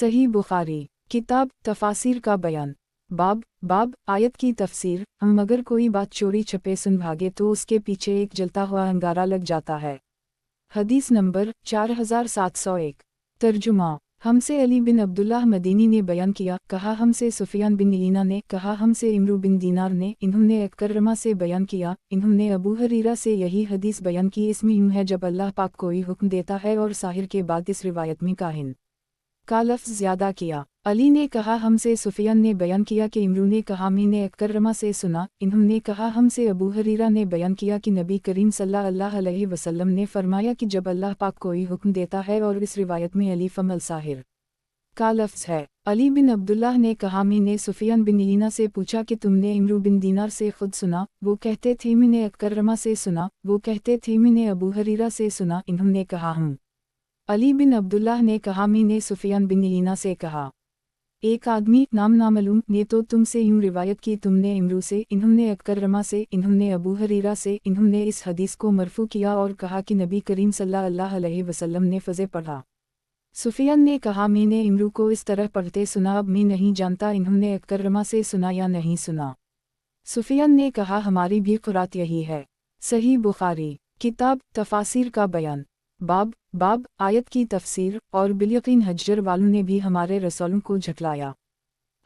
صحیح بخاری کتاب تفاسیر کا بیان باب آیت کی تفسیر مگر کوئی بات چوری چھپے سن بھاگے تو اس کے پیچھے ایک جلتا ہوا انگارہ لگ جاتا ہے۔ حدیث نمبر 4701 ترجمہ ہم سے علی بن عبداللہ مدینی نے بیان کیا، کہا ہم سے سفیان بن عیینہ نے، کہا ہم سے عمرو بن دینار نے، انہوں نے اکرمہ سے بیان کیا، انہوں نے ابو ہریرہ سے یہی حدیث بیان کی۔ اس میں یوں ہے جب اللہ پاک کوئی حکم دیتا ہے اور ساحر کے بعد اس روایت میں کاہن کا لفظ زیادہ کیا۔ علی نے کہا ہم سے سفیان نے بیان کیا کہ عمرو نے کہا میں نے اکرمہ سے سنا، انہوں نے کہا ہم سے ابو ہریرہ نے بیان کیا کہ نبی کریم صلی اللہ علیہ وسلم نے فرمایا کہ جب اللہ پاک کوئی حکم دیتا ہے، اور اس روایت میں علی فم الساحر کا لفظ ہے۔ علی بن عبداللہ نے کہا میں نے سفیان بن عیینہ سے پوچھا کہ تم نے عمرو بن دینار سے خود سنا؟ وہ کہتے تھے میں نے اکرمہ سے سنا، وہ کہتے تھے میں نے ابو ہریرہ سے سنا، انہوں نے کہا ہم۔ علی بن عبداللہ نے کہا میں نے سفیان بن عیینہ سے کہا، ایک آدمی نام نامعلوم نے تو تم سے یوں روایت کی، تم نے عمرو سے، انہوں نے اکرمہ سے، انہوں نے ابو ہریرہ سے، انہوں نے اس حدیث کو مرفوع کیا اور کہا کہ نبی کریم صلی اللہ علیہ وسلم نے فضے پڑھا۔ سفیان نے کہا میں نے عمرو کو اس طرح پڑھتے سنا، اب میں نہیں جانتا انہوں نے اکرمہ سے سنا یا نہیں سنا۔ سفیان نے کہا ہماری بھی قرات یہی ہے۔ صحیح بخاری کتاب تفاسیر کا بیان باب آیت کی تفسیر اور بالیقین حجر والوں نے بھی ہمارے رسولوں کو جھٹلایا۔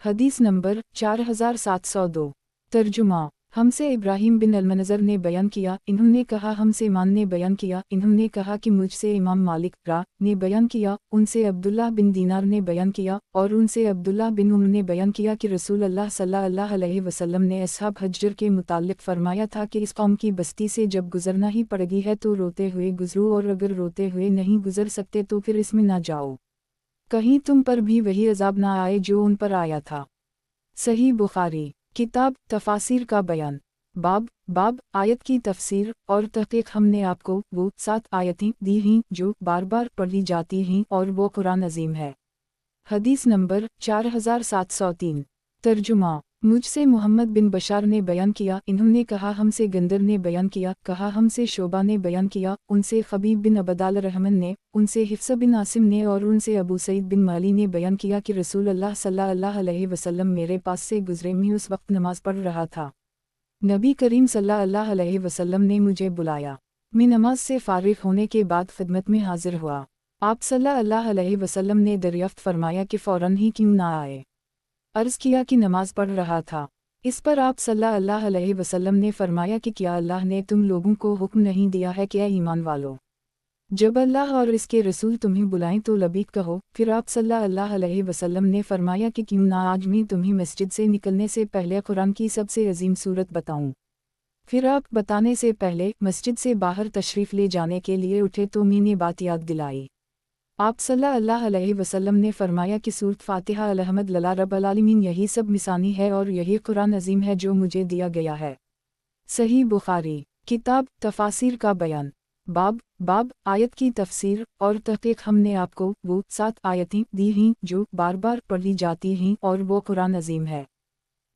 حدیث نمبر 4702 ترجمہ ہم سے ابراہیم بن المنذر نے بیان کیا، انہوں نے کہا ہم سے مان نے بیان کیا، انہوں نے کہا کہ مجھ سے امام مالک نے بیان کیا، ان سے عبداللہ بن دینار نے بیان کیا، اور ان سے عبداللہ بن عمر نے بیان کیا کہ رسول اللہ صلی اللہ علیہ وسلم نے اصحاب حجر کے متعلق فرمایا تھا کہ اس قوم کی بستی سے جب گزرنا ہی پڑ گئی ہے تو روتے ہوئے گزرو، اور اگر روتے ہوئے نہیں گزر سکتے تو پھر اس میں نہ جاؤ، کہیں تم پر بھی وہی عذاب نہ آئے جو ان پر آیا تھا۔ صحیح بخاری کتاب تفاسیر کا بیان باب آیت کی تفسیر اور تحقیق ہم نے آپ کو وہ 7 آیتیں دی ہیں جو بار بار پڑھی جاتی ہیں اور وہ قرآن عظیم ہے۔ حدیث نمبر 4703 ترجمہ مجھ سے محمد بن بشار نے بیان کیا، انہوں نے کہا ہم سے گندر نے بیان کیا، کہا ہم سے شعبہ نے بیان کیا، ان سے خبیب بن عبدال الرحمن نے، ان سے حفص بن عاصم نے، اور ان سے ابو سعید بن مالی نے بیان کیا کہ رسول اللہ صلی اللہ علیہ وسلم میرے پاس سے گزرے، میں اس وقت نماز پڑھ رہا تھا، نبی کریم صلی اللہ علیہ وسلم نے مجھے بلایا، میں نماز سے فارغ ہونے کے بعد خدمت میں حاضر ہوا، آپ صلی اللہ علیہ وسلم نے دریافت فرمایا کہ فوراً ہی کیوں نہ آئے؟ عرض کیا کہ نماز پڑھ رہا تھا۔ اس پر آپ صلی اللہ علیہ وسلم نے فرمایا کہ کیا اللہ نے تم لوگوں کو حکم نہیں دیا ہے کہ اے ایمان والو، جب اللہ اور اس کے رسول تمہیں بلائیں تو لبیک کہو؟ پھر آپ صلی اللہ علیہ وسلم نے فرمایا کہ کیوں نہ آج میں تمہیں مسجد سے نکلنے سے پہلے قرآن کی سب سے عظیم سورت بتاؤں؟ پھر آپ بتانے سے پہلے مسجد سے باہر تشریف لے جانے کے لیے اٹھے تو میں نے بات یاد دلائی۔ آپ صلی اللہ علیہ وسلم نے فرمایا کہ سورت فاتحہ الحمد للہ رب العالمین یہی سب مثانی ہے اور یہی قرآن عظیم ہے جو مجھے دیا گیا ہے۔ صحیح بخاری کتاب تفاسیر کا بیان باب آیت کی تفسیر اور تحقیق ہم نے آپ کو وہ 7 آیتیں دی ہیں جو بار بار پڑھی جاتی ہیں اور وہ قرآن عظیم ہے۔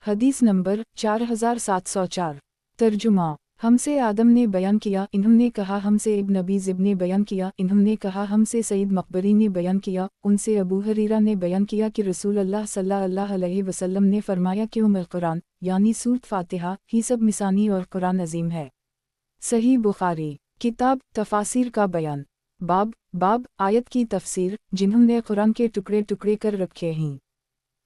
حدیث نمبر 4704 ترجمہ ہم سے آدم نے بیان کیا، انہوں نے کہا ہم سے ابن ابی ذئب نے بیان کیا، انہوں نے کہا ہم سے سعید مقبری نے بیان کیا، ان سے ابو ہریرہ نے بیان کیا کہ رسول اللہ صلی اللہ علیہ وسلم نے فرمایا کہ القرآن یعنی سورت فاتحہ ہی سب مثانی اور قرآن عظیم ہے۔ صحیح بخاری کتاب تفاسیر کا بیان باب آیت کی تفسیر جنہوں نے قرآن کے ٹکڑے ٹکڑے کر رکھے ہیں۔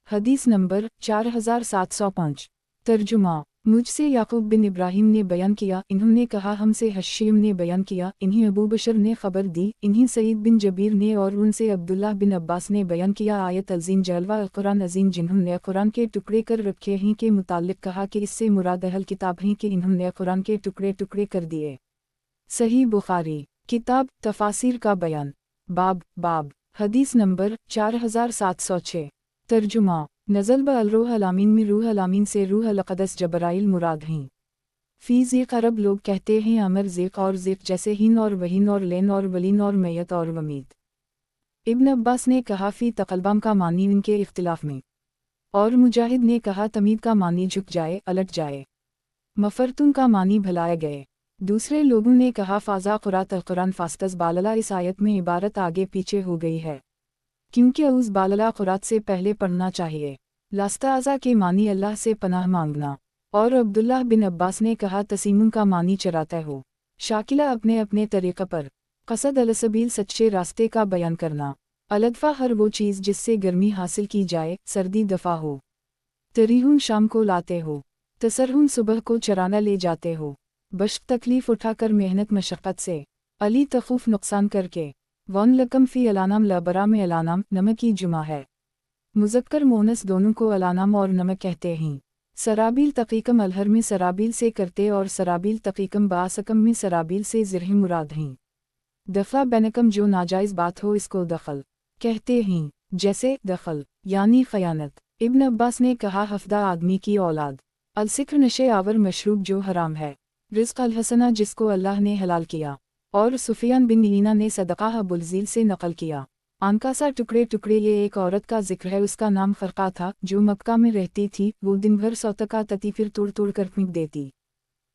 حدیث نمبر 4705 ترجمہ مجھ سے یعقوب بن ابراہیم نے بیان کیا، انہوں نے کہا ہم سے حشیم نے بیان کیا، انہیں ابو بشر نے خبر دی، انہیں سعید بن جبیر نے، اور ان سے عبداللہ بن عباس نے بیان کیا آیت عظیم جلوہ القرآن عظیم جنہوں نے قرآن کے ٹکڑے کر رکھے ہیں کے متعلق کہا کہ اس سے مراد اہل کتاب ہیں کہ انہوں نے قرآن کے ٹکڑے ٹکڑے کر دیے۔ صحیح بخاری کتاب تفاسیر کا بیان باب حدیث نمبر 4706 ترجمہ نزل بالروح الامین میں روح الامین سے روح القدس جبرائیل مراد ہیں۔ فی ذیق عرب لوگ کہتے ہیں امر ذیق اور ذیق جیسے ہین اور وہین اور لین اور ولین اور میت اور ومید۔ ابن عباس نے کہا فی تقلبام کا معنی ان کے اختلاف میں، اور مجاہد نے کہا تمید کا معنی جھک جائے، الٹ جائے، مفرتن کا معنی بھلائے گئے۔ دوسرے لوگوں نے کہا فازا قرات القرآن فاستز باللہ، اس آیت میں عبارت آگے پیچھے ہو گئی ہے۔ क्योंकि उस बालला क़ुरात से पहले पढ़ना चाहिए। लास्ताज़ा के मानी अल्लाह से पनाह मांगना। और अब्दुल्लाह बिन अब्बास ने कहा तसीमुन का मानी चराते हो। शाकिला अपने अपने तरीक़े पर। क़सद अलसबील सच्चे रास्ते का बयान करना। अलदफ़ा हर वो चीज़ जिससे गर्मी हासिल की जाए, सर्दी दफ़ा हो। तरीहुन शाम को लाते हो। तसरहुन सुबह को चराना ले जाते हो। बश्क तकलीफ़ उठाकर मेहनत मशक्क़त से। अली तखूफ़ नुकसान करके। वन लकम फ़ी अलानाम लबरा में अलानाम नमक की जुमा है। मुज़क्कर मोनस दोनों को अलानाम और नमक कहते हैं। सराबील तक़ीकम अलहर में सराबील से करते और सराबील तक़ीकम बासकम में सराबील से ज़िरही मुराद हैं। दफ़ा बैनकम जो नाजायज़ बात हो इसको दखल कहते हैं, जैसे दखल यानी ख़यानत। इब्न अब्बास ने कहा हफ्दा आदमी की औलाद। अलसिक्र नशे आवर मशरूब जो हराम है। रिज़्क़ अलहसना जिसको अल्लाह ने हलाल किया। और सुफियान बिन ईना ने सदक़ा अबुलज़ील से नक़ल किया। आनकासा टुकड़े टुकड़े ये एक औरत का जिक्र है, उसका नाम फ़रक़ा था, जो मक्का में रहती थी। वो दिन भर सौतका तती फिर तोड़ तोड़ कर फेंक देती।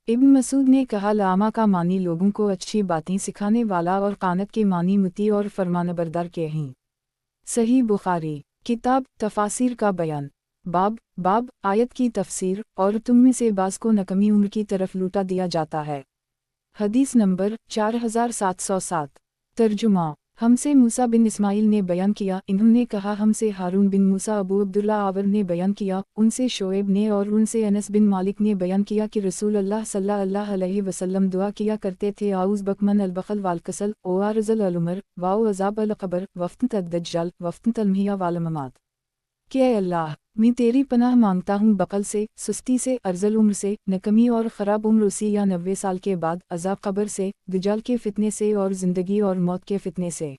इब्न मसूद ने कहा लामा का मानी लोगों को अच्छी बातें सिखाने वाला और कानत के मानी मुती और फरमानबरदार के हैं। सही बुखारी किताब तफासिर का बयान। बाब आयत की तफसीर। और तुम में से बाज़ को नकमी उम्र की तरफ लूटा दिया जाता है। हदीस नंबर 4707। तर्जुमा हमसे मूसा बिन इस्माइल ने बयान किया, इन्होंने कहा हमसे हारून बिन मूसा अबू अब्दुल्ला आवर ने बयान किया, उनसे शोएब ने और उनसे अनस बिन मालिक ने बयान किया कि रसूल अल्लाह सल्लल्लाहु अलैहि वसल्लम दुआ किया करते थे आउज़ बकमन अलबखल वालकसल ओ आरज़ल अलुमर वाओ अज़ाब अलक़बर वफ़्त तद्दज्जाल वफ़्त तलमिया वालममात। कि ऐ अल्लाह, मैं तेरी पनाह मांगता हूँ बकल से, सुस्ती से, अर्ज़ल उम्र से, नकमी और ख़राब उम्र उसी या 90 साल के बाद, अज़ाब क़ब्र से, दज्जाल के फ़ितने से और ज़िंदगी और मौत के फ़ितने से।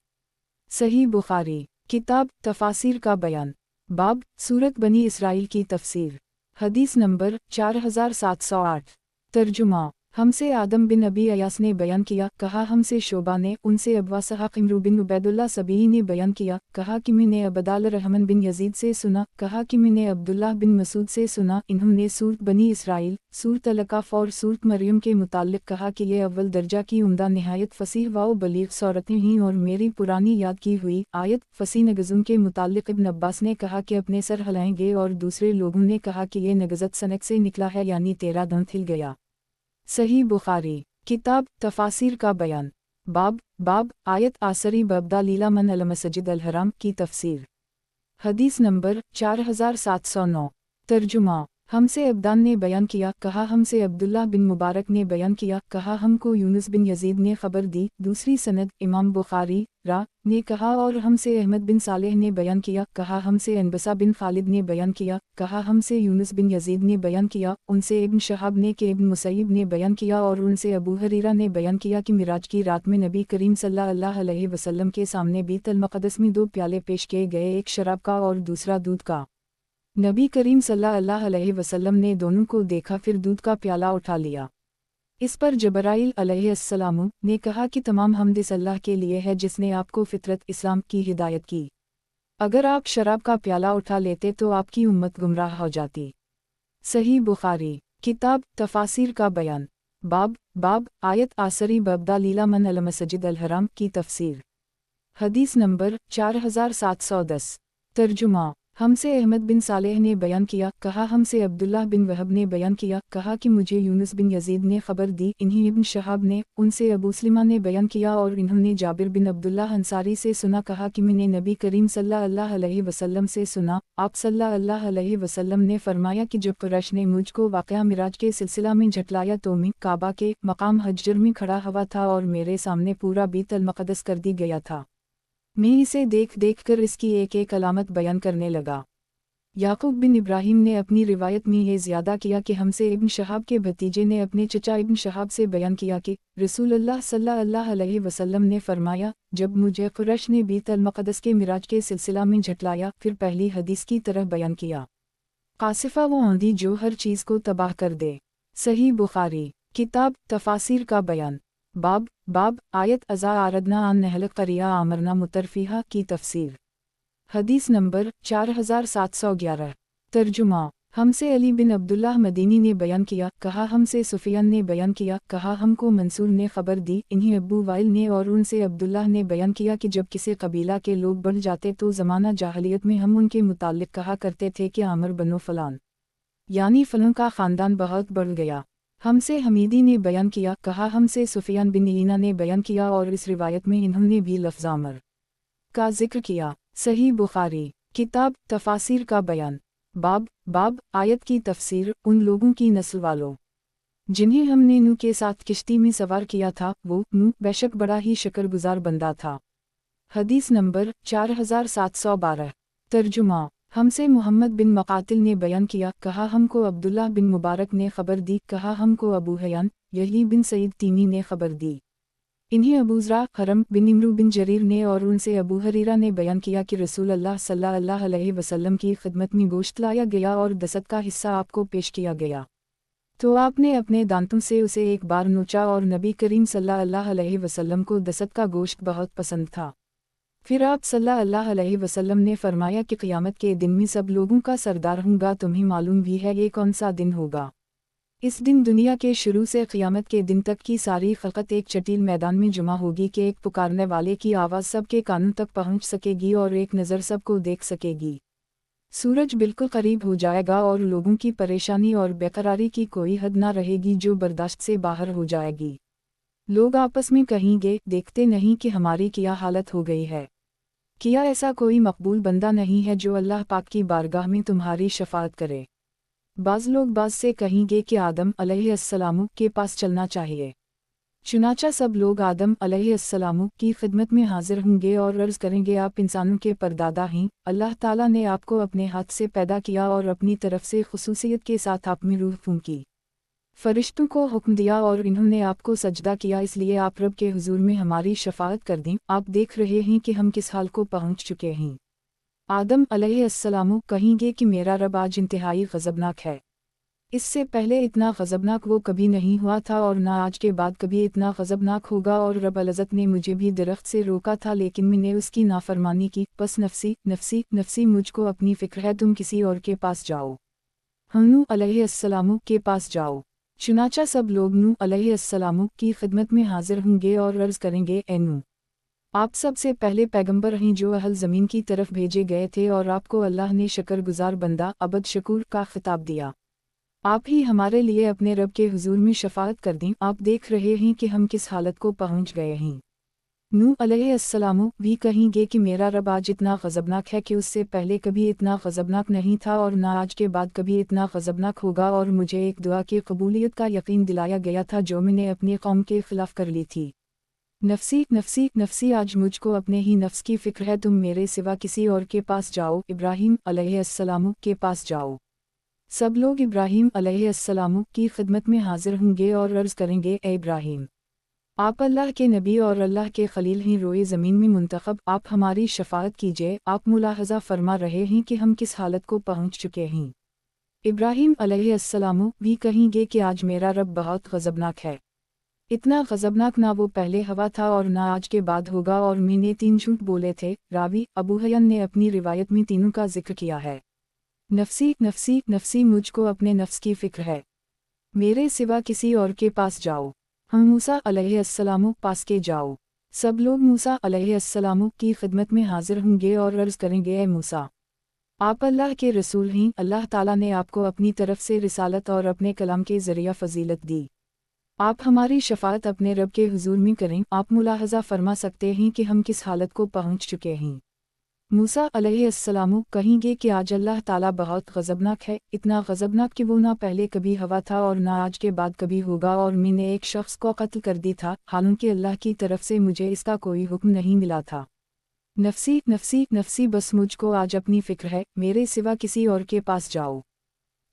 सही बुखारी किताब तफासिर का बयान। बाब सूरत बनी इसराइल की तफसीर। हदीस नंबर 4708। तर्जुमा हमसे आदम बिन अबी अयास ने बयान किया, कहा हमसे शोबा ने, उनसे अबवा सहाक़ इमरू बिन उबैदुल्लाह सबीही ने बयान किया, कहा कि मैंने अबदाल रहमन बिन यजीद से सुना, कहा कि मैंने अब्दुल्लाह बिन मसूद से सुना, इन्होंने सूरत बनी इसराइल, सूरत अलकाफ़ और सूरत मरियम के मुताल्लिक़ कहा कि ये अव्वल दर्जा की उम्दा नहायत फ़सीह व बलीग़ सूरतें हैं और मेरी पुरानी याद की हुई आयत फ़सी नगज़ुन के मुताल्लिक़ इब्न अब्बास ने कहा कि अपने सर हिलाएंगे और दूसरे लोगों ने कहा कि ये नगज़त सनक से निकला है, यानी तेरा दंत हिल गया। सही बुखारी किताब तफासिर का बयान। बाब आयत आसरी बब्दा लीला मन अल मस्जिद अल हराम की तफसीर। हदीस नंबर 4709। तर्जुमा हमसे अब्दान ने बयान किया, कहा हमसे अब्दुल्लाह बिन मुबारक ने बयान किया, कहा हमको यूनुस बिन यजीद ने खबर दी। दूसरी सनद इमाम बुखारी ने कहा और हमसे अहमद बिन सालेह ने बयान किया, कहा हमसे अनबसा बिन खालिद ने बयान किया, कहा हमसे यूनुस बिन यजीद ने बयान किया, उनसे इब्न शहाब ने के इब्न मुसैयब ने बयान किया और उनसे अबू हरीरा ने बयान किया कि मिराज की रात में नबी करीम सल्लल्लाहु अलैहि वसल्लम के सामने बैतुल मक़दस में 2 प्याले पेश किए गए, एक शराब का और दूसरा दूध का। नबी करीम सल्लल्लाहु अलैहि वसल्लम ने दोनों को देखा, फिर दूध का प्याला उठा लिया। इस पर जबराइल अलैहिस्सलाम ने कहा कि तमाम हम्द अल्लाह के लिए है जिसने आपको फितरत इस्लाम की हिदायत की। अगर आप शराब का प्याला उठा लेते तो आपकी उम्मत गुमराह हो जाती। सही बुखारी किताब तफासिर का बयान। बाब आयत आसरी बब्दा लीला मन अल मस्जिद अल हराम की तफसीर। हदीस नंबर 4710। तर्जुमा हमसे अहमद बिन सालेह ने बयान किया, कहा हमसे अब्दुल्लाह बिन वहब ने बयान किया, कहा कि मुझे यूनुस बिन यजीद ने खबर दी, इन्हीं इब्न शहाब ने, उनसे अबू सलीमा ने बयान किया और इन्होंने जाबिर बिन अब्दुल्लाह अंसारी से सुना, कहा कि मैंने नबी करीम सल्लल्लाहु अलैहि वसल्लम से सुना, आप सल्लल्लाहु अलैहि वसल्लम ने फरमाया कि जब कुरैश ने मुझको वाक़या मिराज के सिलसिला में झटलाया तो मैं काबा के मकाम हज्जर में खड़ा हुआ था और मेरे सामने पूरा बैतुल मक़दस कर दी गया था। मैं इसे देख देख कर इसकी एक एक अलामत बयान करने लगा। याकूब बिन इब्राहिम ने अपनी रिवायत में ये ज़्यादा किया कि हमसे इब्न शहाब के भतीजे ने अपने चचा इब्न शहाब से बयान किया कि रसूलुल्लाह सल्लल्लाहु अलैहि वसल्लम ने फरमाया, जब मुझे कुरैश ने बैतुल मक़दस के मिराज के सिलसिला में झटलाया, फिर पहली हदीस की तरह बयान किया, कासिफा वो आंधी जो हर चीज़ को तबाह कर दे। सही बुखारी किताब तफासिर का बयान। बाब आयत अज़ा आरदना आन नहल क़रिया आमरना मुतरफ़िहा की तफसीर। हदीस नंबर 4711। तर्जुमा हमसे अली बिन अब्दुल्लाह मदीनी ने बयान किया, कहा हमसे सुफियान ने बयान किया, कहा हमको मंसूर ने खबर दी, इन्हीं अबू वाइल ने और उनसे अब्दुल्लाह ने बयान किया कि जब किसी कबीला के लोग बढ़ जाते तो ज़माना जाहलियत में हम उनके मुताल्लिक कहा करते थे कि आमर बनो फलान, यानी फलों का ख़ानदान बहुत बढ़ गया। हमसे हमीदी ने बयान किया, कहा हमसे सुफियान बिन ईना ने बयान किया और इस रिवायत में इन्होंने भी लफ्ज़ आमर का जिक्र किया। सही बुखारी किताब तफासिर का बयान। बाब आयत की तफसीर। उन लोगों की नस्ल वालों जिन्हें हमने नूह के साथ किश्ती में सवार किया था, वो नूह बेशक बड़ा ही शुक्रगुजार बंदा था। हदीस नंबर 4712। तर्जुमा। हमसे मोहम्मद बिन मकातिल ने बयान किया, कहा हमको अब्दुल्लाह बिन मुबारक ने खबर दी, कहा हमको अबू हयान यही बिन सईद तीमी ने खबर दी, इन्हें अबूज़रा हरम बिन इमरू बिन जरीर ने और उनसे अबू हरीरा ने बयान किया कि रसूल अल्लाह सल्लल्लाहु अलैहि वसल्लम की खिदमत में गोश्त लाया गया और दसत का हिस्सा आपको पेश किया गया, तो आपने अपने दांतों से उसे एक बार नोचा और नबी करीम सल्लल्लाहु अलैहि वसल्लम को दसत का गोश्त बहुत पसंद था। फिर आप सल्लल्लाहु अलैहि वसल्लम ने फरमाया कि क़यामत के दिन में सब लोगों का सरदार हूँगा, तुम्हें मालूम भी है ये कौन सा दिन होगा। इस दिन दुनिया के शुरू से क़यामत के दिन तक की सारी ख़ल्क़त एक चटील मैदान में जमा होगी कि एक पुकारने वाले की आवाज़ सबके कानों तक पहुँच सकेगी और एक नज़र सबको देख सकेगी। सूरज बिल्कुल करीब हो जाएगा और लोगों की परेशानी और बेकरारी की कोई हद न रहेगी जो बर्दाश्त से बाहर हो जाएगी। लोग आपस में कहेंगे, देखते नहीं कि हमारी क्या हालत हो गई है। क्या ऐसा कोई मकबूल बंदा नहीं है जो अल्लाह पाक की बारगाह में तुम्हारी शफाअत करे। बाज़ लोग बाज़ से कहेंगे कि आदम अलैहिस्सलाम के पास चलना चाहिए। चुनाचा सब लोग आदम अलैहिस्सलाम की खिदमत में हाजिर होंगे और अर्ज़ करेंगे, आप इंसानों के परदादा हैं, अल्लाह ताला ने आपको अपने हाथ से पैदा किया और अपनी तरफ से खुसूसियत के साथ आप में रूह फूंकी, फरिश्तों को हुक्म दिया और इन्होंने आपको सजदा किया, इसलिए आप रब के हुजूर में हमारी शफाअत कर दें। आप देख रहे हैं कि हम किस हाल को पहुँच चुके हैं। आदम अलैहिस्सलाम कहेंगे कि मेरा रब आज इंतहाई गज़बनाक है। इससे पहले इतना गज़बनाक वो कभी नहीं हुआ था और ना आज के बाद कभी इतना गज़बनाक होगा, और रब अल-इज़्ज़त ने मुझे भी दरख्त से रोका था लेकिन मैंने उसकी नाफरमानी की, बस नफ़सी नफ़सी नफ़सी मुझको अपनी फ़िक्र है, तुम किसी और के पास जाओ, नूह अलैहिस्सलाम के पास जाओ। चुनाचा सब लोग नूह अलैहिस्सलाम की खिदमत में हाजिर होंगे और अर्ज़ करेंगे, ए नूह, आप सबसे पहले पैगंबर हैं जो अहल ज़मीन की तरफ भेजे गए थे और आपको अल्लाह ने शकरगुजार बंदा अबद शकूर का खिताब दिया। आप ही हमारे लिए अपने रब के हुजूर में शफाअत कर दें। आप देख रहे हैं कि हम किस हालत को पहुँच गए हैं। नूह अलैहिस्सलाम भी कहेंगे कि मेरा रब आज इतना गज़बनाक है कि उससे पहले कभी इतना गज़बनाक नहीं था और ना आज के बाद कभी इतना गज़बनाक होगा, और मुझे एक दुआ की कबूलियत का यकीन दिलाया गया था जो मैंने अपनी कौम के खिलाफ कर ली थी। नफ़सी नफ़सी नफ़सी आज मुझको अपने ही नफ्स की फ़िक्र है, तुम मेरे सिवा किसी और के पास जाओ, इब्राहीम अलैहिस्सलाम के पास जाओ। सब लोग इब्राहीम अलैहिस्सलाम की खिदमत में हाजिर होंगे और अर्ज़ करेंगे, ए इब्राहीम, आप अल्लाह के नबी और अल्लाह के खलील हैं, रोए ज़मीन में मुंतखब, आप हमारी शफाअत कीजिए। आप मुलाहज़ा फरमा रहे हैं कि हम किस हालत को पहुँच चुके हैं। इब्राहीम अलैहिस्सलाम भी कहेंगे कि आज मेरा रब बहुत गज़बनाक है, इतना गज़बनाक ना वो पहले हवा था और ना आज के बाद होगा, और मैंने 3 झूठ बोले थे। रावी अबू हयान ने अपनी रिवायत में तीनों का जिक्र किया है। नफ़सी नफ़सी नफ़सी मुझको अपने नफ्स की फ़िक्र है, मेरे सिवा किसी और के पास जाओ, हम मूसा अलैहिस्सलाम पास के जाओ। सब लोग मूसा अलैहिस्सलाम की खिदमत में हाजिर होंगे और अर्ज़ करेंगे, ए मूसा, आप अल्लाह के रसूल हैं, अल्लाह ताला ने आपको अपनी तरफ से रिसालत और अपने कलाम के ज़रिया फ़जीलत दी, आप हमारी शफाअत अपने रब के हुजूर में करें। आप मुलाहज़ा फरमा सकते हैं कि हम किस हालत को पहुँच चुके हैं। मूसा अलैहिस्सलाम कहेंगे कि आज अल्लाह ताला बहुत गज़बनाक है, इतना गज़बनाक कि वो ना पहले कभी हवा था और ना आज के बाद कभी होगा, और मैंने एक शख्स को कत्ल कर दी था, हालांकि अल्लाह की तरफ से मुझे इसका कोई हुक्म नहीं मिला था। नफ़सी नफ़सी नफ़सी बस मुझको आज अपनी फ़िक्र है, मेरे सिवा किसी और के पास जाओ,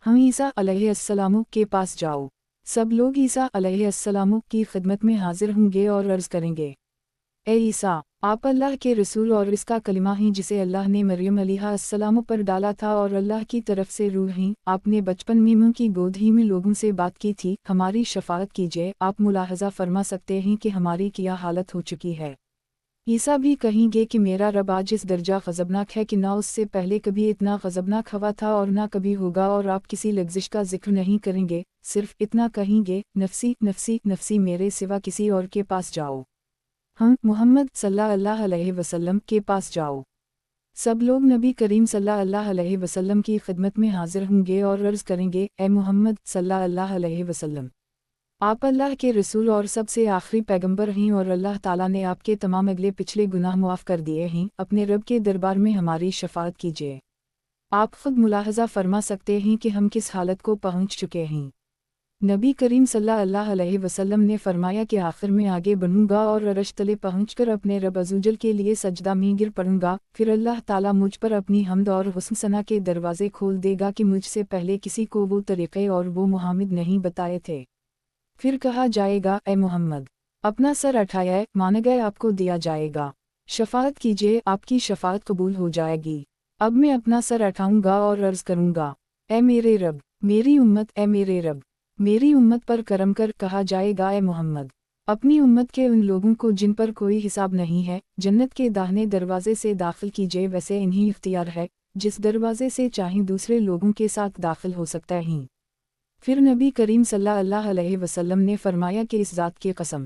हम ईसा अलैहिस्सलाम के पास जाओ। सब लोग ईसा अलैहिस्सलाम की खिदमत में हाजिर होंगे और अर्ज़ करेंगे, ए ईसा, आप अल्लाह के रसूल और इसका कलिमा हैं जिसे अल्लाह ने मरियम अलैहिस्सलाम पर डाला था और अल्लाह की तरफ से रूह हैं, आपने बचपन में मुँह की गोद ही में लोगों से बात की थी, हमारी शफाअत कीजिए। आप मुलाहज़ा फरमा सकते हैं कि हमारी क्या हालत हो चुकी है। عیسیٰ بھی کہیں گے کہ میرا رب آج اس درجہ غضبناک ہے کہ نہ اس سے پہلے کبھی اتنا غضبناک ہوا تھا اور نہ کبھی ہوگا، اور آپ کسی لغزش کا ذکر نہیں کریں گے، صرف اتنا کہیں گے، نفسی نفسی نفسی، میرے سوا کسی اور کے پاس جاؤ، ہم محمد صلی اللہ علیہ وسلم کے پاس جاؤ۔ سب لوگ نبی کریم صلی اللہ علیہ وسلم کی خدمت میں حاضر ہوں گے اور عرض کریں گے، اے محمد صلی اللہ علیہ وسلم، آپ اللہ کے رسول اور سب سے آخری پیغمبر ہیں، اور اللہ تعالیٰ نے آپ کے تمام اگلے پچھلے گناہ معاف کر دیے ہیں، اپنے رب کے دربار میں ہماری شفاعت کیجیے۔ آپ خود ملاحظہ فرما سکتے ہیں کہ ہم کس حالت کو پہنچ چکے ہیں۔ نبی کریم صلی اللہ علیہ وسلم نے فرمایا کہ آخر میں آگے بڑھوں گا اور عرش تلے پہنچ کر اپنے رب عزوجل کے لیے سجدہ میں گر پڑوں گا، پھر اللہ تعالیٰ مجھ پر اپنی حمد اور حسن ثنا کے دروازے کھول دے گا کہ مجھ سے پہلے کسی کو وہ طریقے اور وہ محامد نہیں بتائے تھے۔ پھر کہا جائے گا، اے محمد، اپنا سر اٹھائے، مانا گئے، آپ کو دیا جائے گا، شفاعت کیجیے، آپ کی شفاعت قبول ہو جائے گی۔ اب میں اپنا سر اٹھاؤں گا اور عرض کروں گا، اے میرے رب، میری امت، اے میرے رب، میری امت پر کرم کر۔ کہا جائے گا، اے محمد، اپنی امت کے ان لوگوں کو جن پر کوئی حساب نہیں ہے، جنت کے داہنے دروازے سے داخل کیجیے، ویسے انہیں اختیار ہے، جس دروازے سے چاہیں دوسرے لوگوں کے ساتھ داخل ہو سکتا ہیں۔ پھر نبی کریم صلی اللہ علیہ وسلم نے فرمایا کہ اس ذات کی قسم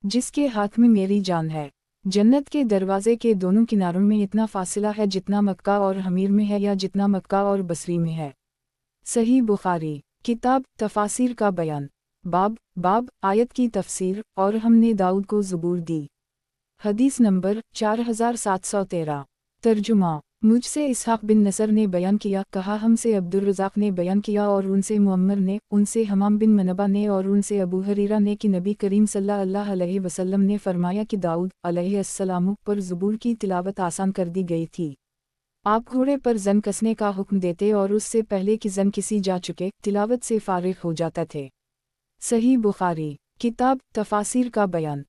جس کے ہاتھ میں میری جان ہے، جنت کے دروازے کے دونوں کناروں میں اتنا فاصلہ ہے جتنا مکہ اور حمیر میں ہے، یا جتنا مکہ اور بصری میں ہے۔ صحیح بخاری، کتاب تفاسیر کا بیان، باب آیت کی تفسیر، اور ہم نے داؤد کو زبور دی۔ حدیث نمبر 4713۔ ترجمہ، مجھ سے اسحاق بن نصر نے بیان کیا، کہا ہم سے عبدالرزاق نے بیان کیا، اور ان سے معمر نے، ان سے حمام بن منبہ نے، اور ان سے ابو ہریرہ نے کہ نبی کریم صلی اللہ علیہ وسلم نے فرمایا کہ داؤد علیہ السلام پر زبور کی تلاوت آسان کر دی گئی تھی۔ آپ گھوڑے پر زن کسنے کا حکم دیتے اور اس سے پہلے کہ زن کسی جا چکے تلاوت سے فارغ ہو جاتا تھے۔ صحیح بخاری، کتاب تفاسیر کا بیان،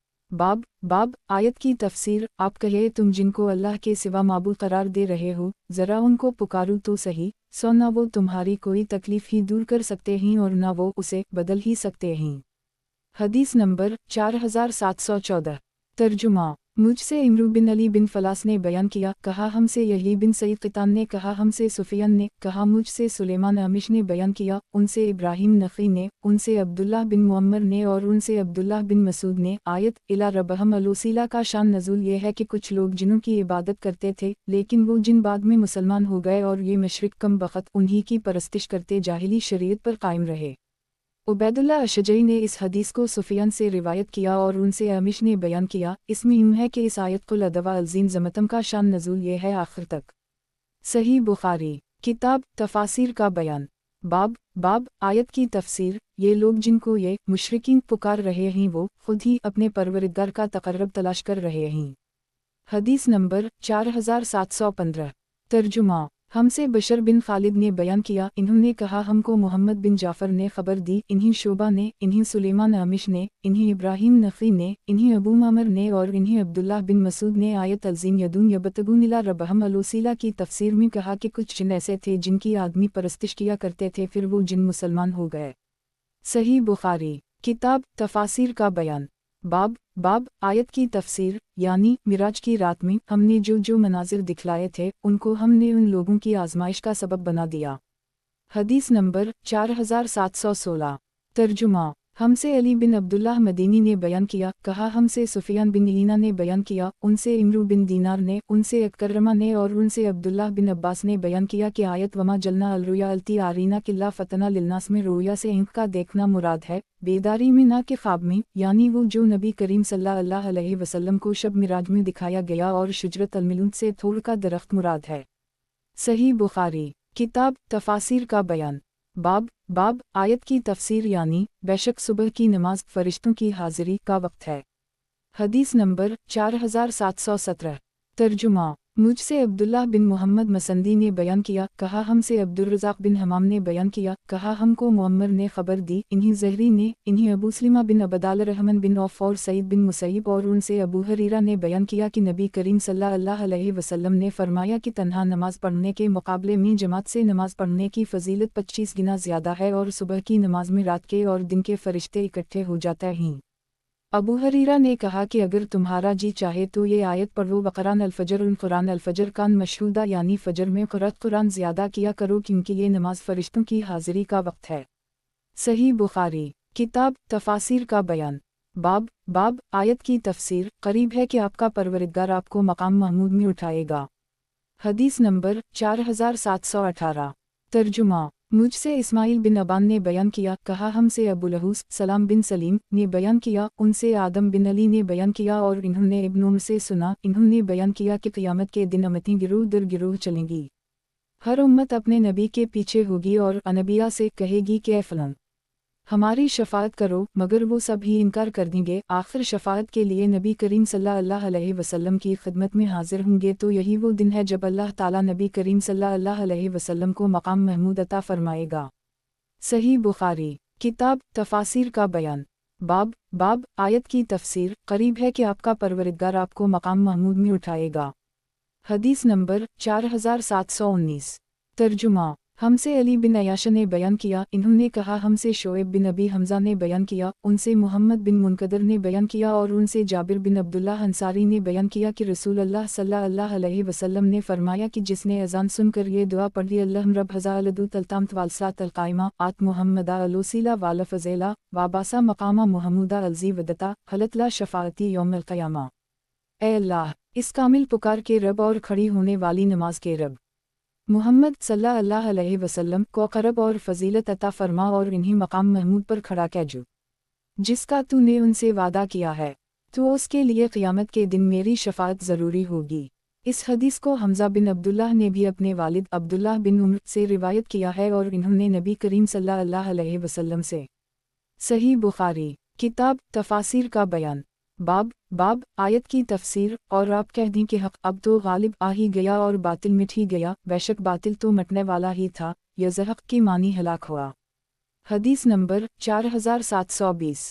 باب آیت کی تفسیر۔ آپ کہے، تم جن کو اللہ کے سوا معبود قرار دے رہے ہو، ذرا ان کو پکارو تو صحیح، سو نہ وہ تمہاری کوئی تکلیف ہی دور کر سکتے ہیں اور نہ وہ اسے بدل ہی سکتے ہیں۔ حدیث نمبر 4714۔ ترجمہ، مجھ سے عمرو بن علی بن فلاس نے بیان کیا، کہا ہم سے یحیی بن سعید قطان نے، کہا ہم سے سفیان نے، کہا مجھ سے سلیمان عامش نے بیان کیا، ان سے ابراہیم نخعی نے، ان سے عبداللہ بن معمر نے، اور ان سے عبداللہ بن مسعود نے۔ آیت الی ربہم الوسیلہ کا شان نزول یہ ہے کہ کچھ لوگ جنوں کی عبادت کرتے تھے، لیکن وہ جن بعد میں مسلمان ہو گئے، اور یہ مشرک کم بخت انہی کی پرستش کرتے جاہلی شریعت پر قائم رہے۔ عبید اللہ اشجعی نے اس حدیث کو سفیان سے روایت کیا، اور ان سے عامش نے بیان کیا، اس میں یوں ہے کہ اس آیت قل ادوا الزین زمتم کا شان نزول یہ ہے آخر تک۔ صحیح بخاری، کتاب تفاسیر کا بیان، باب آیت کی تفسیر۔ یہ لوگ جن کو یہ مشرکین پکار رہے ہیں، وہ خود ہی اپنے پروردگار کا تقرب تلاش کر رہے ہیں۔ حدیث نمبر 4715۔ ترجمہ، ہم سے بشر بن خالد نے بیان کیا، انہوں نے کہا ہم کو محمد بن جعفر نے خبر دی، انہیں شعبہ نے، انہیں سلیمان عامش نے، انہیں ابراہیم نخعی نے، انہیں ابو معمر نے، اور انہیں عبداللہ بن مسعود نے آیت الذین یدعون یبتغون الی ربہم الوسیلہ کی تفسیر میں کہا کہ کچھ جن ایسے تھے جن کی آدمی پرستش کیا کرتے تھے، پھر وہ جن مسلمان ہو گئے۔ صحیح بخاری، کتاب تفاسیر کا بیان، باب آیت کی تفسیر، یعنی معراج کی رات میں ہم نے جو مناظر دکھلائے تھے، ان کو ہم نے ان لوگوں کی آزمائش کا سبب بنا دیا۔ حدیث نمبر 4716۔ ترجمہ، ہم سے علی بن عبداللہ مدینی نے بیان کیا، کہا ہم سے سفیان بن عیینہ نے بیان کیا، ان سے عمرو بن دینار نے، ان سے اکرمہ نے، اور ان سے عبداللہ بن عباس نے بیان کیا کہ آیت وما جلنا الرؤیا التی آرینہ کلا فتنہ للناس میں رویا سے آنکھ کا دیکھنا مراد ہے، بیداری میں نہ کہ خواب میں، یعنی وہ جو نبی کریم صلی اللہ علیہ وسلم کو شب معراج میں دکھایا گیا، اور شجرۃ الملون سے تھوڑ کا درخت مراد ہے۔ صحیح بخاری، کتاب تفاسیر کا بیان، باب آیت کی تفسیر، یعنی بے شک صبح کی نماز فرشتوں کی حاضری کا وقت ہے۔ حدیث نمبر 4717۔ ترجمہ، مجھ سے عبداللہ بن محمد مسندی نے بیان کیا، کہا ہم سے عبدالرزاق بن حمام نے بیان کیا، کہا ہم کو معمر نے خبر دی، انہیں زہری نے، انہیں ابو سلمہ بن عبدال الرحمن بن عوف اور سعید بن مسیب، اور ان سے ابو ہریرہ نے بیان کیا کہ نبی کریم صلی اللہ علیہ وسلم نے فرمایا کہ تنہا نماز پڑھنے کے مقابلے میں جماعت سے نماز پڑھنے کی فضیلت 25 گنا زیادہ ہے، اور صبح کی نماز میں رات کے اور دن کے فرشتے اکٹھے ہو جاتے ہیں۔ अबू हरीरा ने कहा कि अगर तुम्हारा जी चाहे तो ये आयत पढ़ो, वक़रान अल-फजर कुरान अल-फजर कान मशहूदा, यानी फजर में कुरान ज़्यादा किया करो क्योंकि ये नमाज फरिश्तों की हाजिरी का वक्त है। सही बुखारी किताब तफासिर का बयान। बाब आयत की तफसीर। करीब है कि आपका परवरदिगार आपको मकाम महमूद में उठाएगा। हदीस नंबर 4718। तर्जुमा। मुझसे इस्माइल बिन अबान ने बयान किया, कहा हमसे अबू लहूस सलाम बिन सलीम ने बयान किया, उनसे आदम बिन अली ने बयान किया और इन्होंने इब्न उम्र से सुना, इन्होंने बयान किया कि क़यामत के दिन उम्मतें गिरोह दर गिरोह चलेंगी। हर उम्मत अपने नबी के पीछे होगी और अनबिया से कहेगी कि ऐ फलां हमारी शफाअत करो, मगर वो सब ही इनकार कर देंगे। आखिर शफाअत के लिए नबी करीम सल्लल्लाहु अलैहि वसल्लम की खिदमत में हाजिर होंगे, तो यही वो दिन है जब अल्लाह ताला नबी करीम सल्लल्लाहु अलैहि वसल्लम को मकाम महमूद अता फरमाएगा। सही बुखारी किताब तफासिर का बयान। बाब आयत की तफसीर। करीब है कि आपका परवरदिगार आपको मकाम महमूद में उठाएगा। हदीस नंबर 4719। तर्जुमा। हमसे अली बिन अयाश ने बयान किया, इन्होंने कहा हमसे शोएब बिन अबी हमज़ा ने बयान किया, उनसे मोहम्मद बिन मुनकदर ने बयान किया और उनसे जाबिर बिन अब्दुल्ला अंसारी ने बयान किया कि रसूल अल्लाह सल्लल्लाहु अलैहि वसल्लम ने फरमाया कि जिसने अज़ान सुनकर ये दुआ पढ़ ली, अल्लाहुम रब हज़ा अलदु तलतामत वालसात अलकाइमा आत मुहम्मदा अलूसीला वाल फज़ेला वाबासा मकामा मुहम्मदा अलज़ी वदता हलत ला शफ़ाअती यौमल क़यामा। ए अल्लाह, इस कामिल पुकार के रब और खड़ी होने वाली नमाज के रब मुहम्मद सल्लल्लाहु अलैहि वसल्लम को करब और फजीलत अता फरमा और इन्हीं मकाम महमूद पर खड़ा कीजो जिसका तूने उनसे वादा किया है, तो उसके लिए क़यामत के दिन मेरी शफाअत ज़रूरी होगी। इस हदीस को हमज़ा बिन अब्दुल्लाह ने भी अपने वालिद अब्दुल्लाह बिन उम्र से रिवायत किया है और इन्होंने नबी करीम सल्लल्लाहु अलैहि वसल्लम से। सही बुखारी किताब तफासिर का बयान। बाब आयत की तफसीर। और आप कह दें कि हक़ अब तो गालिब आ ही गया और बातिल मिट ही गया, बेशक बातिल तो मटने वाला ही था, यज़हक़ की मानी हलाक हुआ। हदीस नंबर 4720।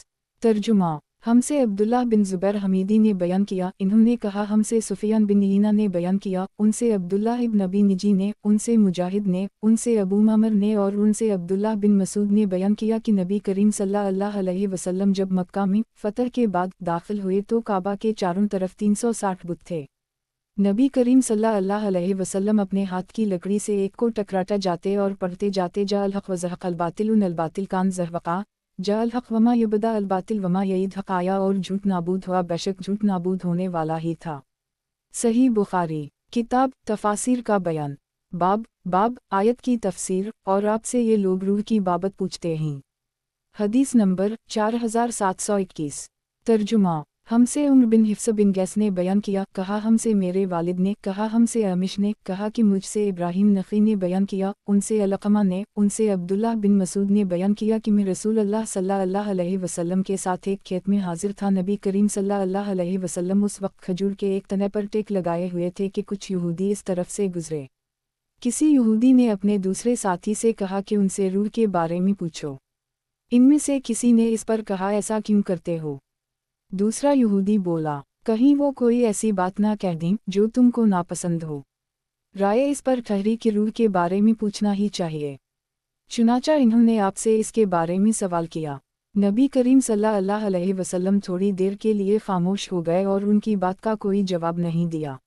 तर्जुमा। हमसे अब्दुल्लाह बिन ज़ुबैर हमीदी ने बयान किया, इन्होंने कहा हमसे सुफ़ियान बिन यीना ने बयान किया, उनसे अब्दुल्लाह इब्न अबी निजी ने, उनसे मुजाहिद ने, उनसे अबू मामर ने और उनसे अब्दुल्लाह बिन मसूद ने बयान किया कि नबी करीम सल्लल्लाहु अलैहि वसल्लम जब मक्का में फ़तह के बाद दाखिल हुए तो काबा के चारों तरफ 360 बुत थे। नबी करीम सल्लल्लाहु अलैहि वसल्लम अपने हाथ की लकड़ी से एक को टकराता जाते और पढ़ते जाते, जा अल हक़ व ज़हक़ अल बातिल उन अल बातिल कान ज़हवक़ा, जा अल हक़ वमा युबदा अल बातिल वमा यईद हक़, आया और झूठ नाबूद हुआ, बेशक झूठ नाबूद होने वाला ही था। सही बुखारी किताब तफासिर का बयान। बाब आयत की तफसीर। और आपसे ये लोग रूह की बाबत पूछते हैं। हदीस नंबर 4721। तर्जुमा। हमसे उम्र बिन हिफ्स बिन गैस ने बयान किया, कहा हमसे मेरे वालिद ने, कहा हमसे अमिश ने, कहा कि मुझसे इब्राहिम नख़ी ने बयान किया, उनसे अलक़मा ने, उनसे अब्दुल्लाह बिन मसूद ने बयान किया कि मैं रसूल अल्लाह सल्लल्लाहु अलैहि वसल्लम के साथ एक खेत में हाजिर था। नबी करीम सल्लल्लाहु अलैहि वसल्लम उस वक्त खजूर के एक तने पर टेक लगाए हुए थे कि कुछ यहूदी इस तरफ से गुजरे। किसी यहूदी ने अपने दूसरे साथी से कहा कि उनसे रूह के बारे में पूछो। इनमें से किसी ने इस पर कहा, ऐसा क्यों करते हो? दूसरा यहूदी बोला, कहीं वो कोई ऐसी बात ना कह दें जो तुमको नापसंद हो। राय इस पर ठहरी कि रूह के बारे में पूछना ही चाहिए। चुनाचा इन्होंने आपसे इसके बारे में सवाल किया। नबी करीम सल्लल्लाहु अलैहि वसल्लम थोड़ी देर के लिए खामोश हो गए और उनकी बात का कोई जवाब नहीं दिया।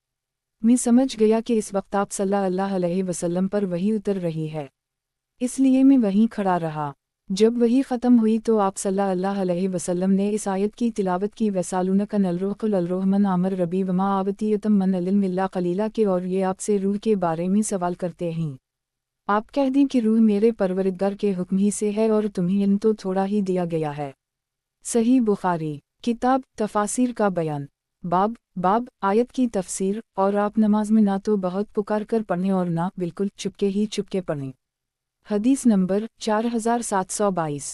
मैं समझ गया कि इस वक्त आप सल्लल्लाहु अलैहि वसल्लम पर वही उतर रही है, इसलिए मैं वहीं खड़ा रहा। जब वही ख़त्म हुई तो आप सल्लल्लाहु अलैहि वसल्लम ने इस आयत की तिलावत की, वसालूनक अनिल रूह कुल अल रूह मन आमर रबी वमा आवतियतम मन अल इल्म इल्ला क़लीला के, और ये आपसे रूह के बारे में सवाल करते हैं। आप कह दें कि रूह मेरे परवरदिगार के हुक्म ही से है और तुम्हें इल्म तो थोड़ा ही दिया गया है। सही बुखारी किताब तफासिर का बयान। बाब आयत की तफसीर। और आप नमाज में ना तो बहुत पुकार कर पढ़ें और ना बिल्कुल चुपके ही चुपके पढ़ें। हदीस नंबर 4722।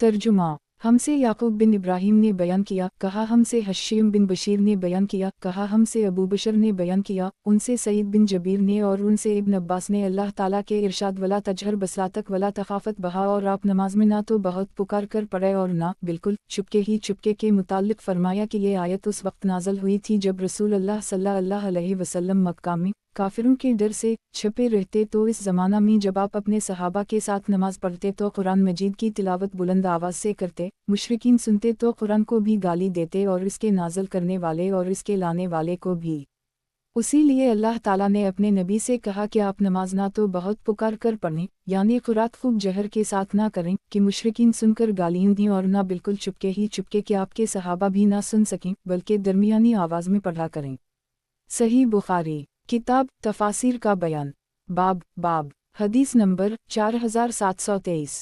तर्जुमा। हमसे याकूब बिन इब्राहिम ने बयान किया, कहा हमसे हशीम बिन बशीर ने बयान किया, कहा हमसे अबू बशर ने बयान किया, उनसे सईद बिन जबीर ने और उनसे इब्न अब्बास ने अल्लाह ताला के इरशाद वला तजहर बसलातक वला तखाफत बहा, और आप नमाज में ना तो बहुत पुकार कर पढ़े और ना बिल्कुल चुपके ही चुपके के मुताल्लिक फरमाया कि ये आयत उस वक्त नाज़ल हुई थी जब रसूल अल्लाह सल्लल्लाहु अलैहि वसल्लम मक्का में काफिरों के डर से छिपे रहते तो इस ज़माना में जब आप अपने सहाबा के साथ नमाज पढ़ते तो कुरान मजीद की तिलावत बुलंद आवाज़ से करते, मुशरिकीन सुनते तो कुरान को भी गाली देते और इसके नाज़िल करने वाले और इसके लाने वाले को भी। उसी लिए अल्लाह ताला ने अपने नबी से कहा कि आप नमाज ना तो बहुत पुकार कर पढ़ें, यानी क़ुरात खूब जहर के साथ ना करें कि मुशरिकीन सुनकर गालियाँ दें, और ना बिल्कुल चुपके कि आपके सहाबा भी ना सुन सकें, बल्कि दरमियानी आवाज़ में पढ़ा करें। सही बुखारी किताब तफासिर का बयान बाब हदीस नंबर 4723।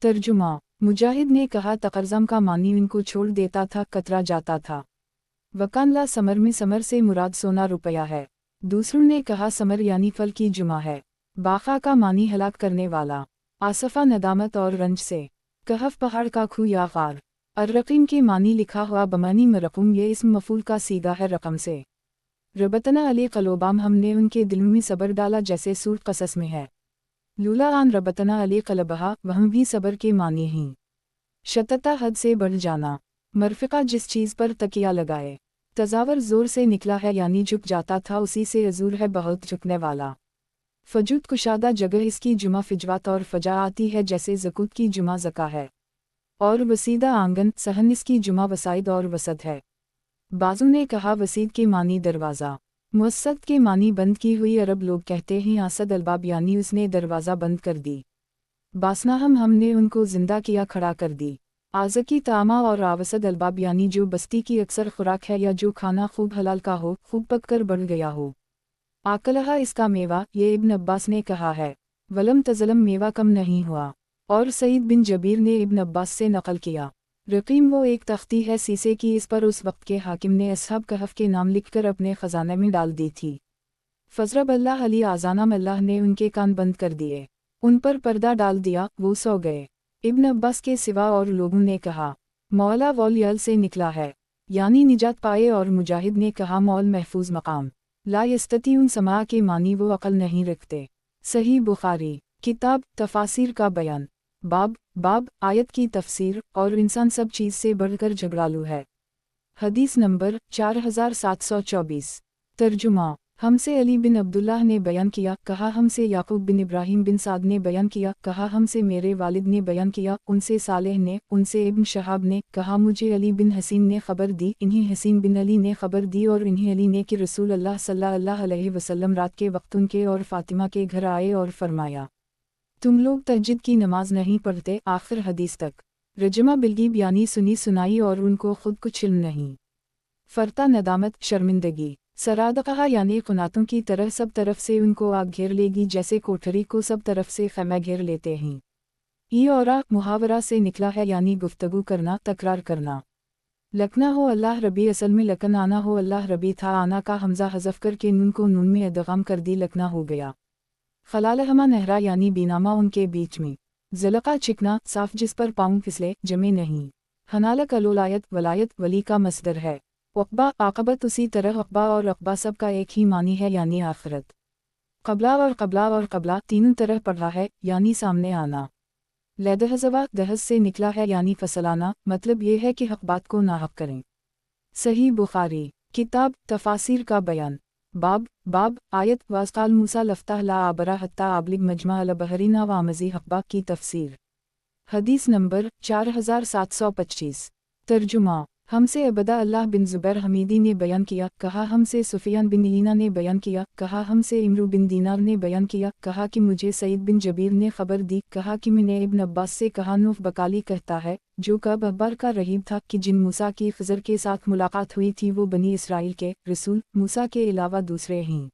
तर्जुमा मुजाहिद ने कहा तकरज़म का मानी इनको छोड़ देता था, कतरा जाता था। वकानला समर में समर से मुराद सोना रुपया है। दूसरों ने कहा समर यानी फल की जुमा है। बाखा का मानी हलाक करने वाला। आसफा नदामत और रंज से। कहफ पहाड़ का खू या गार। अर्रकीम के मानी लिखा हुआ बमानी मरकुम, ये इस्म मफूल का सीगा है रकम से। रबतना अली कलोबाम, हमने उनके दिलों में सबर डाला जैसे सूर कसस में है। लूला आन रबतना अली कलबहा, वह भी सबर के मानी ही। शतता हद से बढ़ जाना। मरफ़िका जिस चीज़ पर तकिया लगाए। तजावर ज़ोर से निकला है यानी झुक जाता था, उसी से अजूर है बहुत झुकने वाला। फजूत कुशादा जगह इसकी जुमा फिजवात और फजा आती है जैसे ज़कूत की जुमा ज़का है। और वसीदा आंगन सहन इसकी जुमा वसाइद और वसद है। बाज़ू ने कहा वसीद के मानी दरवाज़ा, मुअस्सद के मानी बंद की हुई। अरब लोग कहते हैं आसद अलबाब यानी उसने दरवाज़ा बंद कर दी। बासना हमने उनको ज़िंदा किया, खड़ा कर दी। आज़की तामा और आवसद अलबाब यानी जो बस्ती की अक्सर खुराक है या जो खाना खूब हलाल का हो, खूब पक कर बढ़ गया हो। आकलहा इसका मेवा, ये इब्न अब्बास ने कहा है। वलम तज़लम मेवा कम नहीं हुआ। और सईद बिन जबीर ने इब्न अब्बास से नकल किया। रकीम वो एक तख्ती है सीसे की, इस पर उस वक्त के हाकिम ने असहाब कहफ के नाम लिखकर अपने ख़जाने में डाल दी थी। फजरब अल्लाह अली आज़ाना अल्लाह ने उनके कान बंद कर दिए, उन पर पर्दा डाल दिया, वो सो गए। इब्न अब्बास के सिवा और लोगों ने कहा मौला वॉल यल से निकला है, यानी निजात पाए। और मुजाहिद ने कहा मौल महफूज मकाम। ला यस्ततीउन समा के मानी वो अकल नहीं रखते। सही बुखारी किताब तफासिर का बयान बाब आयत की तफसीर। और इंसान सब चीज़ से बढ़कर झगड़ालू है। हदीस नंबर 4724। तर्जुमा हमसे अली बिन अब्दुल्लाह ने बयान किया, कहा हमसे याकूब बिन इब्राहिम बिन साद ने बयान किया, कहा हमसे मेरे वालिद ने बयान किया, उनसे सालेह ने, उनसे इब्न शहाब ने, कहा मुझे अली बिन हसीन ने खबर दी, इन्हें हसीन बिन अली ने खबर दी, और इन्हें अली ने कि रसूल अल्लाह सल्लल्लाहु अलैहि वसल्लम रात के वक्त उनके और फातिमा के घर आए और फरमाया तुम लोग तहज्जुद की नमाज नहीं पढ़ते, आखिर हदीस तक। रजमा बिलगीब यानी सुनी सुनाई और उनको खुद कुछ इल्म नहीं। फरता नदामत शर्मिंदगी। सरादक़हा यानी क़ुनातों की तरह सब तरफ से उनको आग घेर लेगी, जैसे कोठरी को सब तरफ से ख़ैमा घेर लेते हैं। ई औरा मुहावरा से निकला है यानी गुफ्तगू करना, तकरार करना। लकना हो अल्लाह रबी, असल में लकन आना हो अल्लाह रबी था। आना का हमज़ा हज़फ करके नून को नून में अदग़ाम कर दी, लकना हो गया। खलालहमा नहरा यानी बीनामा उनके बीच में। ज़लक़ा चिकना, साफ जिस पर पाँव फिसले, जमे नहीं। हनालक अलोलायत वलायत वली का मसदर है। अक़बा आक़बत, उसी तरह अक़बा और अक़बा सब का एक ही मानी है यानी आखिरत। क़बला और क़बला तीनों तरह पढ़ा है यानी सामने आना। लदहज़वा दहज़ से निकला है यानी फसलाना, मतलब ये है कि हक़ बात को नाहक़ करें। सही बुखारी किताब तफासिर का बयान बाब आयत वाज़क़ाल मूसा लफ़्ताह ला आबरा हत्ता आबलिग मजमा अल बहरीना वामज़ी हक़बा की तफसीर। हदीस नंबर 4725। तर्जुमा हमसे अबदा अल्लाह बिन ज़ुबैर हमीदी ने बयान किया, कहा हमसे सुफ़ियान बिन ईना ने बयान किया, कहा हमसे इमरू बिन दीनार ने बयान किया, कहा कि मुझे सईद बिन जबीर ने खबर दी, कहा कि मैंने इब्न अब्बास से कहा नूफ बकाली कहता है, जो कब अब्बार का रहीब था, कि जिन मूसा की ख़िज़र के साथ मुलाकात हुई थी वो बनी इसराइल के रसूल मूसा के अलावा दूसरे हैं,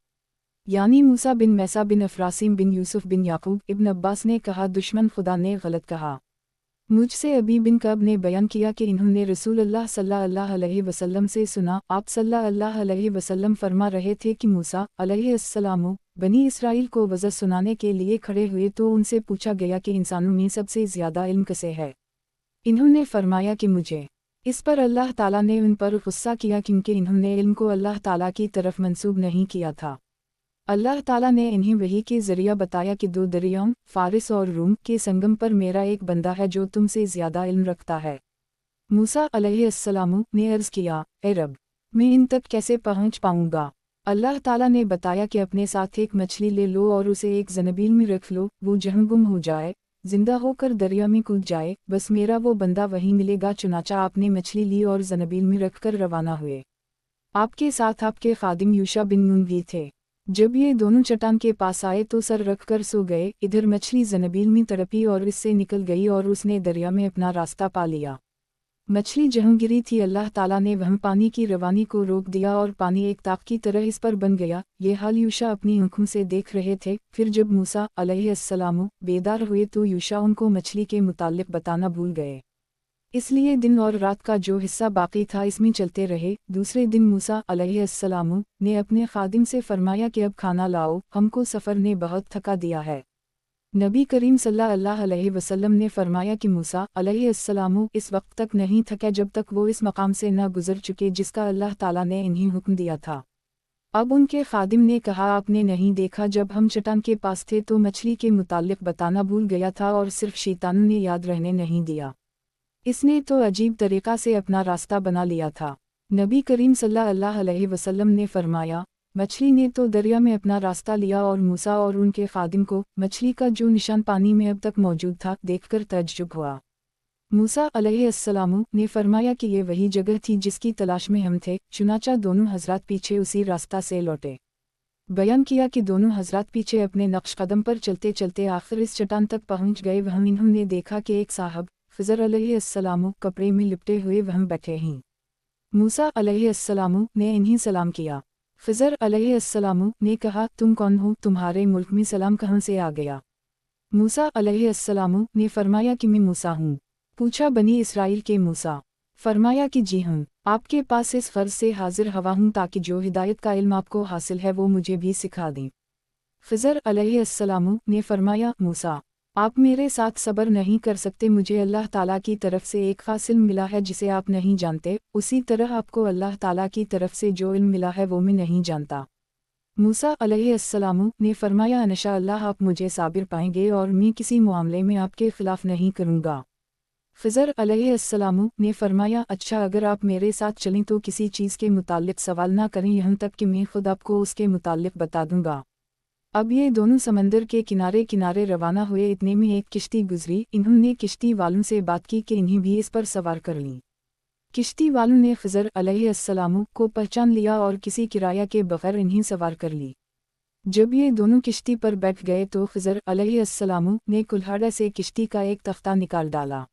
यानी मूसा बिन मैसा बिन अफ़रासीम बिन यूसुफ बिन याकूब। इब्न अब्बास ने कहा दुश्मन खुदा ने गलत कहा। मुझसे अबी बिन कब ने बयान किया कि इन्होंने रसूल अल्लाह सल्लल्लाहु अलैहि वसल्लम से सुना, आप सल्लल्लाहु अलैहि वसल्लम फरमा रहे थे कि मूसा अलैहिस्सलाम बनी इसराइल को वज़ह सुनाने के लिए खड़े हुए तो उनसे पूछा गया कि इंसानों में सबसे ज़्यादा इल्म किसे है। इन्होंने फरमाया कि मुझे। इस पर अल्लाह ताला ने उन पर गुस्सा किया क्योंकि इन्होंने इल्म को अल्लाह ताला की तरफ मंसूब नहीं किया था। अल्लाह ताला ने इन्हें वही के ज़रिया बताया कि दो दरियाओं फ़ारिस और रूम के संगम पर मेरा एक बंदा है जो तुमसे ज़्यादा इल्म रखता है। मूसा अलैहिस्सलाम ने अर्ज़ किया, ए रब, मैं इन तक कैसे पहुँच पाऊँगा। अल्लाह ताला ने बताया कि अपने साथ एक मछली ले लो और उसे एक ज़नबील में रख लो, वो जहाँ गुम हो जाए, जिंदा होकर दरिया में कूद जाए, बस मेरा वो बंदा वहीं मिलेगा। चुनाचा आपने मछली ली और ज़नबील में रखकर रवाना हुए। आपके साथ आपके खादिम यूशा बिन नून भी थे। जब ये दोनों चट्टान के पास आए तो सर रखकर सो गए। इधर मछली ज़नबील में तड़पी और इससे निकल गई और उसने दरिया में अपना रास्ता पा लिया। मछली जहाँ गिरी थी अल्लाह ताला ने वहाँ पानी की रवानी को रोक दिया और पानी एक ताक की तरह इस पर बन गया। ये हाल यूशा अपनी आँखों से देख रहे थे। फिर जब मूसा अलैहिस्सलाम बेदार हुए तो यूशा उनको मछली के मुताल्लिक बताना भूल गए। इसलिए दिन और रात का जो हिस्सा बाकी था इसमें चलते रहे। दूसरे दिन मूसा अलैहिस्सलाम ने अपने खादिम से फरमाया कि अब खाना लाओ, हमको सफ़र ने बहुत थका दिया है। नबी करीम सल्लल्लाहु अलैहि वसल्लम ने फरमाया कि मूसा अलैहिस्सलाम इस वक्त तक नहीं थके जब तक वो इस मकाम से न गुजर चुके जिसका अल्लाह ताला ने इन्हें हुक्म दिया था। अब उनके खादिम ने कहा, आपने नहीं देखा जब हम चट्टान के पास थे तो मछली के मुताल्लिक बताना भूल गया था और सिर्फ शैतान ने याद रहने नहीं दिया। इसने तो अजीब तरीक़ा से अपना रास्ता बना लिया था। नबी करीम सल्लल्लाहु अलैहि वसल्लम ने फरमाया, मछली ने तो दरिया में अपना रास्ता लिया और मूसा और उनके खादिम को मछली का जो निशान पानी में अब तक मौजूद था देखकर तज्जुब हुआ। मूसा अलैहिस्सलाम ने फरमाया कि ये वही जगह थी जिसकी तलाश में हम थे। चुनाचा दोनों हजरात पीछे उसी रास्ता से लौटे। बयान किया कि दोनों हजरात पीछे अपने नक्श कदम पर चलते चलते आखिर इस चट्टान तक पहुँच गए। वहाँ इन्होंने देखा कि एक साहब खिज़र अलैहिस्सलाम कपड़े में लिपटे हुए वहाँ बैठे हैं। मूसा अलैहिस्सलाम ने इन्हें सलाम किया। खिज़र अलैहिस्सलाम ने कहा, तुम कौन हो, तुम्हारे मुल्क में सलाम कहाँ से आ गया? मूसा अलैहिस्सलाम ने फरमाया कि मैं मूसा हूँ। पूछा, बनी इसराइल के मूसा? फरमाया कि जी हूँ। आपके पास इस फ़र्ज़ से हाजिर हवा हूँ ताकि जो हिदायत का इल्म आपको हासिल है वो मुझे भी सिखा दें। खिज़र अलैहिस्सलाम ने फरमाया, मूसा आप मेरे साथ सब्र नहीं कर सकते, मुझे अल्लाह ताला की तरफ से एक ख़ास इल्म मिला है जिसे आप नहीं जानते, उसी तरह आपको अल्लाह ताला की तरफ से जो इल्म मिला है वो मैं नहीं जानता। मूसा अलैहिस्सलाम ने फरमाया, इंशाअल्लाह आप मुझे साबिर पाएंगे और मैं किसी मामले में आपके खिलाफ नहीं करूँगा। खिज़र अलैहिस्सलाम ने फरमाया, अच्छा अगर आप मेरे साथ चलें तो किसी चीज़ के मुताल्लिक सवाल ना करें यहाँ तक कि मैं खुद आपको उसके मुताल्लिक बता दूँगा। अब ये दोनों समंदर के किनारे किनारे रवाना हुए। इतने में एक किश्ती गुजरी। इन्होंने किश्ती वालों से बात की कि इन्हें भी इस पर सवार कर लीं। किश्ती वालों ने खिज़र अलैहिस्सलाम को पहचान लिया और किसी किराया के बगैर इन्हें सवार कर ली। जब ये दोनों किश्ती पर बैठ गए तो खिज़र अलैहिस्सलाम ने कुल्हाड़ा से किश्ती का एक तख्ता निकाल डाला।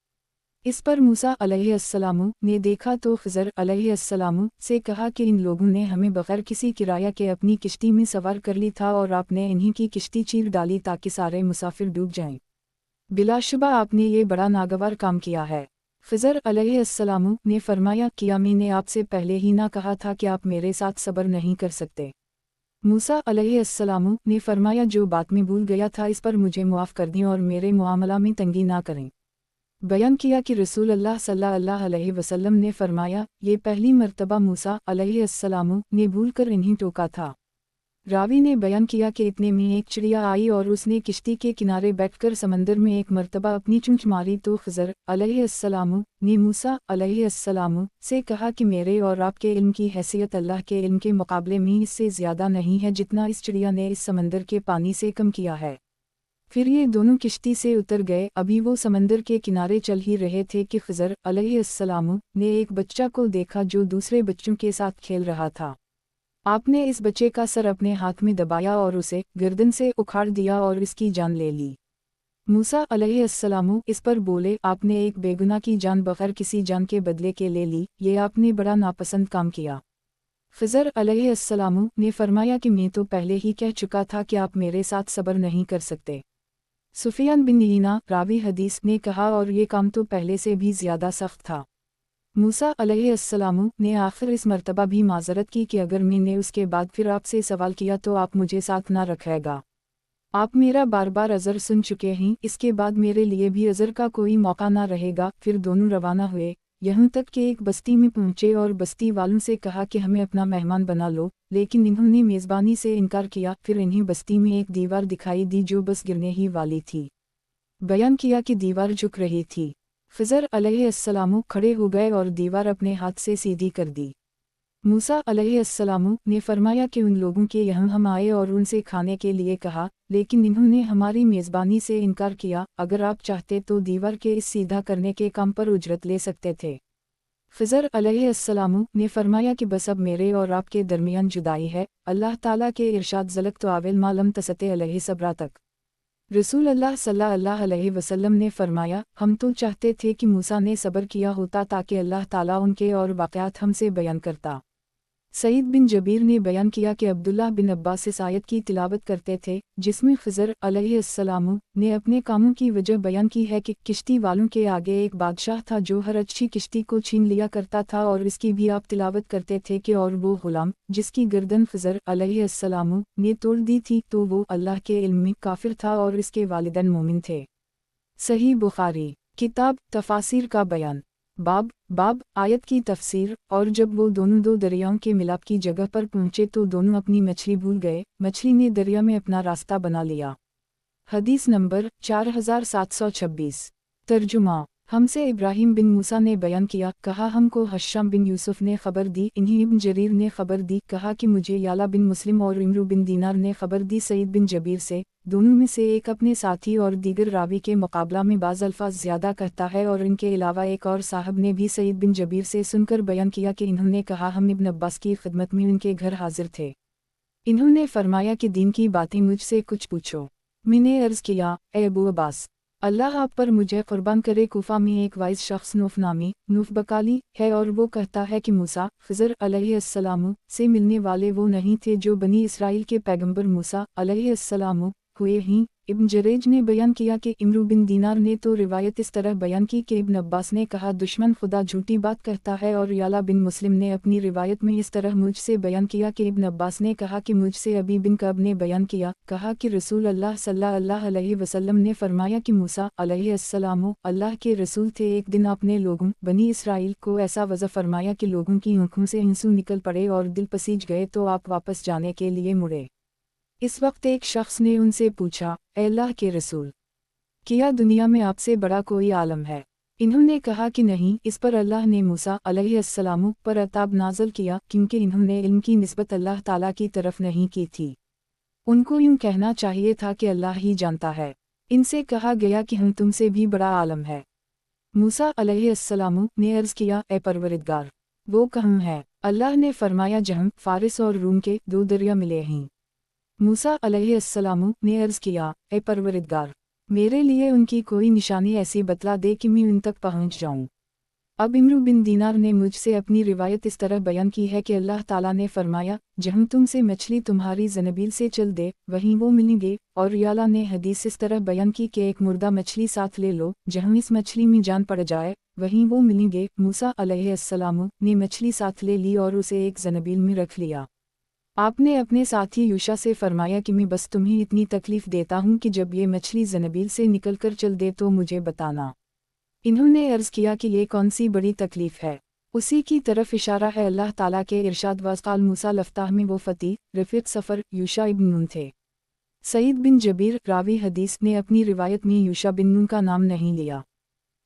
इस पर मूसा अलैहिस्सलाम ने देखा तो खिज़र अलैहिस्सलाम से कहा कि इन लोगों ने हमें बग़ैर किसी किराया के अपनी किश्ती में सवार कर ली था और आपने इन्हीं की किश्ती चीर डाली ताकि सारे मुसाफिर डूब जाएं। बिलाशुबा आपने ये बड़ा नागवार काम किया है। खिज़र अलैहिस्सलाम ने फरमाया, किया मैंने आपसे पहले ही ना कहा था कि आप मेरे साथ सब्र नहीं कर सकते। मूसा अलैहिस्सलाम ने फरमाया, जो बात में भूल गया था इस पर मुझे मुआफ़ कर दें और मेरे मुआमला में तंगी ना करें। बयान किया कि रसूल अल्लाह सल्लल्लाहु अलैहि वसल्लम ने फरमाया, ये पहली मर्तबा मूसा अलैहिस्सलाम ने भूल कर इन्हें टोका था। रावी ने बयान किया कि इतने में एक चिड़िया आई और उसने किश्ती के किनारे बैठकर समंदर में एक मर्तबा अपनी चुंच मारी तो खिज़र अलैहिस्सलाम ने मूसा अलैहिस्सलाम से कहा कि मेरे और आपके इल्म की हैसियत अल्लाह के इल्म के मुकाबले में इससे ज़्यादा नहीं है जितना इस चिड़िया ने इस समंदर के पानी से कम किया है। फिर ये दोनों किश्ती से उतर गए। अभी वो समंदर के किनारे चल ही रहे थे कि खिज़र अलैहिस्सलाम ने एक बच्चा को देखा जो दूसरे बच्चों के साथ खेल रहा था। आपने इस बच्चे का सर अपने हाथ में दबाया और उसे गर्दन से उखाड़ दिया और इसकी जान ले ली। मूसा अलैहिस्सलाम इस पर बोले, आपने एक बेगुनाह की जान बग़ैर किसी जान के बदले के ले ली, ये आपने बड़ा नापसंद काम किया। खिज़र अलैहिस्सलाम ने फरमाया कि मैं तो पहले ही कह चुका था कि आप मेरे साथ सब्र नहीं कर सकते। सुफियान बिन यीना रावी हदीस ने कहा, और ये काम तो पहले से भी ज़्यादा सख्त था। मूसा अलैहिस्सलाम ने आखिर इस मर्तबा भी माज़रत की कि अगर मैंने उसके बाद फिर आपसे सवाल किया तो आप मुझे साथ ना रखेगा। आप मेरा बार बार अज़र सुन चुके हैं, इसके बाद मेरे लिए भी अज़र का कोई मौका ना रहेगा। फिर दोनों रवाना हुए, यहाँ तक कि एक बस्ती में पहुँचे और बस्ती वालों से कहा कि हमें अपना मेहमान बना लो, लेकिन इन्होंने मेज़बानी से इनकार किया। फिर इन्हें बस्ती में एक दीवार दिखाई दी जो बस गिरने ही वाली थी। बयान किया कि दीवार झुक रही थी। खिज़र अलैहिस्सलाम खड़े हो गए और दीवार अपने हाथ से सीधी कर दी। मूसा अलैहिस्सलाम ने फरमाया कि उन लोगों के यहाँ हम आए और उनसे खाने के लिए कहा, लेकिन इन्होंने हमारी मेज़बानी से इनकार किया। अगर आप चाहते तो दीवार के इस सीधा करने के काम पर उजरत ले सकते थे। ख़िज़र अलैहिस्सलाम ने फरमाया कि बस अब मेरे और आपके दरमियान जुदाई है। अल्लाह ताला के इरशाद ज़लक तो आविल मालम तसते अलैहि सबरा तक। रसूल अल्लाह सल्लल्लाहु अलैहि वसल्लम ने फरमाया, हम तो चाहते थे कि मूसा ने सब्र किया होता ताकि अल्लाह ताला उनके और वाक़यात हमसे बयान करता। सईद बिन जबीर ने बयान किया कि अब्दुल्लाह बिन अब्बास इस आयत की तिलावत करते थे, जिसमें ख़िज़र अलैहिस्सलाम ने अपने कामों की वजह बयान की है कि किश्ती वालों के आगे एक बादशाह था जो हर अच्छी किश्ती को छीन लिया करता था, और इसकी भी आप तिलावत करते थे कि और वो ग़ुलाम जिसकी गर्दन ख़िज़र अलैहिस्सलाम ने तोड़ दी थी तो वो अल्लाह के इल्म में काफिर था और इसके वालिदैन मोमिन थे। सही बुखारी किताब तफासिर का बयान बाब आयत की तफसीर। और जब वो दोनों दो दरियाओं के मिलाप की जगह पर पहुँचे तो दोनों अपनी मछली भूल गए, मछली ने दरिया में अपना रास्ता बना लिया। हदीस नंबर 4726। तर्जुमा हमसे इब्राहिम बिन मूसा ने बयान किया, कहा हमको हश्शाम बिन यूसुफ ने खबर दी, इन्हीं इब्न जरीर ने खबर दी, कहा कि मुझे याला बिन मुस्लिम और इमरू बिन दीनार ने खबर दी सईद बिन जबीर से। दोनों में से एक अपने साथी और दीगर रावी के मुकाबला में बाज़ अल्फाज ज़्यादा कहता है, और इनके अलावा एक और साहब ने भी सईद बिन जबीर से सुनकर बयान किया कि इन्होंने कहा हम इब्न अब्बास की खिदमत में उनके घर हाजिर थे। इन्होंने फरमाया कि दीन की बातें मुझसे कुछ पूछो। मैंने अर्ज़ किया, ए अबू अब्बास, अल्लाह आप पर मुझे कुर्बान करे, कूफा में एक वाइज शख्स नूफ बकाली है, और वो कहता है कि मूसा ख़िज़र अलैहिस्सलाम से मिलने वाले वो नहीं थे जो बनी इसराइल के पैगंबर मूसा अलैहिस्सलाम हुए ही। इब्न जरेज ने बयान किया कि इमरू बिन दीनार ने तो रिवायत इस तरह बयान की कि इब्न अब्बास ने कहा दुश्मन खुदा झूठी बात कहता है, और याला बिन मुस्लिम ने अपनी रिवायत में इस तरह मुझसे बयान किया कि इब्न अब्बास ने कहा कि मुझसे अबी बिन कब ने बयान किया, कहा कि रसूल अल्लाह सल्लल्लाहु अलैहि वसल्लम ने फरमाया कि मूसा अलैहिस्सलाम अल्लाह के रसूल थे। एक दिन आपने लोगों बनी इसराइल को ऐसा वज़ा फरमाया कि लोगों की आँखों से आंसू निकल पड़े और दिल पसीज गए, तो आप वापस जाने के लिए मुड़े। इस वक्त एक शख्स ने उनसे पूछा, ए अल्लाह के रसूल, क्या दुनिया में आपसे बड़ा कोई आलम है? इन्होंने कहा कि नहीं। इस पर अल्लाह ने मूसा अलैहिस्सलाम पर अताब नाज़िल किया, क्योंकि इन्होंने इल्म की निस्बत अल्लाह ताला की तरफ नहीं की थी। उनको यूँ कहना चाहिए था कि अल्लाह ही जानता है। इनसे कहा गया कि हम तुमसे भी बड़ा आलम है। मूसा अलैहिस्सलाम ने अर्ज़ किया, ए परवरिदगार, वो कहाँ है? अल्लाह ने फरमाया, जहाँ फारिस और रूम के दो दरिया मिले हैं। मूसा अलैहिस्सलाम ने अर्ज़ किया, ए परवरिदगार, मेरे लिए उनकी कोई निशानी ऐसी बतला दे कि मैं उन तक पहुँच जाऊँ। अब इमरू बिन दीनार ने मुझसे अपनी रिवायत इस तरह बयान की है कि अल्लाह ताला ने फरमाया, जहाँ तुमसे मछली तुम्हारी ज़नबील से चल दे वहीं वो मिलेंगे। और याला ने हदीस इस तरह बयान की कि एक मुर्दा मछली साथ ले लो, जहाँ इस मछली में जान पड़ जाए वहीं वो मिलेंगे। मूसा अलैहिस्सलाम ने मछली साथ ले ली और उसे एक ज़नबील में रख लिया। आपने अपने साथी यूशा से फरमाया कि मैं बस तुम्हें इतनी तकलीफ़ देता हूँ कि जब ये मछली ज़नबील से निकलकर चल दे तो मुझे बताना। इन्होंने अर्ज़ किया कि ये कौन सी बड़ी तकलीफ़ है? उसी की तरफ इशारा है अल्लाह ताला के इरशाद वक़ाल मूसा लफ्ताह में वो फ़ती रफ़ीक़ सफ़र यूशा इब्न नून थे। सईद बिन जबीर रावी हदीस ने अपनी रिवायत में यूशा बिन नून का नाम नहीं लिया।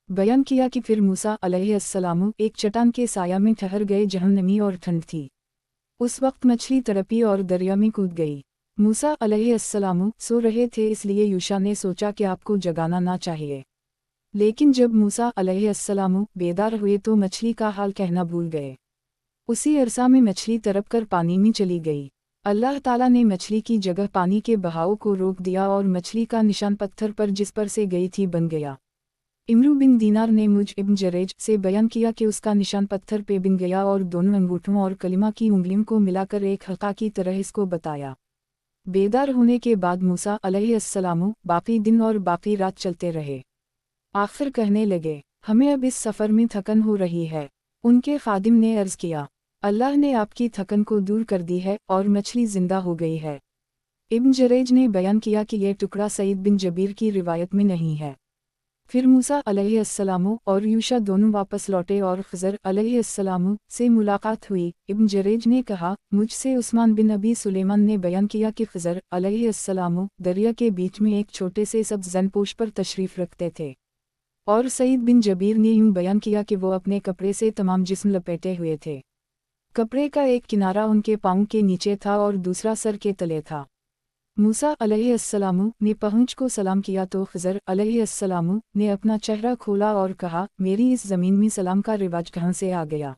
बयान किया कि फिर मूसा अलैहिस्सलाम एक चट्टान के साया में ठहर गए जहाँ नमी और ठंड थी। उस वक्त मछली तड़पी और दरिया में कूद गई। मूसा अलैहिस्सलाम सो रहे थे, इसलिए यूशा ने सोचा कि आपको जगाना ना चाहिए। लेकिन जब मूसा अलैहिस्सलाम बेदार हुए तो मछली का हाल कहना भूल गए। उसी अरसा में मछली तड़पकर पानी में चली गई। अल्लाह ताला ने मछली की जगह पानी के बहाव को रोक दिया और मछली का निशान पत्थर पर जिस पर से गई थी बन गया। इमरू बिन दीनार ने मुझ इब्न जरेज से बयान किया कि उसका निशान पत्थर पे बन गया और दोनों अंगूठों और कलिमा की उंगलियों को मिलाकर एक हल्का की तरह इसको बताया। बेदार होने के बाद मूसा अलैहिस्सलाम बाकी दिन और बाकी रात चलते रहे। आखिर कहने लगे, हमें अब इस सफ़र में थकन हो रही है। उनके खादिम ने अर्ज़ किया, अल्लाह ने आपकी थकन को दूर कर दी है और मछली जिंदा हो गई है। इब्न जरेज ने बयान किया कि यह टुकड़ा सईद बिन जबीर की रिवायत में नहीं है। फिर मूसा अलैहिस्सलाम और यूशा दोनों वापस लौटे और ख़िज़र अलैहिस्सलाम से मुलाकात हुई। इब्न जरेज ने कहा, मुझसे उस्मान बिन अबी सुलेमान ने बयान किया कि ख़िज़र अलैहिस्सलाम दरिया के बीच में एक छोटे से सब्ज़ ज़नपोश पर तशरीफ़ रखते थे, और सईद बिन जबीर ने यूँ बयान किया कि वो अपने कपड़े से तमाम जिस्म लपेटे हुए थे। कपड़े का एक किनारा उनके पाँव के नीचे था और दूसरा सर के तले था। मूसा अलैहिस्सलाम ने पहुँच को सलाम किया तो खिज़र अलैहिस्सलाम ने अपना चेहरा खोला और कहा, मेरी इस ज़मीन में सलाम का रिवाज कहाँ से आ गया?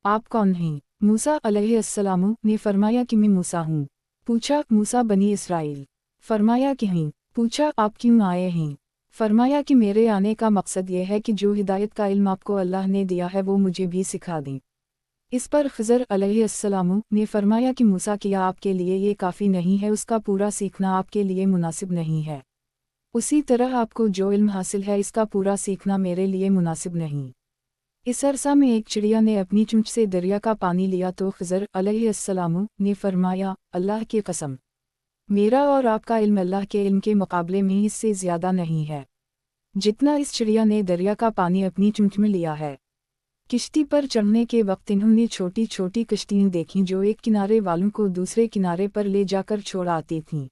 आप कौन हैं? मूसा अलैहिस्सलाम ने फरमाया कि मैं मूसा हूँ। पूछा, मूसा बनी इसराइल? फरमाया कि नहीं। पूछा, आप क्यों आए हैं? फरमाया कि मेरे आने का मकसद ये है कि जो हिदायत का इल्म आपको अल्लाह ने दिया है वो मुझे भी सिखा दें। इस पर खिज़र अलैहिस्सलाम ने फरमाया कि मूसा किया आपके लिए ये काफ़ी नहीं है, उसका पूरा सीखना आपके लिए मुनासिब नहीं है। उसी तरह आपको जो इल्म हासिल है इसका पूरा सीखना मेरे लिए मुनासिब नहीं। इस अरसा में एक चिड़िया ने अपनी चोंच से दरिया का पानी लिया तो खिज़र अलैहिस्सलाम ने फरमाया, अल्लाह की कसम, मेरा और आपका इल्म अल्लाह के इल्म के मुकाबले में इससे ज़्यादा नहीं है जितना इस चिड़िया ने दरिया का पानी अपनी चोंच में लिया है। किश्ती पर चढ़ने के वक्त इन्होंने छोटी छोटी कश्तियाँ देखीं जो एक किनारे वालों को दूसरे किनारे पर ले जाकर छोड़ आती थीं।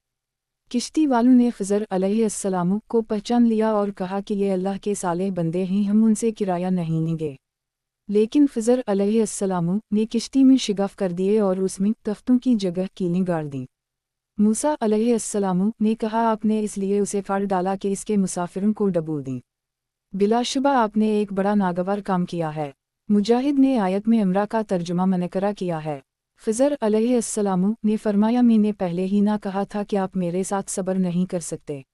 किश्ती वालों ने खिज़र अलैहिस्सलाम को पहचान लिया और कहा कि ये अल्लाह के सालेह बंदे हैं, हम उनसे किराया नहीं लेंगे। लेकिन खिज़र अलैहिस्सलाम ने किश्ती में शिगफ कर दिए और उसमें तख्तों की जगह कीलें गाड़ दी। मूसा अलैहिस्सलाम ने कहा, आपने इसलिए उसे फाड़ डाला कि इसके मुसाफिरों को डबो दें। बिलाशुबा आपने एक बड़ा नागवार काम किया है। मुजाहिद ने आयत में अमरा का तर्जुमा मनकरा किया है। खिज़र अलैहिस्सलाम ने फरमाया, मैंने पहले ही ना कहा था कि आप मेरे साथ सब्र नहीं कर सकते।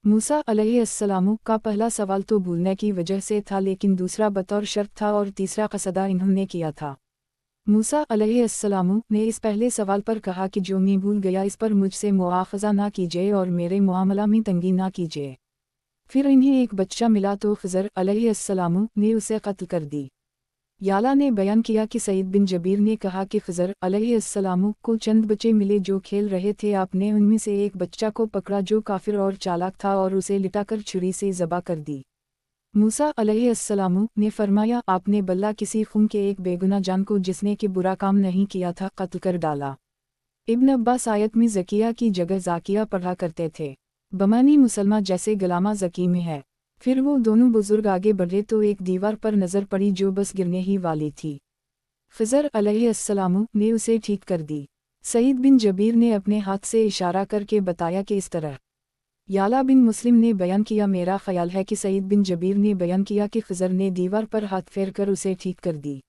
मूसा अलैहिस्सलाम का पहला सवाल तो भूलने की वजह से था, लेकिन दूसरा बतौर शर्त था और तीसरा कसदा इन्होंने किया था। मूसा अलैहिस्सलाम ने इस पहले सवाल पर कहा कि जो मैं भूल गया इस पर मुझसे मुआखज़ा ना कीजिए और मेरे मुआमला में तंगी ना कीजिए। फिर इन्हें एक बच्चा मिला तो खिज़र अलैहिस्सलाम ने उसे कत्ल कर दी। याला ने बयान किया कि सईद बिन जबीर ने कहा कि खिज़र अलैहिस्सलाम को चंद बच्चे मिले जो खेल रहे थे, आपने उनमें से एक बच्चा को पकड़ा जो काफिर और चालाक था और उसे लिटाकर छुरी से ज़बा कर दी। मूसा अलैहिस्सलाम ने फरमाया, आपने बल्ला किसी खून के एक बेगुनाह जान को जिसने कि बुरा काम नहीं किया था कत्ल कर डाला। इब्न अब्बास आयत में ज़किया की जगह ज़ाकिया पढ़ा करते थे। बमानी मुसलमा जैसे गलामा ज़की में है। फिर वो दोनों बुजुर्ग आगे बढ़े तो एक दीवार पर नज़र पड़ी जो बस गिरने ही वाली थी। खिज़र अलैहिस्सलाम ने उसे ठीक कर दी। सईद बिन जबीर ने अपने हाथ से इशारा करके बताया कि इस तरह। याला बिन मुस्लिम ने बयान किया, मेरा ख्याल है कि सईद बिन जबीर ने बयान किया कि खिज़र ने दीवार पर हाथ फेर कर उसे ठीक कर दी।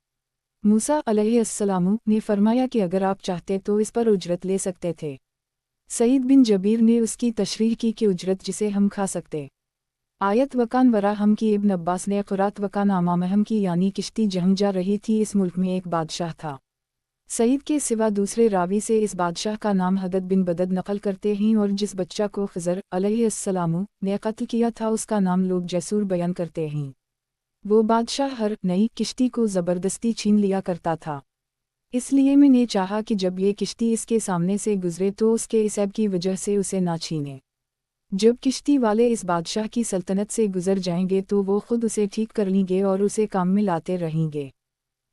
मूसा अलैहिस्सलाम ने फरमाया कि अगर आप चाहते तो इस पर उजरत ले सकते थे। सईद बिन जबीर ने उसकी तशरीह की कि उजरत जिसे हम खा सकते। आयत वकान वरा हम की इब्न अब्बास ने क़ुरात वकान अमाम हम की यानी किश्ती जहाँ जा रही थी, इस मुल्क में एक बादशाह था। सईद के सिवा दूसरे रावी से इस बादशाह का नाम हदद बिन बदद नकल करते हैं और जिस बच्चा को खिज़र अलैहिस्सलाम ने कत्ल किया था उसका नाम लोग जैसूर बयान करते हैं। वो बादशाह हर नई किश्ती को ज़बरदस्ती छीन लिया करता था। इसलिए मैंने चाहा कि जब ये किश्ती इसके सामने से गुजरे तो उसके इस ऐब की वजह से उसे ना छीने। जब किश्ती वाले इस बादशाह की सल्तनत से गुजर जाएंगे तो वो खुद उसे ठीक कर लेंगे और उसे काम में लाते रहेंगे।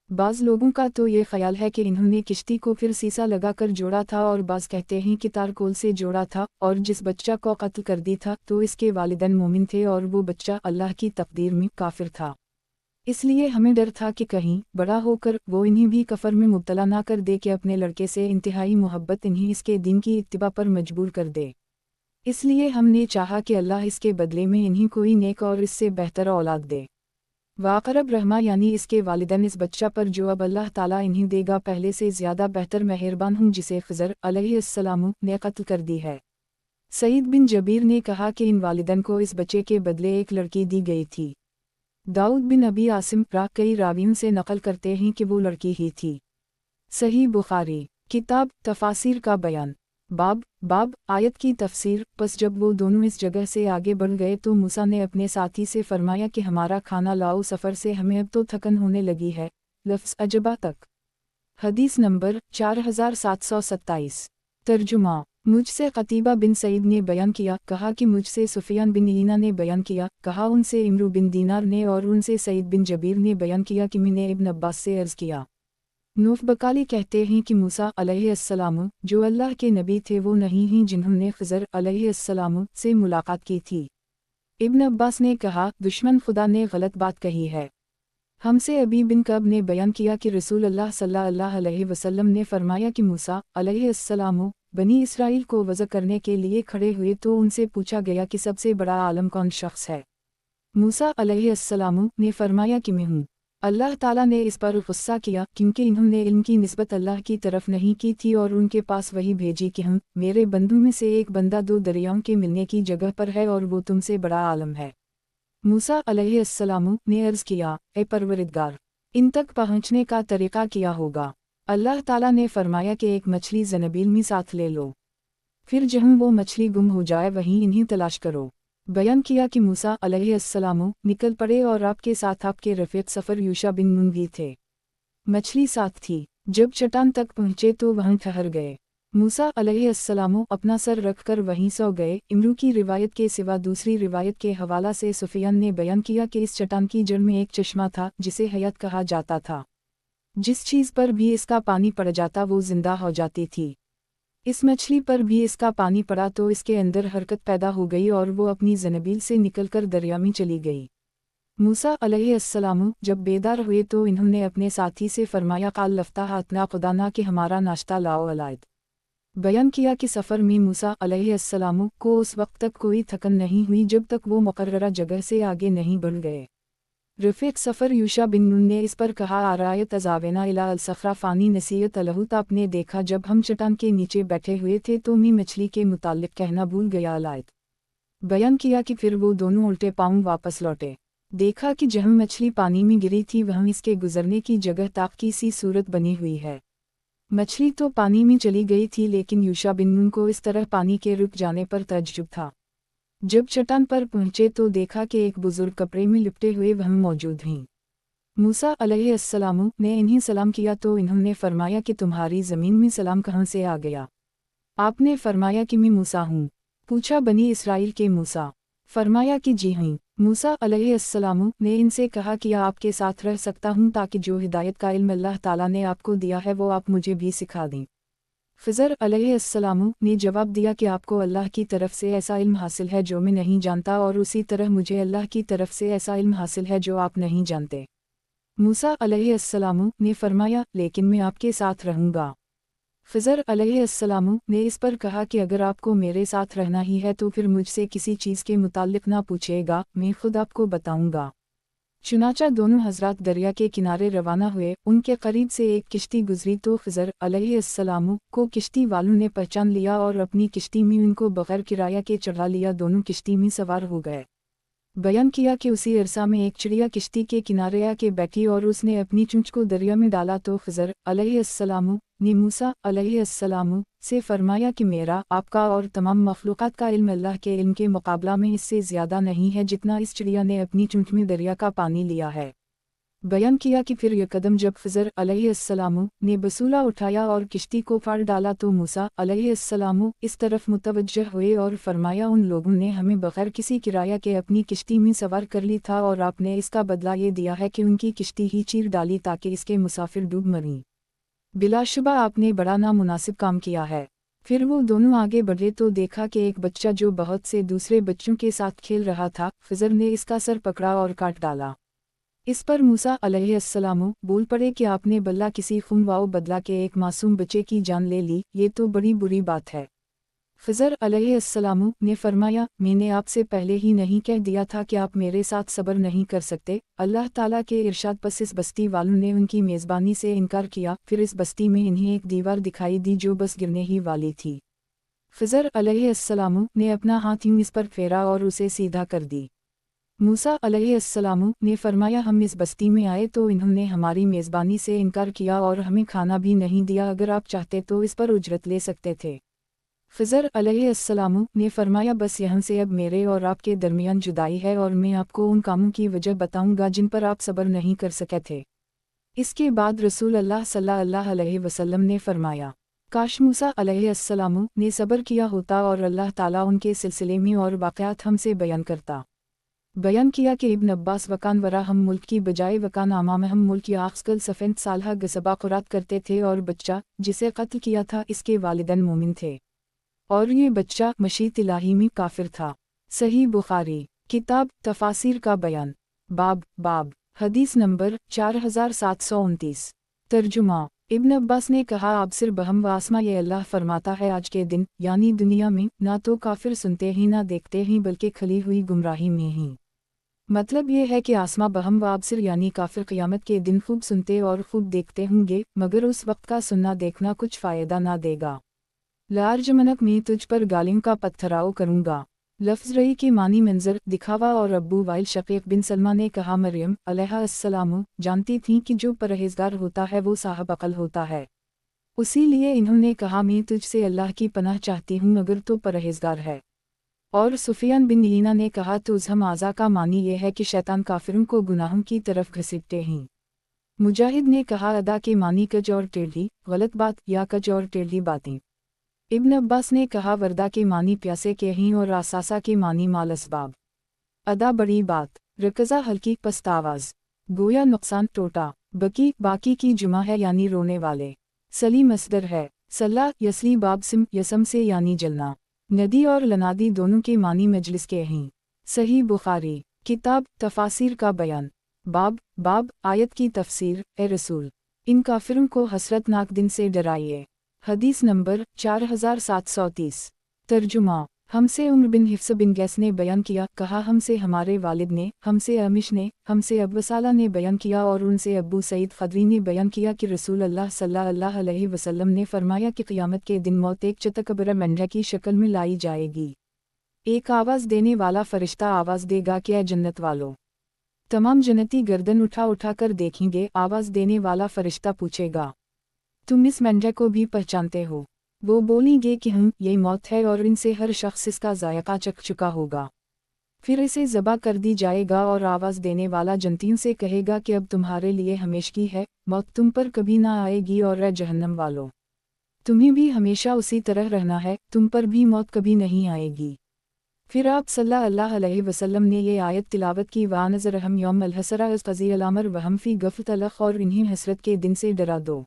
बाज़ लोगों का तो ये ख्याल है कि इन्होंने किश्ती को फिर सीसा लगाकर जोड़ा था और बाज़ कहते हैं कि तारकोल से जोड़ा था, और जिस बच्चा को कत्ल कर दी था तो इसके वालिदैन मोमिन थे और वो बच्चा अल्लाह की तकदीर में काफिर था। इसलिए हमें डर था कि कहीं बड़ा होकर वो इन्हें भी कफर में मुब्तला ना कर दे कि अपने लड़के से इंतहाई मोहब्बत इन्हें इसके दीन की इत्तिबा पर मजबूर कर दे। इसलिए हमने चाहा कि अल्लाह इसके बदले में इन्हें कोई नेक और इससे बेहतर औलाद दे। वाक़रब रहमा यानी इसके वालिदैन इस बच्चा पर जो अब अल्लाह ताला इन्हें देगा पहले से ज़्यादा बेहतर मेहरबान हूँ जिसे खिज़र अलैहिस्सलाम ने कत्ल कर दी है। सईद बिन जबीर ने कहा कि इन वालिदैन को इस बच्चे के बदले एक लड़की दी गई थी। दाऊद बिन अबी आसिम कई रावियों से नकल करते हैं कि वो लड़की ही थी। सही बुखारी किताब तफासिर का बयान बाब आयत की तफसीर। बस जब वो दोनों इस जगह से आगे बढ़ गए तो मूसा ने अपने साथी से फरमाया कि हमारा खाना लाओ, सफ़र से हमें अब तो थकन होने लगी है। लफ्ज़ अजबा तक। हदीस नंबर 4727। तर्जुमा मुझसे क़तीबा बिन सईद ने बयान किया, कहा कि मुझसे सुफियान बिन ईना ने बयान किया, कहा उनसे इमरू बिन दीनार ने और उनसे सईद बिन जबीर ने बयान किया कि मैंने इब्न अब्बास से अर्ज़ किया। नूफ बकाली कहते हैं कि मूसा अलैहिस्सलाम जो अल्लाह के नबी थे वो नहीं हैं जिन्होंने खिज़र अलैहिस्सलाम से मुलाकात की थी। इब्न अब्बास ने कहा, दुश्मन खुदा ने गलत बात कही है। हमसे अबी बिन कब ने बयान किया कि रसूल अल्लाह सल्लल्लाहु अलैहि वसल्लम ने फरमाया कि मूसा अलैहिस्सलाम बनी इसराइल को वज़ा करने के लिए खड़े हुए तो उनसे पूछा गया कि सबसे बड़ा आलम कौन शख्स है। मूसा अलैहिस्सलाम ने फरमाया कि मैं हूँ। अल्लाह ताला ने इस पर गुस्सा किया क्योंकि इन्होंने इल्म की निस्बत अल्लाह की तरफ नहीं की थी और उनके पास वही भेजी कि हम मेरे बंदू में से एक बंदा दो दरियाओं के मिलने की जगह पर है और वो तुमसे बड़ा आलम है। मूसा अलैहिस्सलाम ने अर्ज़ किया, ए परवरिदगार, इन तक पहुँचने का तरीक़ा क्या होगा? अल्लाह ताला ने फरमाया कि एक मछली ज़नबील में साथ ले लो, फिर जहाँ वो मछली गुम हो जाए वहीं इन्हें तलाश करो। बयान किया कि मूसा अलैहिस्सलाम निकल पड़े और आपके साथ आपके रफ़ीक सफ़र यूशा बिन नून भी थे। मछली साथ थी। जब चट्टान तक पहुँचे तो वहाँ ठहर गए। मूसा अलैहिस्सलाम अपना सर रखकर वहीं सो गए। इमरू की रिवायत के सिवा दूसरी रिवायत के हवाला से सुफियान ने बयान किया कि इस चट्टान की जड़ में एक चश्मा था जिसे हयात कहा जाता था। जिस चीज़ पर भी इसका पानी पड़ जाता वो जिंदा हो जाती थी। इस मछली पर भी इसका पानी पड़ा तो इसके अंदर हरकत पैदा हो गई और वो अपनी ज़नबील से निकलकर दरिया में चली गई। मूसा अलैहिस्सलाम जब बेदार हुए तो इन्होंने अपने साथी से फरमाया, काल लफ्ता हाथना खुदाना कि हमारा नाश्ता लाओ अलायद। बयान किया कि सफ़र में मूसा अलैहिस्सलाम को उस वक्त तक कोई थकन नहीं हुई जब तक वो मुकर्ररा जगह से आगे नहीं बढ़ गए। रफ़ीक सफ़र यूशा बिन नून ने इस पर कहा, आरायत अजावेना इला अलसफ़रा फ़ानी नसीयत अलहूत, आपने देखा जब हम चट्टान के नीचे बैठे हुए थे तो मैं मछली के मुताल्लिक़ कहना भूल गया अलायत। बयान किया कि फिर वो दोनों उल्टे पाँव वापस लौटे। देखा कि जहाँ मछली पानी में गिरी थी वहाँ इसके गुजरने की जगह ताक की सी सूरत बनी हुई है। मछली तो पानी में चली गई थी लेकिन यूशा बिन नून को इस तरह पानी के रुक जाने पर तज्जुब था। जब चट्टान पर पहुँचे तो देखा कि एक बुजुर्ग कपड़े में लिपटे हुए वहाँ मौजूद हैं। मूसा अलैहिस्सलाम ने इन्हें सलाम किया तो इन्होंने फरमाया कि तुम्हारी ज़मीन में सलाम कहाँ से आ गया? आपने फरमाया कि मैं मूसा हूँ। पूछा, बनी इसराइल के मूसा? फरमाया कि जी हाँ। मूसा अलैहिस्सलाम ने इनसे कहा कि आपके साथ रह सकता हूँ ताकि जो हिदायत का इल्म अल्लाह ताला ने आपको दिया है वो आप मुझे भी सिखा दें। ख़िज़र अलैहिस्सलाम ने जवाब दिया कि आपको अल्लाह की तरफ से ऐसा इल्म हासिल है जो मैं नहीं जानता और उसी तरह मुझे अल्लाह की तरफ से ऐसा इल्म हासिल है जो आप नहीं जानते। मूसा अलैहिस्सलाम ने फरमाया, लेकिन मैं आपके साथ रहूँगा। ख़िज़र अलैहिस्सलाम ने इस पर कहा कि अगर आपको मेरे साथ रहना ही है तो फिर मुझसे किसी चीज़ के मुताल्लिक़ ना पूछेगा, मैं खुद आपको बताऊँगा। चुनाचा दोनों हज़रात दरिया के किनारे रवाना हुए। उनके करीब से एक किश्ती गुजरी तो ख़िज़र अलैहिस्सलाम को किश्ती वालों ने पहचान लिया और अपनी किश्ती में उनको बग़ैर किराया के चढ़ा लिया। दोनों किश्ती में सवार हो गए। बयान किया कि उसी अरसा में एक चिड़िया किश्ती के किनारे आके बैठी और उसने अपनी चोंच को दरिया में डाला तो ख़िज़र अलैहिस्सलाम ने मूसा अलैहिस्सलाम से फरमाया कि मेरा, आपका और तमाम मखलूक़ात का इल्म अल्लाह के इल्म के मुकाबला में इससे ज़्यादा नहीं है जितना इस चिड़िया ने अपनी चोंच में दरिया का पानी लिया है। बयान किया कि फिर यकदम जब ख़िज़र अलैहिस्सलाम ने बसूला उठाया और किश्ती को फाड़ डाला तो मूसा अलैहिस्सलाम इस तरफ मुतवज्जह हुए और फरमाया, उन लोगों ने हमें बग़ैर किसी किराया के अपनी किश्ती में सवार कर ली था और आपने इसका बदला ये दिया है कि उनकी किश्ती ही चीर डाली ताकि इसके मुसाफिर डूब मरें। बिलाशुबा आपने बड़ा नामुनासिब काम किया है। फिर वो दोनों आगे बढ़े तो देखा कि एक बच्चा जो बहुत से दूसरे बच्चों के साथ खेल रहा था, ख़िज़र ने इसका सर पकड़ा और काट डाला। इस पर मूसा अलैहिस्सलाम बोल पड़े कि आपने बल्ला किसी खूनवाओ बदला के एक मासूम बच्चे की जान ले ली, ये तो बड़ी बुरी बात है। ख़िज़र अलैहिस्सलाम ने फरमाया, मैंने आपसे पहले ही नहीं कह दिया था कि आप मेरे साथ सब्र नहीं कर सकते। अल्लाह ताला के इरशाद पर इस बस्ती वालों ने उनकी मेज़बानी से इनकार किया। फिर इस बस्ती में इन्हें एक दीवार दिखाई दी जो बस गिरने ही वाली थी। ख़िज़र अलैहिस्सलाम ने अपना हाथ यूं इस पर फेरा और उसे सीधा कर दी। मूसा अलैहिस्सलाम ने फरमाया, हम इस बस्ती में आए तो इन्होंने हमारी मेज़बानी से इनकार किया और हमें खाना भी नहीं दिया। अगर आप चाहते तो इस पर उजरत ले सकते थे। ख़िज़र अलैहिस्सलाम ने फरमाया, बस यहाँ से अब मेरे और आपके दरमियान जुदाई है और मैं आपको उन कामों की वजह बताऊँगा जिन पर आप सब्र नहीं कर सके थे। इसके बाद रसूल अल्लाह सल्लल्लाहु अलैहि वसल्लम ने फरमाया, काश मूसा अलैहिस्सलाम ने सब्र किया होता और अल्लाह ताला उनके सिलसिले में और वाक़यात हमसे बयान करता। बयान किया कि इब्न अब्बास वकान वरा हम मुल्क की बजाय वकान आमाम हम मुल्क या आखस्कल सफ़ेंत सालहा गसबा ख़ुरात करते थे और बच्चा जिसे कत्ल किया था इसके वालिदैन मोमिन थे और ये बच्चा मशीत इलाही में काफिर था। सही बुखारी किताब तफासिर का बयान बाब हदीस नंबर 4729। तर्जुमा। इब्न अब्बास ने कहा आप सिर बहम व आसमा ये अल्लाह फरमाता है आज के दिन यानी दुनिया में ना तो काफिर सुनते ही ना देखते ही बल्कि खली हुई गुमराही में ही। मतलब ये है कि आसमा बहम व आबसिर यानी काफिर क़यामत के दिन खूब सुनते और खूब देखते होंगे मगर उस वक्त का सुनना देखना कुछ फ़ायदा ना देगा। लार्जमनक में तुझ पर गालिम का पत्थराव करूँगा। लफ्ज़ रई की मानी मंजर दिखावा और अब्बू वाइल शकीक बिन सलमा ने कहा मरियम अलैहिस्सलाम जानती थीं कि जो परहेज़गार होता है वो साहब अक़ल होता है। उसी लिए इन्होंने कहा मैं तुझसे अल्लाह की पनाह चाहती हूँ अगर तो परहेज़गार है। और सुफियान बिन यीना ने कहा तुज़हम आज़ा का मानी ये है कि शैतान काफिरों को गुनाहों की तरफ घसीटते हैं। मुजाहिद ने कहा अदा के मानी कज और टेढ़ी गलत बात या कज और टेढ़ी बातें। इब्न अब्बास ने कहा वर्दा के मानी प्यासे के ही और आसासा के मानी माल असबाब। अदा बड़ी बात रकज़ा हल्की पस्त आवाज़ गोया नुकसान टोटा बाकी की जुमा है यानी रोने वाले। सली मसदर है सल्ला यसली बाब सिम यसम से यानी जलना। नदी और लनादी दोनों के मानी मजलिस के हैं। सही बुखारी किताब तफासिर का बयान। बाब आयत की तफसीर ए रसूल इन काफिरों को हसरतनाक दिन से डराइए। हदीस नंबर 4730। तर्जुमा। हमसे उम्र बिन हिफ्स बिन गैस ने बयान किया कहा हमसे हमारे वालिद ने हमसे अमिश ने हमसे अब्बसाला ने बयान किया और उनसे अब्बू सईद खदरी ने बयान किया कि रसूल अल्लाह सल्लल्लाहु अलैहि वसल्लम ने फरमाया कि क़यामत के दिन मौत एक चतकबर मेंढा की शक्ल में लाई जाएगी। एक आवाज़ देने वाला फरिश्ता आवाज़ देगा कि ऐ जन्नत वालों। तमाम जन्नती गर्दन उठा कर देखेंगे। आवाज़ देने वाला फरिश्ता पूछेगा तुम इस मेंढे को भी पहचानते हो? वो बोलेंगे कि यही मौत है और इनसे हर शख्स इसका जायका चख चुका होगा। फिर इसे ज़बा कर दी जाएगा और आवाज़ देने वाला जन्नतियों से कहेगा कि अब तुम्हारे लिए हमेशगी है, मौत तुम पर कभी ना आएगी और रे जहन्नम वालों तुम्हें भी हमेशा उसी तरह रहना है, तुम पर भी मौत कभी नहीं आएगी। फिर आप सल्लल्लाहु अलैहि वसल्लम ने ये आयत तिलावत की वानज़रहम यौम अलहसरा क़ज़ी अलामर वहम फ़ी गफ़्त अलख और इन्हें हसरत के दिन से डरा दो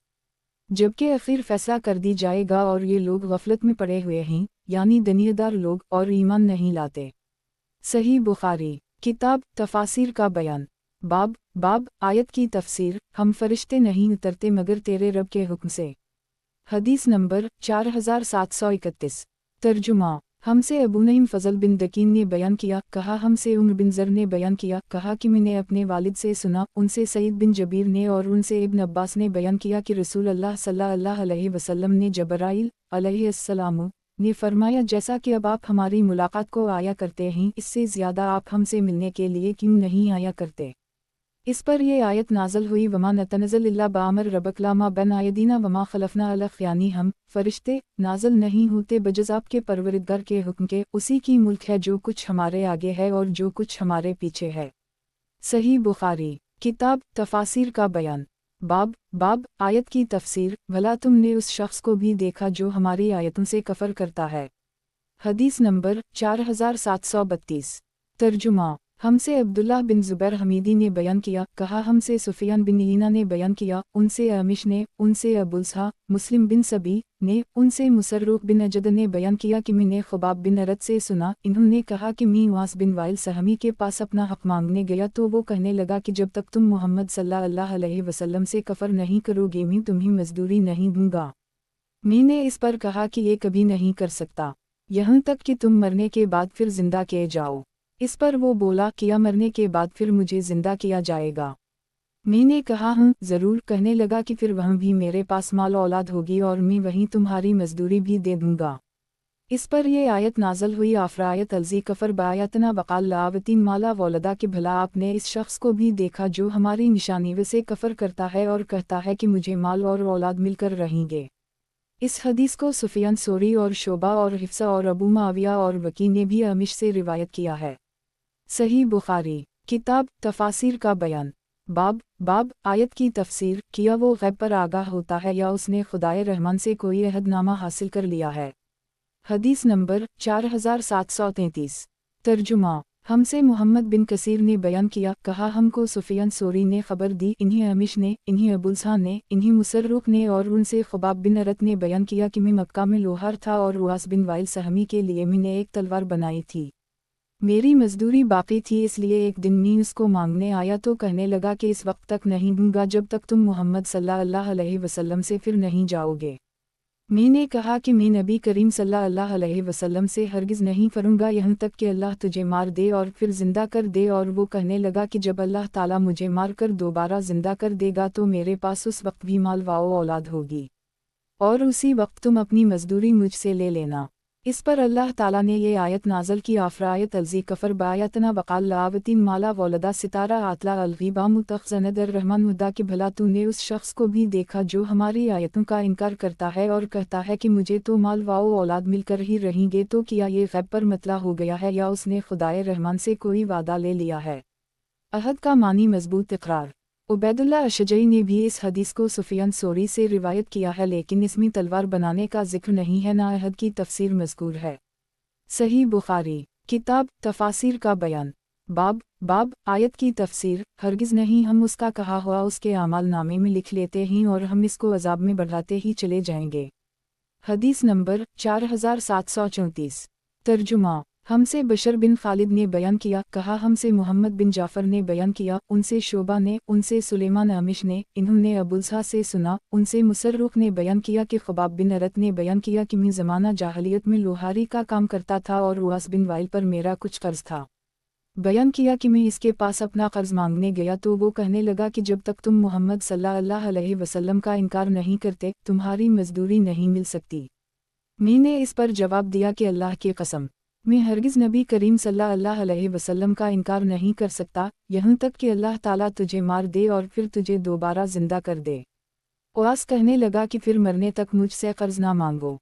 जबकि आखिर फैसला कर दी जाएगा और ये लोग गफलत में पड़े हुए हैं यानी दनियादार लोग और ईमान नहीं लाते। सही बुखारी किताब तफासिर का बयान। बाब आयत की तफसीर हम फरिश्ते नहीं उतरते मगर तेरे रब के हुक्म से। हदीस नंबर 4731। तर्जुमा। हमसे अबू नईम फ़ज़ल बिन दकीन ने बयान किया कहा हमसे उम्र बिन ज़र ने बयान किया कहा कि मैंने अपने वालिद से सुना उनसे सईद बिन जबीर ने और उनसे इब्न अब्बास ने बयान किया कि रसूल अल्लाह सल्लल्लाहु अलैहि वसल्लम ने जबराइल अलैहिस्सलाम ने फरमाया जैसा कि अब आप हमारी मुलाकात को आया करते हैं इससे ज़्यादा आप हमसे मिलने के लिए क्यों नहीं आया करते। इस पर यह आयत नाज़ल हुई वमा नतनज़ल इल्ला बामर रबकलामा बन आयदीना वमा खलफना अलख यानी हम फरिश्ते नाज़ल नहीं होते बजज़ आपके परवरिदगार के हुक्म के, उसी की मुल्क है जो कुछ हमारे आगे है और जो कुछ हमारे पीछे है। सही बुखारी किताब तफासिर का बयान। बाब आयत की तफसीर भला तुमने उस शख्स को भी देखा जो हमारी आयतों से कफर करता है। हदीस नंबर 4732। तर्जुमा। हमसे अब्दुल्लाह बिन ज़ुबैर हमीदी ने बयान किया कहा हमसे सुफियान बिन यीना ने बयान किया उनसे अमिश ने उनसे अबुलसा मुस्लिम बिन सबी ने उनसे मुसर्रुख बिन अजद ने बयान किया कि मैंने खुबाब बिन अरद से सुना इन्होंने कहा कि मैं वास बिन वाइल सहमी के पास अपना हक मांगने गया तो वो कहने लगा कि जब तक तुम मोहम्मद सल्लल्लाहु अलैहि वसल्लम से कफर नहीं करोगे मैं तुम्हें मजदूरी नहीं दूंगा। मैंने इस पर कहा कि ये कभी नहीं कर सकता यहाँ तक कि तुम मरने के बाद फिर जिंदा किए जाओ। इस पर वो बोला किया मरने के बाद फिर मुझे जिंदा किया जाएगा। मैंने कहा ज़रूर। कहने लगा कि फिर वहाँ भी मेरे पास माल औलाद होगी और मैं वहीं तुम्हारी मजदूरी भी दे दूंगा। इस पर यह आयत नाज़ल हुई आफरायत अलजी कफर बायतना वक़ाल लावतीन माला वौलदा कि भला आपने इस शख्स को भी देखा जो हमारी निशानी से कफर करता है और कहता है कि मुझे माल और औलाद मिलकर रहेंगे। इस हदीस को सुफियान सोरी और शोबा और हिफ्सा और अबू माविया और वकी ने भी अमिश से रिवायत किया है। सही बुखारी किताब तफासिर का बयान। बाब आयत की तफसीर किया वो गैब पर आगाह होता है या उसने खुदाए रहमान से कोई अहदनामा हासिल कर लिया है। हदीस नंबर 4733। तर्जुमा। हमसे मोहम्मद बिन कसीर ने बयान किया कहा हमको सुफियान सोरी ने खबर दी इन्हीं अमिश ने इन्हीं अबुलसा ने इन्हीं मुसर्रुख ने और उनसे खुबाब बिन अरत ने बयान किया कि मैं मक्का में लोहार था और उवास बिन वाइल सहमी के लिए मैंने एक तलवार बनाई थी। मेरी मजदूरी बाकी थी, इसलिए एक दिन मैं उसको मांगने आया तो कहने लगा कि इस वक्त तक नहीं दूंगा जब तक तुम मोहम्मद सल्लल्लाहु अलैहि वसल्लम से फिर नहीं जाओगे। मैंने कहा कि मैं नबी करीम सल्लल्लाहु अलैहि वसल्लम से हरगिज़ नहीं फरूंगा यहाँ तक कि अल्लाह तुझे मार दे और फिर ज़िंदा कर दे। और वो कहने लगा कि जब अल्लाह ताला मुझे मार कर दोबारा ज़िंदा कर देगा तो मेरे पास उस वक्त भी माल व औलाद होगी, और उसी वक्त तुम अपनी मजदूरी मुझसे ले लेना। इस पर अल्लाह ताला ने ये आयत नाज़ल की, आफ़रायत अलज़ी कफ़र बायतना वक़ाल लावतीन माला वलदा सितारा आतला अलग़ीबा मुतख़ज़नदर रहमान मुद्दा कि भला तूने उस शख्स को भी देखा जो हमारी आयतों का इनकार करता है और कहता है कि मुझे तो माल व औलाद मिलकर ही रहेंगे, तो क्या ये ग़ैब पर मतला हो गया है या उसने खुदाए रहमान से कोई वादा ले लिया है। अहद का मानी मजबूत इक़रार। उबैदुल्लाह अशजई ने भी इस हदीस को सुफियान सोरी से रिवायत किया है, लेकिन इसमें तलवार बनाने का जिक्र नहीं है, ना अहद की तफसीर मज़कूर है। सही बुखारी किताब तफासिर का बयान। बाब आयत की तफसीर। हरगिज़ नहीं, हम उसका कहा हुआ उसके आमाल नामे में लिख लेते हैं और हम इसको अजाब में बढ़ाते ही चले जाएंगे। हदीस नंबर 4734। तर्जुमा। हमसे बशर बिन खालिद ने बयान किया, कहा हमसे मोहम्मद बिन जाफ़र ने बयान किया, उनसे शोबा ने, उनसे सुलेमान अमिश ने, इन्होंने अबुलसा से सुना, उनसे मुसर्रुख ने बयान किया कि ख़ुबाब बिन अरत ने बयान किया कि मैं ज़माना जाहलियत में लोहारी का काम करता था और उवास बिन वाइल पर मेरा कुछ कर्ज था। बयान किया कि मैं इसके पास अपना कर्ज मांगने गया तो वो कहने लगा कि जब तक तुम मोहम्मद सल्लल्लाहु अलैहि वसल्लम का इनकार नहीं करते तुम्हारी मजदूरी नहीं मिल सकती। मैंने इस पर जवाब दिया कि अल्लाह की कसम, मैं हरगिज़ नबी करीम सल्लल्लाहु अलैहि वसल्लम का इनकार नहीं कर सकता, यहाँ तक कि अल्लाह ताला तुझे मार दे और फिर तुझे दोबारा ज़िंदा कर दे। उवास कहने लगा कि फिर मरने तक मुझसे कर्ज ना मांगो।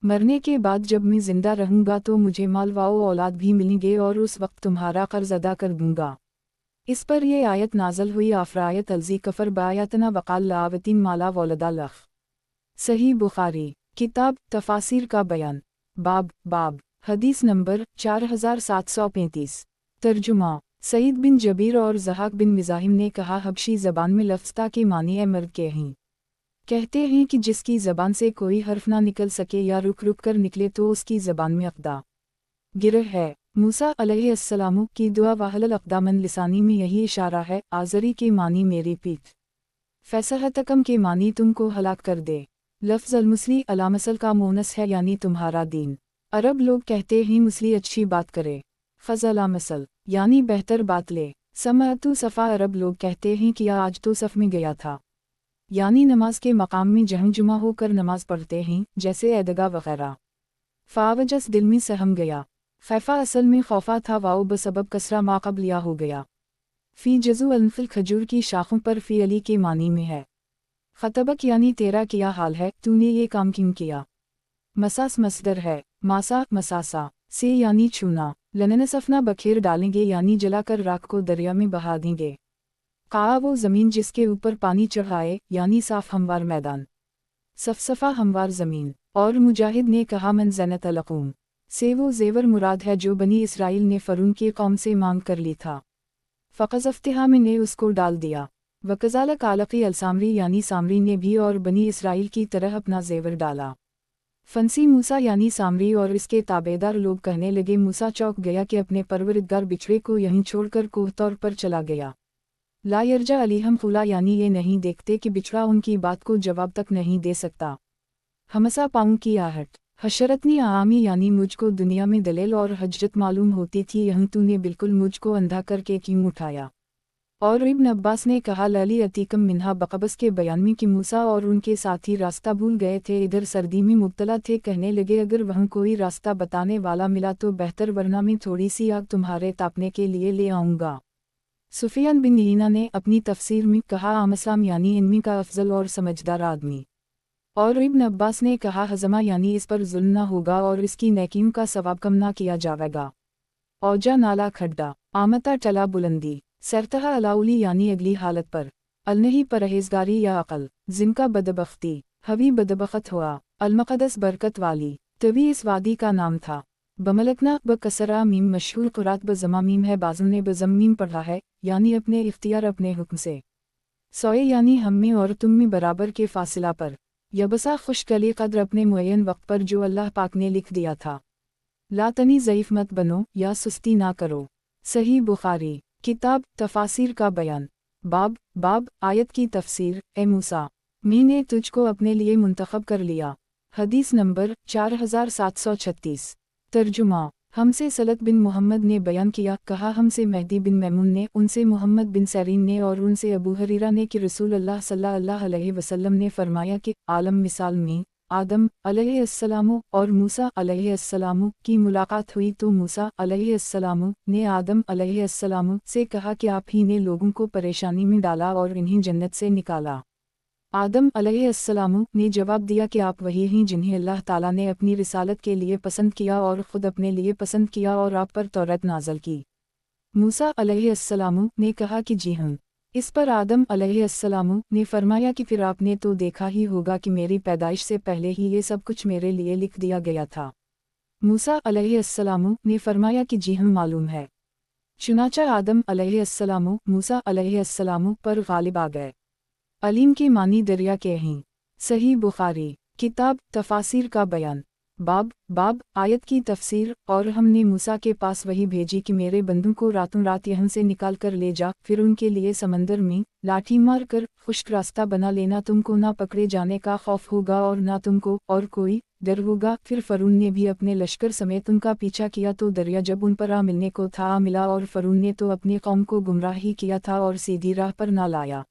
मरने के बाद जब मैं ज़िंदा रहूँगा तो मुझे माल व औलाद भी मिलेंगे और उस वक्त तुम्हारा कर्ज अदा कर दूँगा। इस पर यह आयत नाज़ल हुई, आफ़रायत अलज़ी कफ़र बायतना वक़ाल लावतीन माला वलदा लख। सही बुखारी किताब तफासिर का बयान। बाब हदीस नंबर 4735। तर्जुमा। सईद बिन जबीर और ज़हाक बिन मिज़ाहिम ने कहा, हबशी ज़बान में लफ्ज़ता के मानी ए मर्द के हैं। कहते हैं कि जिसकी ज़बान से कोई हर्फ ना निकल सके या रुक रुक कर निकले तो उसकी ज़बान में अक़दा गिरह है। मूसा अलैहिस्सलाम की दुआ वहलल अक़दामन लिसानी में यही इशारा है। आज़री के मानी मेरी पीठ, फैसहतकम के मानी तुमको हलाक कर दे। लफ्ज़ अलमुस्ली अलामसल का मोनस है, यानी तुम्हारा दीन। अरब लोग कहते हैं मुस्ली अच्छी बात करे, फ़ज़ला मसल यानी बेहतर बात ले। समअतु सफ़ा अरब लोग कहते हैं कि आज तो सफ़ में गया था, यानी नमाज के मकाम में जहाँ जुमा होकर नमाज पढ़ते हैं जैसे ऐदगा वग़ैरह। फ़ावजस दिल में सहम गया। फ़ैफ़ा असल में खौफा था, वाओ बसबब कसरा माक़बलिया हो गया। फ़ी जज़ु अनफिल खजूर की शाखों पर फ़ी अली के मानी में है। ख़तबक यानी तेरा क्या हाल है, तूने ये काम क्यों किया। मसास मसदर है, मासा मसासा से यानी छूना। लननसफना बखेर डालेंगे यानी जलाकर राख को दरिया में बहा देंगे। कहा वो ज़मीन जिसके ऊपर पानी चढ़ाए, यानी साफ़ हमवार मैदान, सफ़सफ़ा हमवार ज़मीन। और मुजाहिद ने कहा मन ज़नत अलक़ूम से वो ज़ेवर मुराद है जो बनी इसराइल ने फ़रून की कौम से मांग कर ली था, फ़क़ज़फ़तिहा में ने उसको डाल दिया। वकज़ालक आलक़ी अलसामरी यानी सामरी ने भी और बनी इसराइल की तरह अपना ज़ेवर डाला। फंसी मूसा यानी सामरी और इसके ताबेदार लोग कहने लगे, मूसा चौंक गया कि अपने परवरदिगार बिछड़े को यहीं छोड़कर कोह तौर पर चला गया। ला यरजा अलीहम खुला यानी ये नहीं देखते कि बिछड़ा उनकी बात को जवाब तक नहीं दे सकता। हमसा पाऊँ की आहट, हशरतनी आमी यानी मुझको दुनिया में दलेल और हजरत मालूम होती थी, यहाँ तूने बिल्कुल मुझको अंधा करके क्यों उठाया। और इब्न अब्बास ने कहा लली अतीकम मिन्हा बकबस के बयान में कि मूसा और उनके साथी रास्ता भूल गए थे, इधर सर्दी में मुब्तला थे। कहने लगे अगर वहाँ कोई रास्ता बताने वाला मिला तो बेहतर, वरना मैं थोड़ी सी आग तुम्हारे तापने के लिए ले आऊँगा। सुफियान बिन ईना ने अपनी तफसीर में कहा आमसाम यानी इनमी का अफजल और समझदार आदमी। और इब्न अब्बास ने कहा हज़मा यानी इस पर जुल्म ना होगा और इसकी नेकियों का सवाब कम ना किया जाएगा। औजा नाला खड्डा, आमता टला बुलंदी, सरतहा अलाउली यानी अगली हालत पर, अलनही परहेजगारी या अकल, जिनका बदबख्ती, हवी बदबख्त हुआ, अलमक़दस बरकत वाली, तभी इस वादी का नाम था। बमलकना ब कसरा मीम मशहूर कुरात ब जमा मीम है, बाज़ों ने ब ज़म मीम पढ़ा है, यानी अपने इख्तियार अपने हुक्म से। सोए यानी हम में और तुम में बराबर के फासिला पर, यबसा खुशकली कद्र अपने मुअय्यन वक्त पर जो अल्लाह पाक ने लिख दिया था। लातनी ज़ईफ़ मत बनो या सुस्ती ना करो। सही बुखारी किताब तफासिर का बयान बाब आयत की तफसीर। ए मूसा, मैंने तुझको अपने लिए मुंतखब कर लिया। हदीस नंबर 4736। तर्जुमा हमसे सलत बिन मोहम्मद ने बयान किया, कहा हमसे मेहदी बिन मैमून ने, उनसे मोहम्मद बिन सरीन ने और उनसे अबू हरीरा ने कि रसूल अल्लाह सल्लल्लाहु अलैहि वसल्लम ने फरमाया कि आलम मिसाल में आदम अलैहिस्सलाम और मूसा अलैहिस्सलाम की मुलाकात हुई तो मूसा अलैहिस्सलाम ने आदम अलैहिस्सलाम से कहा कि आप ही ने लोगों को परेशानी में डाला और इन्हें जन्नत से निकाला। आदम अलैहिस्सलाम ने जवाब दिया कि आप वही हैं जिन्हें अल्लाह ताला ने अपनी रिसालत के लिए पसंद किया और ख़ुद अपने लिए पसंद किया और आप पर तौरात नाज़िल की। मूसा अलैहिस्सलाम ने कहा कि जी हाँ। इस पर आदम अलैहिस्सलाम ने फरमाया कि फिर आपने तो देखा ही होगा कि मेरी पैदाइश से पहले ही ये सब कुछ मेरे लिए लिख दिया गया था। मूसा अलैहिस्सलाम ने फरमाया कि जी हाँ मालूम है। चुनाचा आदम अलैहिस्सलाम मूसा अलैहिस्सलाम पर गालिब आ गए। अलीम के मानी दरिया के हैं। सही बुखारी किताब तफासिर का बयान बाब आयत की तफसीर। और हमने मूसा के पास वही भेजी कि मेरे बंदों को रातों रात यहाँ से निकाल कर ले जा, फिर उनके लिए समंदर में लाठी मार कर खुश्क रास्ता बना लेना, तुमको ना पकड़े जाने का खौफ होगा और ना तुमको और कोई डर होगा। फिर फ़रून ने भी अपने लश्कर समेत उनका पीछा किया तो दरिया जब उन पर आ मिलने को था आ मिला, और फ़रून ने तो अपनी कौम को गुमराही किया था और सीधी राह पर ना लाया।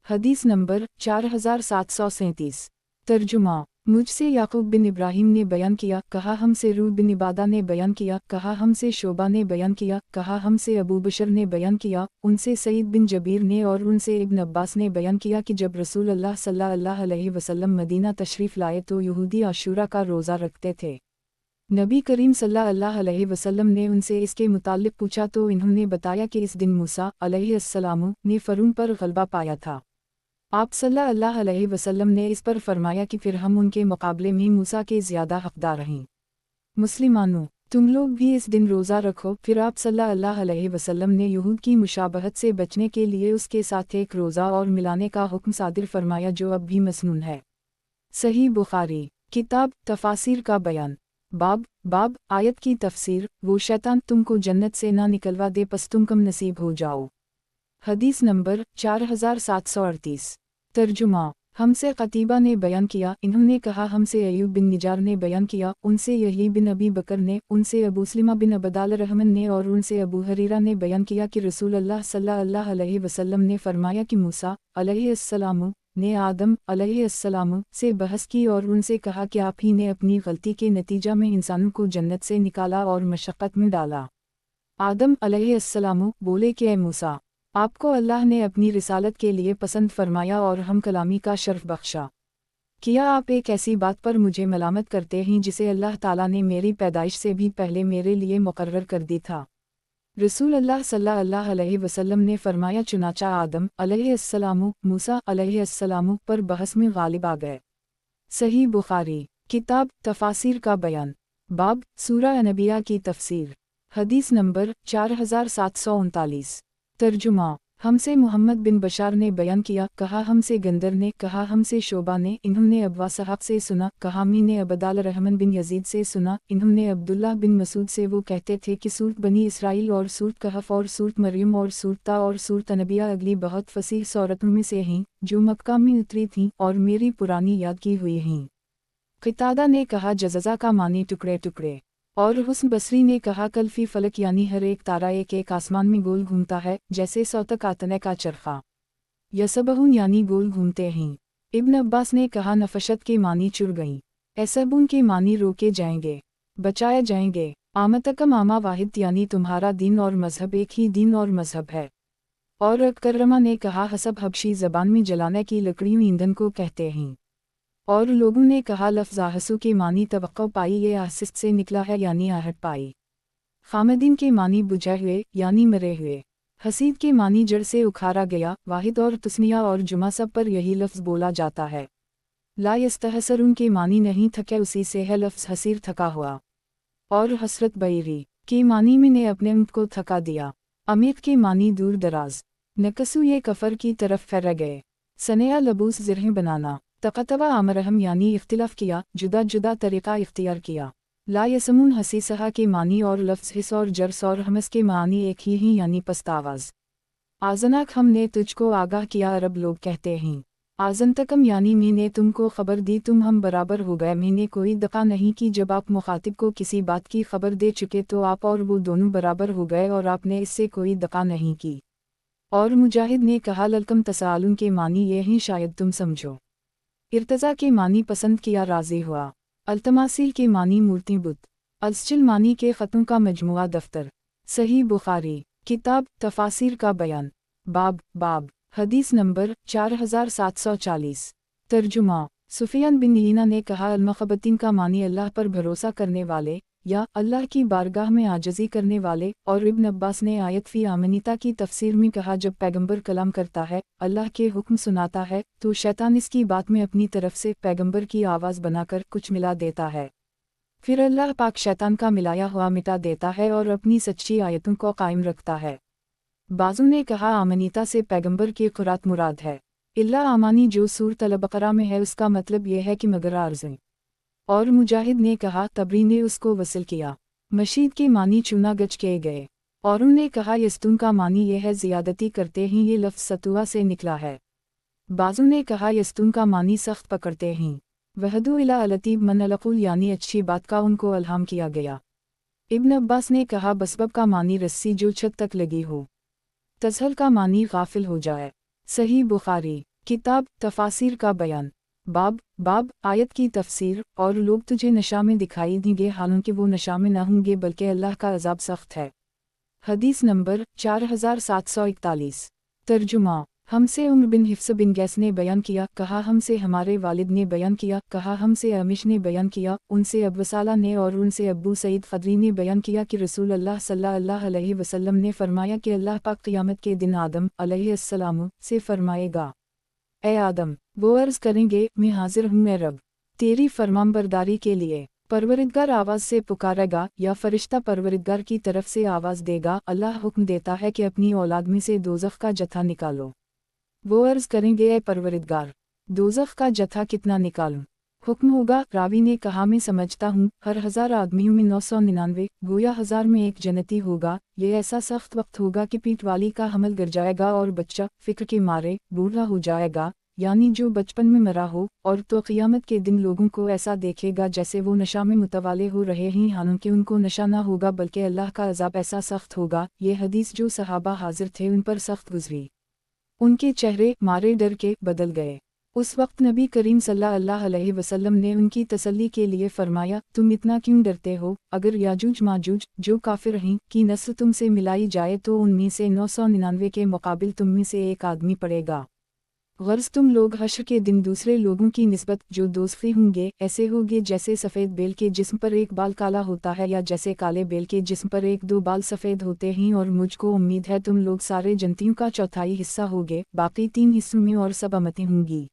हदीस नंबर 4737। तर्जुमा मुझसे याकूब बिन इब्राहिम ने बयान किया, कहा हमसे रूह बिन इबादा ने बयान किया, कहा हमसे शोबा ने बयान किया, कहा हमसे अबू बशर ने बयान किया, उनसे सईद बिन जबीर ने और उनसे इब्न अब्बास ने बयान किया कि जब रसूल अल्लाह सल्लल्लाहु अलैहि वसल्लम मदीना तशरीफ़ लाए तो यहूदी आशूरा का रोज़ा रखते थे। नबी करीम सल्लल्लाहु अलैहि वसल्लम ने उनसे इसके मुताल्लिक़ पूछा तो इन्होंने बताया कि इस दिन मूसा अलैहिस्सलाम ने फ़रून पर गलबा पाया था। आप सल्लल्लाहु अलैहि वसल्लम ने इस पर फरमाया कि फिर हम उनके मुकाबले में मूसा के ज़्यादा हक़दार हैं। मुस्लिमानों, तुम लोग भी इस दिन रोज़ा रखो। फिर आप सल्लल्लाहु अलैहि वसल्लम ने यहूद की मुशाबहत से बचने के लिए उसके साथ एक रोज़ा और मिलाने का हुक्म सादिर फरमाया जो अब भी मसनून है। सही बुखारी किताब तफासिर का बयान बाब आयत की तफसीर। वो शैतान तुमको जन्नत से ना निकलवा दे पस तुम कम नसीब हो जाओ। हदीस नंबर 4738। तर्जुमा हमसे क़तीबा ने बयान किया, इन्होंने कहा हमसे अयूब बिन निजार ने बयान किया, उनसे यही बिन अबी बकर ने, उनसे अबू सलिमा बिन अबदाल रहमन ने और उनसे अबू हरीरा ने बयान किया कि रसूल अल्लाह सल्लल्लाहु अलैहि वसल्लम ने फरमाया कि मूसा अलैहिस्सलाम ने आदम अलैहिस्सलाम से बहस की और उनसे कहा कि आप ही ने अपनी गलती के नतीजा में इंसानों को जन्नत से निकाला और मशक्क़त में डाला। आदम अलैहिस्सलाम बोले कि ए मूसा, आपको अल्लाह ने अपनी रिसालत के लिए पसंद फरमाया और हम कलामी का शर्फ बख्शा। किया आप एक ऐसी बात पर मुझे मलामत करते हैं जिसे अल्लाह ताला ने मेरी पैदाइश से भी पहले मेरे लिए मुकर्रर कर दी था। रसूल अल्लाह सल्लल्लाहु अलैहि वसल्लम ने फरमाया, चुनाचा आदम अलैहिस्सलाम मूसा अलैहिस्सलाम पर बहस में गालिब आ गए। सही बुखारी किताब तफासिर का बयान बाब सूरह अनबिया की तफसीर। हदीस नंबर 4739। तर्जुमा हमसे मोहम्मद बिन बशार ने बयान किया, कहा हमसे गंदर ने, कहा हमसे शोबा ने, इन्होंने अब्वा साहब से सुना, कहा मीने अबदाल रहमन बिन यजीद से सुना, इन्होंने अब्दुल्लाह बिन मसूद से, वो कहते थे कि सूरत बनी इसराइल और सूरत कहफ और सूरत मरियम और सूरता और सूरत अनबिया अगली बहुत फसीह सूरतों में से हैं जो मक्का में उतरी थीं और मेरी पुरानी याद की हुई हैं। क़तादा ने कहा जज़ज़ा का मानी टुकड़े टुकड़े, और हुस्न बसरी ने कहा कल्फ़ी फलक यानी हर एक तारा एक एक आसमान में गोल घूमता है जैसे सौतक आतने का चरखा। यसबहुन यानी गोल घूमते हैं। इब्न अब्बास ने कहा नफशत के मानी चुर गईं, ऐसबुन के मानी रोके जाएंगे, बचाए जाएंगे। आमतकम आमा वाहिद यानी तुम्हारा दीन और मजहब एक ही दीन और मजहब है। और अकरमा ने कहा हसब हबशी ज़बान में जलाने की लकड़ियों ईंधन को कहते हैं। और लोगों ने कहा लफ्ज़ आहसू के मानी तवक्को पाई, ये आसिस्त से निकला है यानी आहट पाई। खामदीन के मानी बुझे हुए यानी मरे हुए। हसीद के मानी जड़ से उखाड़ा गया। वाहिद और तुस्निया और जुमा सब पर यही लफ्ज़ बोला जाता है। ला यस्तहसरुन के मानी नहीं थके, उसी से है लफ्ज़ हसीर थका हुआ। और हसरत बैरी के मानी में ने अपने ऊँट को थका दिया। अमीक के मानी दूर दराज। नकसू ये कफ़र की तरफ फैर गए। सनेया लबूस ज़िरह बनाना। तक़तवा आमरहम यानी इख्तिलाफ़ किया, जुदा जुदा तरीक़ा इख्तियार किया। ला यसमुन हसीसहा के मानी और लफ्ज़ हिस और जर्स और हमस के मानी एक ही यानी पस्तावाज़। आज़नाक हमने तुझको आगाह किया अरब लोग कहते हैं। आज़नतकम यानी मैंने तुमको खबर दी तुम हम बराबर हो गए। मैंने कोई दफ़ा नहीं की जब आप मुखातिब को किसी बात की खबर दे चुके तो आप और वो दोनों बराबर हो गए और आपने इससे कोई दफ़ा नहीं की। और मुजाहिद ने कहा ललकम तसालुन के मानी ये ही शायद तुम समझो। इर्तज़ा के मानी पसंद किया राज़ी हुआ। अल्तमासील के मानी मूर्ति बुत। अलस्जिल मानी के ख़तों का मजमुआ दफ्तर। सही बुखारी किताब तफासिर का बयान बाब हदीस नंबर 4740। तर्जुमा सुफियान बिन यीना ने कहा अलमखबतीन का मानी अल्लाह पर भरोसा करने वाले या अल्लाह की बारगाह में आजज़ी करने वाले। और इब्न अब्बास ने आयत फ़ी आमनीता की तफसीर में कहा जब पैगंबर कलाम करता है अल्लाह के हुक्म सुनाता है तो शैतान इसकी बात में अपनी तरफ से पैगंबर की आवाज़ बनाकर कुछ मिला देता है। फिर अल्लाह पाक शैतान का मिलाया हुआ मिटा देता है और अपनी सच्ची आयतों को कायम रखता है। बाज़ू ने कहा आमनीता से पैगंबर की क़ुरात मुराद है। इल्ला आमानी जो सूरत अल-बक़रा में है उसका मतलब यह है कि मगर आर्ज़ें। और मुजाहिद ने कहा तबरी ने उसको वसल किया। मशीद के मानी चुना गच किए गए। और उन्होंने कहा यस्तून का मानी यह है ज़ियादती करते ही ये लफ्ज़ सतुआ से निकला है। बाज़ू ने कहा यस्तून का मानी सख्त पकड़ते हैं। वहदु इला अलतीब मन अलकुल यानी अच्छी बात का उनको अलहाम किया गया। इब्न अब्बास ने कहा बसबब का मानी रस्सी जो छत तक लगी हो। तज़हल का मानी गाफिल हो जाए। सही बुखारी किताब तफासिर का बयान बाब आयत की तफसीर। और लोग तुझे नशा में दिखाई देंगे हालांकि वो नशा में न होंगे बल्कि अल्लाह का अज़ाब सख्त है। हदीस नंबर 4741। तर्जुमा हमसे उम्र बिन हिफ्स बिन गैस ने बयान किया कहा हमसे हमारे वालिद ने बयान किया कहा हमसे अमिश ने बयान किया उनसे अबूसाला ने और उनसे अबू सईद ख़दरी ने बयान किया कि रसूल अल्लाह सल्लल्लाहु अलैहि वसल्लम ने फरमाया कि अल्लाह पाक क़ियामत के दिन आदम अलैहिस्सलाम से फरमाएगा ए आदम वो अर्ज़ करेंगे मैं हाजिर हूँ मैं रब तेरी फरमाबरदारी के लिए। परवरिदगार आवाज़ से पुकारेगा या फरिश्ता परवरिदगार की तरफ से आवाज़ देगा अल्लाह हुक्म देता है कि अपनी औलाद में से दोज़ख का जत्था निकालो। वो अर्ज़ करेंगे ए परवरिदगार दोज़ख का जत्था कितना निकालूं। हुक्म होगा रावी ने कहा मैं समझता हूँ हर 1000 आदमियों में 999 गोया 1000 में एक जन्नती होगा। ये ऐसा सख्त वक्त होगा कि पीठ वाली का हमल गिर जाएगा और बच्चा फ़िक्र के मारे बूढ़ा हो जाएगा यानी जो बचपन में मरा हो। और तो क़ियामत के दिन लोगों को ऐसा देखेगा जैसे वो नशा में मुतवाले हो रहे हैं हालांकि उनको नशा ना होगा बल्कि अल्लाह का अज़ाब ऐसा सख्त होगा। ये हदीस जो सहाबा हाजिर थे उन पर सख्त गुजरी। उनके चेहरे मारे डर के बदल गए। उस वक्त नबी करीम सल्लल्लाहु अलैहि वसल्लम ने उनकी तसल्ली के लिए फरमाया तुम इतना क्यों डरते हो। अगर याजूज माजूज जो काफिर हैं की नस्ल तुमसे मिलाई जाए तो उनमें से 999 के मुकाबिल तुम में से एक आदमी पड़ेगा। गर्ज तुम लोग हश्र के दिन दूसरे लोगों की निस्बत जो दोस्ती होंगे ऐसे होंगे जैसे सफ़ेद बेल के जिस्म पर एक बाल काला होता है या जैसे काले बेल के जिस्म पर एक दो बाल सफ़ेद होते हैं। और मुझको उम्मीद है तुम लोग सारे जन्तियों का चौथाई हिस्सा होगे बाकी 3 हिस्सों में और सब अमतें होंगी।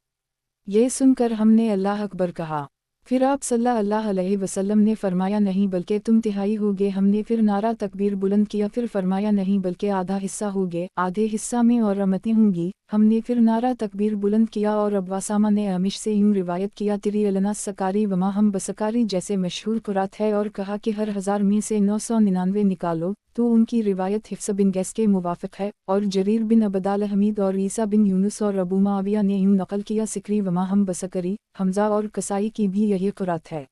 ये सुनकर हमने अल्लाह अकबर कहा। फिर आप सल्लल्लाहु अलैहि वसल्लम ने फरमाया नहीं बल्कि तुम तिहाई होगे। हमने फिर नारा तकबीर बुलंद किया फिर फरमाया नहीं बल्कि आधा हिस्सा होगे आधे हिस्सा में और अमतें होंगी। हमने फिर नारा तकबीर बुलंद किया और अब्बासामा ने अमिश से यूं रिवायत किया तिरी अलना सकारी वमा हम बसकारी जैसे मशहूर कुरात है और कहा कि हर 1000 में से 999 निकालो। तो उनकी रिवायत हिफ्स बिन गैस के मुवाफ़िक है। और जरीर बिन अबदाल हमीद और ईसा बिन यूनुस और अबू माविया ने यूं नकल किया सिकरी वमा हम बसकरी। हमजा और कसाई की भी यही कुरात है।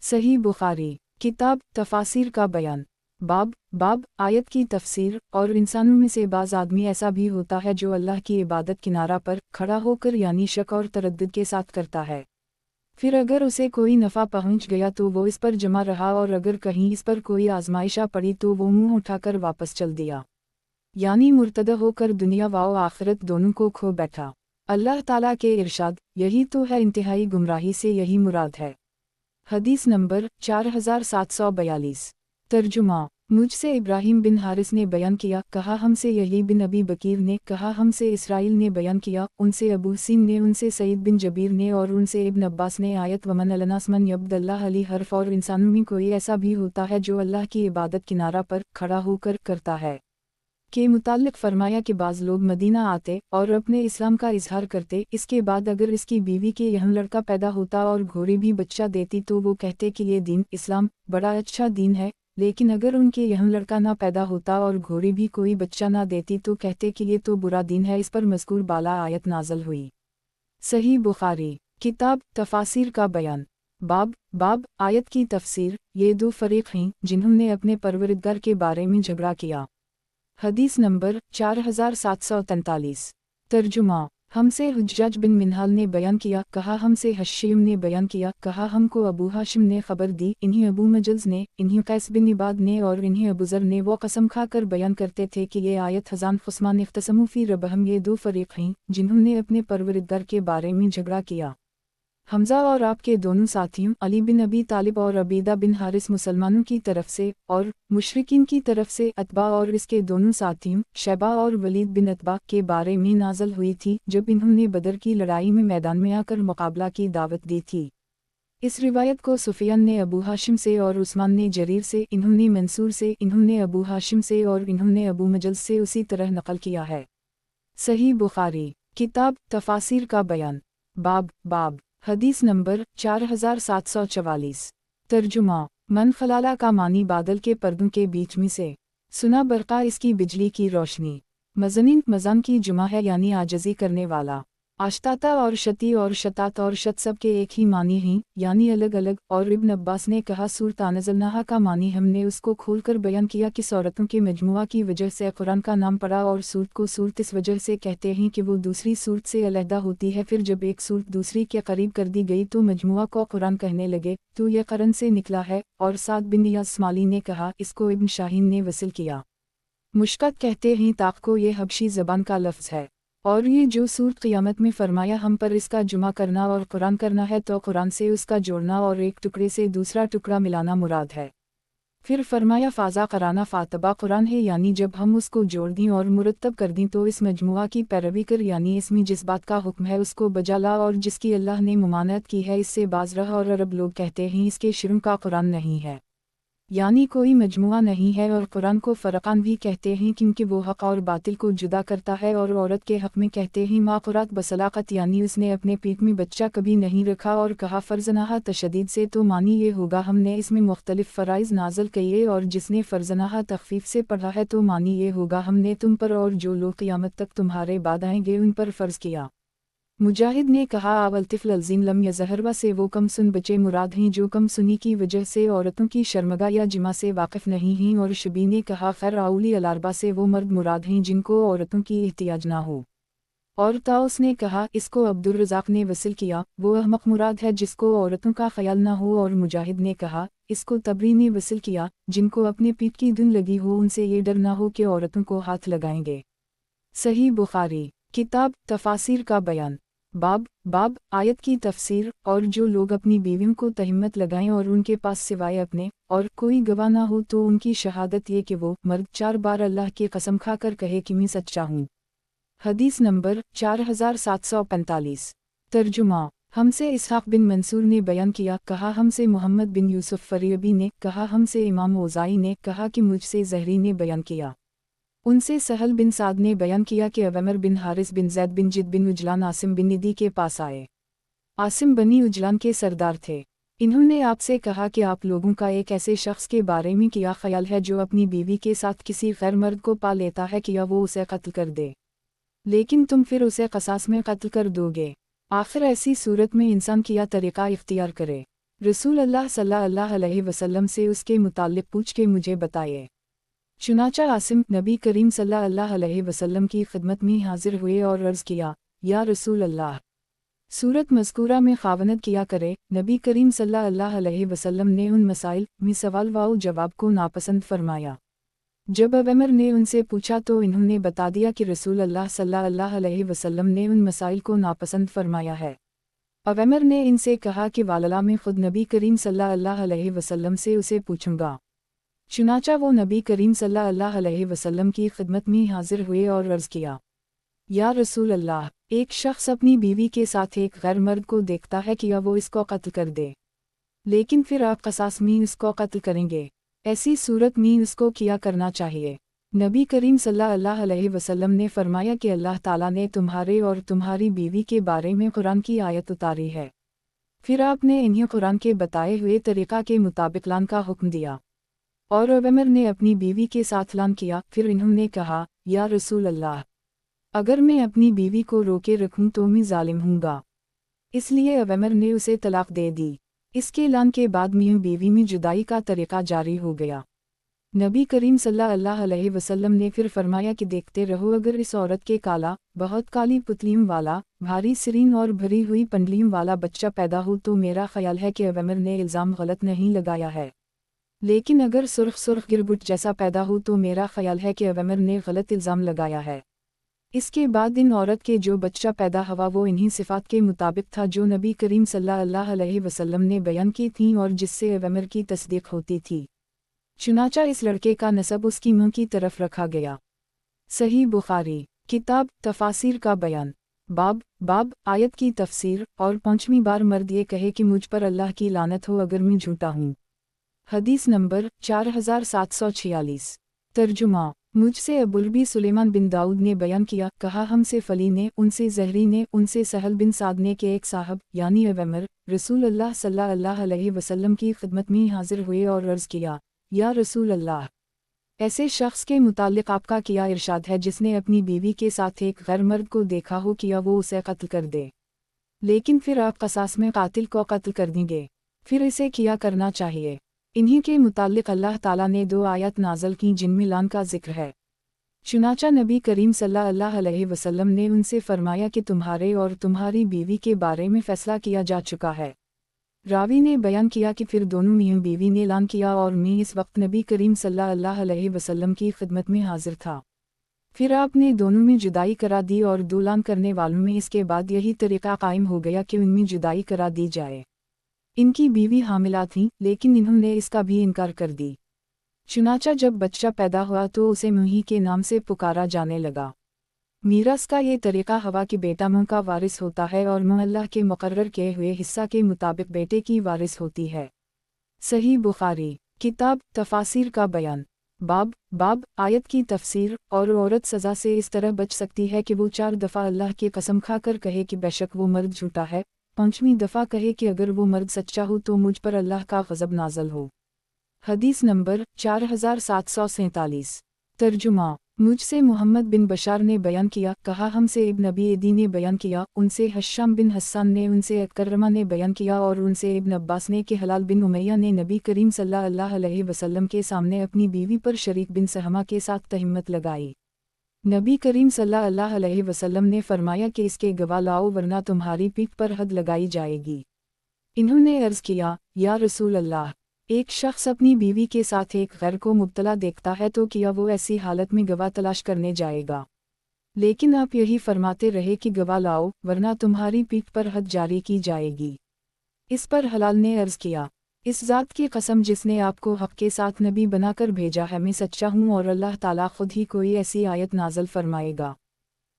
सही बुखारी किताब तफासिर का बयान बाब आयत की तफसीर। और इंसानों में से बाज़ आदमी ऐसा भी होता है जो अल्लाह की इबादत किनारा पर खड़ा होकर यानी शक और तरद्दुद के साथ करता है। फिर अगर उसे कोई नफ़ा पहुंच गया तो वो इस पर जमा रहा और अगर कहीं इस पर कोई आजमाइशा पड़ी तो वो मुंह उठाकर वापस चल दिया यानी मुर्तदा होकर दुनिया व आखिरत दोनों को खो बैठा। अल्लाह ताला के इरशाद यही तो है इंतहाई गुमराही से यही मुराद है। हदीस नंबर 4742। तर्जुमा मुझसे इब्राहिम बिन हारिस ने बयान किया कहा हमसे यही बिन अबी बकीर ने कहा हमसे इसराइल ने बयान किया उनसे अबू सीन ने उनसे सईद बिन जबीर ने और उनसे इब्न अब्बास ने आयत वमन अलनासमन यब्दल्लाह अली हर्फ। और इंसानों में कोई ऐसा भी होता है जो अल्लाह की इबादत किनारा पर खड़ा होकर करता है। کے متعلق فرمایا کہ بعض لوگ مدینہ آتے اور اپنے اسلام کا اظہار کرتے، اس کے بعد اگر اس کی بیوی کے یہاں لڑکا پیدا ہوتا اور گھوڑی بھی بچہ دیتی تو وہ کہتے کہ یہ دین اسلام بڑا اچھا دین ہے، لیکن اگر ان کے یہاں لڑکا نہ پیدا ہوتا اور گھوڑی بھی کوئی بچہ نہ دیتی تو کہتے کہ یہ تو برا دین ہے۔ اس پر مذکور بالا آیت نازل ہوئی۔ صحیح بخاری کتاب تفاسیر کا بیان باب آیت کی تفسیر۔ یہ دو فریق ہیں جنہوں نے اپنے پروردگار کے بارے میں جھگڑا کیا۔ حدیث نمبر 4743۔ ترجمہ۔ ہم سے حجاج بن منہال نے بیان کیا، کہا ہم سے حشیم نے بیان کیا، کہا ہم کو ابو ہاشم نے خبر دی، انہیں ابو مجلس نے، انہیں قیس بن عباد نے اور انہیں ابو ذر نے وہ قسم کھا کر بیان کرتے تھے کہ یہ آیت حزان خصمان اختصموا فی ربہم، یہ دو فریق ہیں جنہوں نے اپنے پروردگار کے بارے میں جھگڑا کیا۔ حمزہ اور آپ کے دونوں ساتھیوں علی بن ابی طالب اور عبیدہ بن حارث مسلمانوں کی طرف سے، اور مشرکین کی طرف سے عتبہ اور اس کے دونوں ساتھیوں شیبہ اور ولید بن عتبہ کے بارے میں نازل ہوئی تھی جب انہوں نے بدر کی لڑائی میں میدان میں آ کر مقابلہ کی دعوت دی تھی۔ اس روایت کو سفیان نے ابو ہاشم سے اور عثمان نے جریر سے، انہوں نے منصور سے، انہوں نے ابو ہاشم سے اور انہوں نے ابو مجلس سے اسی طرح نقل کیا ہے۔ صحیح بخاری کتاب تفاسیر کا بیان باب حدیث نمبر 4744۔ ترجمہ۔ من خلالہ کا معنی بادل کے پردوں کے بیچ میں سے، سنا برقع اس کی بجلی کی روشنی، مزنین مزان کی جمع ہے یعنی عاجزی کرنے والا، آشتاتا اور شتی اور شتات اور شت سب کے ایک ہی معنی ہیں یعنی الگ الگ۔ اور ابن عباس نے کہا سورۃ انزلناہا کا معنی ہم نے اس کو کھول کر بیان کیا کہ صورتوں کے مجموعہ کی وجہ سے قرآن کا نام پڑا، اور سورت کو سورت اس وجہ سے کہتے ہیں کہ وہ دوسری سورت سے علیحدہ ہوتی ہے، پھر جب ایک سورت دوسری کے قریب کر دی گئی تو مجموعہ کو قرآن کہنے لگے، تو یہ قرن سے نکلا ہے۔ اور سعد بن یاس اسماعیلی نے کہا اس کو ابن شاہین نے وصل کیا۔ مشکت کہتے ہیں طاق کو، یہ حبشی زبان کا لفظ ہے، اور یہ جو سورت قیامت میں فرمایا ہم پر اس کا جمع کرنا اور قرآن کرنا ہے، تو قرآن سے اس کا جوڑنا اور ایک ٹکڑے سے دوسرا ٹکڑا ملانا مراد ہے۔ پھر فرمایا فازا قرانا فاتبہ قرآن ہے، یعنی جب ہم اس کو جوڑ دیں اور مرتب کر دیں تو اس مجموعہ کی پیروی کر، یعنی اس میں جس بات کا حکم ہے اس کو بجا لا اور جس کی اللہ نے ممانعت کی ہے اس سے باز رہ۔ اور عرب لوگ کہتے ہیں اس کے شرم کا قرآن نہیں ہے، یعنی کوئی مجموعہ نہیں ہے، اور قرآن کو فرقان بھی کہتے ہیں کیونکہ وہ حق اور باطل کو جدا کرتا ہے۔ اور عورت کے حق میں کہتے ہیں ما قرات بصلاقت، یعنی اس نے اپنے پیٹ میں بچہ کبھی نہیں رکھا۔ اور کہا فرزناہا تشدید سے تو معنی یہ ہوگا ہم نے اس میں مختلف فرائض نازل کیے، اور جس نے فرزناہا تخفیف سے پڑھا ہے تو معنی یہ ہوگا ہم نے تم پر اور جو لوگ قیامت تک تمہارے بعد آئیں گے ان پر فرض کیا۔ مجاہد نے کہا اول طفل الزیم لم یظہروا سے وہ کم سن بچے مراد ہیں جو کم سنی کی وجہ سے عورتوں کی شرمگاہ یا جمع سے واقف نہیں ہیں۔ اور شبی نے کہا خیر اولی الاربا سے وہ مرد مراد ہیں جن کو عورتوں کی احتیاج نہ ہو۔ اور طاؤس نے کہا اس کو عبدالرزاق نے وصل کیا، وہ احمق مراد ہے جس کو عورتوں کا خیال نہ ہو۔ اور مجاہد نے کہا اس کو تبری نے وصل کیا، جن کو اپنے پیٹ کی دھن لگی ہو ان سے یہ ڈر نہ ہو کہ عورتوں کو ہاتھ لگائیں گے۔ صحیح بخاری کتاب تفاسیر کا بیان باب آیت کی تفسیر۔ اور جو لوگ اپنی بیویوں کو تہمت لگائیں اور ان کے پاس سوائے اپنے اور کوئی گواہ نہ ہو تو ان کی شہادت یہ کہ وہ مرد 4 بار اللہ کی قسم کھا کر کہے کہ میں سچا ہوں۔ حدیث نمبر 4745۔ ترجمہ۔ ہم سے اسحاق بن منصور نے بیان کیا، کہا ہم سے محمد بن یوسف فریبی نے، کہا ہم سے امام اوزائی نے، کہا کہ مجھ سے زہری نے بیان کیا، ان سے سہل بن سعد نے بیان کیا کہ عویمر بن حارث بن زید بن جد بن اجلان عاصم بن ندی کے پاس آئے۔ عاصم بنی اجلان کے سردار تھے۔ انہوں نے آپ سے کہا کہ آپ لوگوں کا ایک ایسے شخص کے بارے میں کیا خیال ہے جو اپنی بیوی کے ساتھ کسی غیر مرد کو پا لیتا ہے کہ یا وہ اسے قتل کر دے، لیکن تم پھر اسے قصاص میں قتل کر دو گے؟ آخر ایسی صورت میں انسان کیا طریقہ اختیار کرے؟ رسول اللہ صلی اللہ علیہ وسلم سے اس کے متعلق پوچھ کے مجھے بتائے۔ چنانچہ عاصم نبی کریم صلی اللہ علیہ وسلم کی خدمت میں حاضر ہوئے اور عرض کیا یا رسول اللہ، صورت مذکورہ میں خاوند کیا کرے۔ نبی کریم صلی اللہ علیہ وسلم نے ان مسائل میں سوال و جواب کو ناپسند فرمایا۔ جب عویمر نے ان سے پوچھا تو انہوں نے بتا دیا کہ رسول اللہ صلی اللہ علیہ وسلم نے ان مسائل کو ناپسند فرمایا ہے۔ عویمر نے ان سے کہا کہ واللہ میں خود نبی کریم صلی اللہ علیہ وسلم سے اسے پوچھوں گا۔ چنانچہ وہ نبی کریم صلی اللہ علیہ وسلم کی خدمت میں حاضر ہوئے اور عرض کیا یا رسول اللہ، ایک شخص اپنی بیوی کے ساتھ ایک غیر مرد کو دیکھتا ہے کہ یا وہ اس کو قتل کر دے، لیکن پھر آپ قصاص میں اس کو قتل کریں گے، ایسی صورت میں اس کو کیا کرنا چاہیے؟ नबी करीम सल्लल्लाहु अलैहि वसल्लम ने फरमाया कि अल्लाह ताला ने तुम्हारे और तुम्हारी बीवी के बारे में कुरान की आयत उतारी है। फिर आपने इन्हें कुरान के बताए हुए तरीक़ा के मुताबिक लान का हुक्म दिया। और उमर ने अपनी बीवी के साथ लान किया। फिर इन्होंने कहा, या रसूल अल्लाह, अगर मैं अपनी बीवी को रोके रखूं तो मैं जालिम हूँगा। इसलिए उमर ने उसे तलाक दे दी। इसके लान के बाद मियां बीवी में जुदाई का तरीक़ा जारी हो गया। नबी करीम सल्लल्लाहु अलैहि वसल्लम ने फिर फरमाया कि देखते रहो, अगर इस औरत के काला, बहुत काली पुतलियों वाला, भारी सिरीन और भरी हुई पंडलियों वाला बच्चा पैदा हो तो मेरा ख्याल है कि उमर ने इल्ज़ाम गलत नहीं लगाया है। लेकिन अगर सुर्ख गिरबुट जैसा पैदा हो तो मेरा ख्याल है कि उमर ने गलत इल्ज़ाम लगाया है। इसके बाद इन औरत के जो बच्चा पैदा हुआ वो इन्हीं सिफ़ात के मुताबिक था जो नबी करीम सल्लल्लाहु अलैहि वसल्लम ने बयान की थीं और जिससे उमर की तस्दीक होती थी। चुनाचा इस लड़के का नसब उसकी मां की तरफ रखा गया। सही बुखारी किताब तफासिर का बयान बाब आयत की तफसीर। और 5वीं बार मर्द ये कहे कि मुझ पर अल्लाह की लानत हो अगर मैं झूठा हूँ। हदीस नंबर 4746। तर्जुमा मुझसे अबुलबी सुलेमान बिन दाऊद ने बयान किया, कहा हमसे फली ने, उनसे जहरी ने, उनसे सहल बिन साद ने के एक साहब यानी उमर रसूल अल्लाह सल्लल्लाहु अलैहि वसल्लम की खिदमत में हाजिर हुए और अर्ज़ किया, या रसूल अल्लाह, ऐसे शख्स के मुतालिक आपका क्या इरशाद है जिसने अपनी बीवी के साथ एक गैर मर्द को देखा हो किया वो उसे कत्ल कर दे, लेकिन फिर आप कसास में कातिल को कत्ल कर देंगे, फिर इसे क्या करना चाहिए। इन्हीं के मुतालिक अल्लाह ताला ने 2 आयत नाज़ल की जिनमें लान का जिक्र है। चुनाचा नबी करीम सल्लल्लाहु अलैहि वसल्लम ने उनसे फरमाया कि तुम्हारे और तुम्हारी बीवी के बारे में फ़ैसला किया जा चुका है। रावी ने बयान किया कि फिर दोनों मियां बीवी ने लान किया और मैं इस वक्त नबी करीम सल्लल्लाहु अलैहि वसल्लम की खिदमत में हाजिर था। फिर आपने दोनों में जुदाई करा दी और 2 लान करने वालों में इसके बाद यही तरीक़ा कायम हो गया कि उनमें जुदाई करा दी जाए। इनकी बीवी हामिला थी लेकिन इन्होंने इसका भी इनकार कर दी। चुनाचा जब बच्चा पैदा हुआ तो उसे मुही के नाम से पुकारा जाने लगा। मीरास का ये तरीक़ा हवा कि बेटा मां का वारिस होता है और मां अल्लाह के मुकर्रर किए हुए हिस्सा के मुताबिक बेटे की वारिस होती है। सही बुखारी किताब तफासिर का बयान बाब आयत की तफसीर। और औरत सज़ा से इस तरह बच सकती है कि वो 4 दफ़ा अल्लाह की कसम खाकर कहे कि बेशक वो मर्द झूठा है, 5वीं दफ़ा कहे कि अगर वो मर्द सच्चा हो तो मुझ पर अल्लाह का ग़ज़ब नाज़ल हो। हदीस नंबर 4747। तर्जुमा मुझसे मोहम्मद बिन बशार ने बयान किया, कहा हमसे इब्न अबी एदी ने बयान किया, उनसे हश्शाम बिन हस्सान ने, उनसे अकरमा ने बयान किया और उनसे इब्न अब्बास ने कि हलाल बिन उमैया ने नबी करीम सल्लल्लाहु अलैहि वसल्लम के सामने अपनी बीवी पर शरीक बिन सहमा के साथ तहम्मत लगाई। नबी करीम सल्लल्लाहु अलैहि वसल्लम ने फरमाया कि इसके गवाह लाओ वरना तुम्हारी पीठ पर हद लगाई जाएगी। इन्होंने अर्ज़ किया, या रसूल अल्लाह, एक शख्स अपनी बीवी के साथ एक गैर को मुब्तला देखता है तो क्या वो ऐसी हालत में गवाह तलाश करने जाएगा? लेकिन आप यही फरमाते रहे कि गवाह लाओ वरना तुम्हारी पीठ पर हद जारी की जाएगी। इस पर हलाल ने अर्ज़ किया, इस ज़ात की कसम जिसने आपको हक़ के साथ नबी बनाकर भेजा है, मैं सच्चा हूँ और अल्लाह ताला खुद ही कोई ऐसी आयत नाज़ल फरमाएगा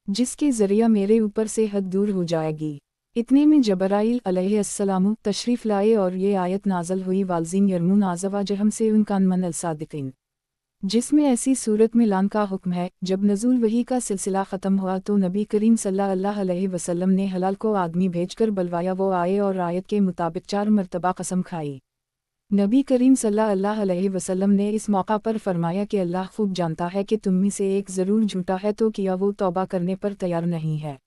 जिसके ज़रिया मेरे ऊपर से हद दूर हो जाएगी। इतने में जबराइल अलैहिस्सलाम तशरीफ़ लाए और ये आयत नाज़ल हुई, वालज़ीन यरमून आज़वाजहम से उनका मन अल-सादिक़ीन, जिसमें ऐसी सूरत में लान का हुक्म है। जब नज़ूल वही का सिलसिला ख़त्म हुआ तो नबी करीम सल्लल्लाहु अलैहि वसल्लम ने हलाल को आदमी भेजकर बुलवाया। वो आए और आयत के मुताबिक 4 मरतबा कसम खाई। नबी करीम सल्लल्लाहु अलैहि वसल्लम ने इस मौका पर फरमाया कि अल्लाह खूब जानता है कि तुम में से एक ज़रूर झूठा है तो किया वो तौबा करने पर तैयार नहीं है।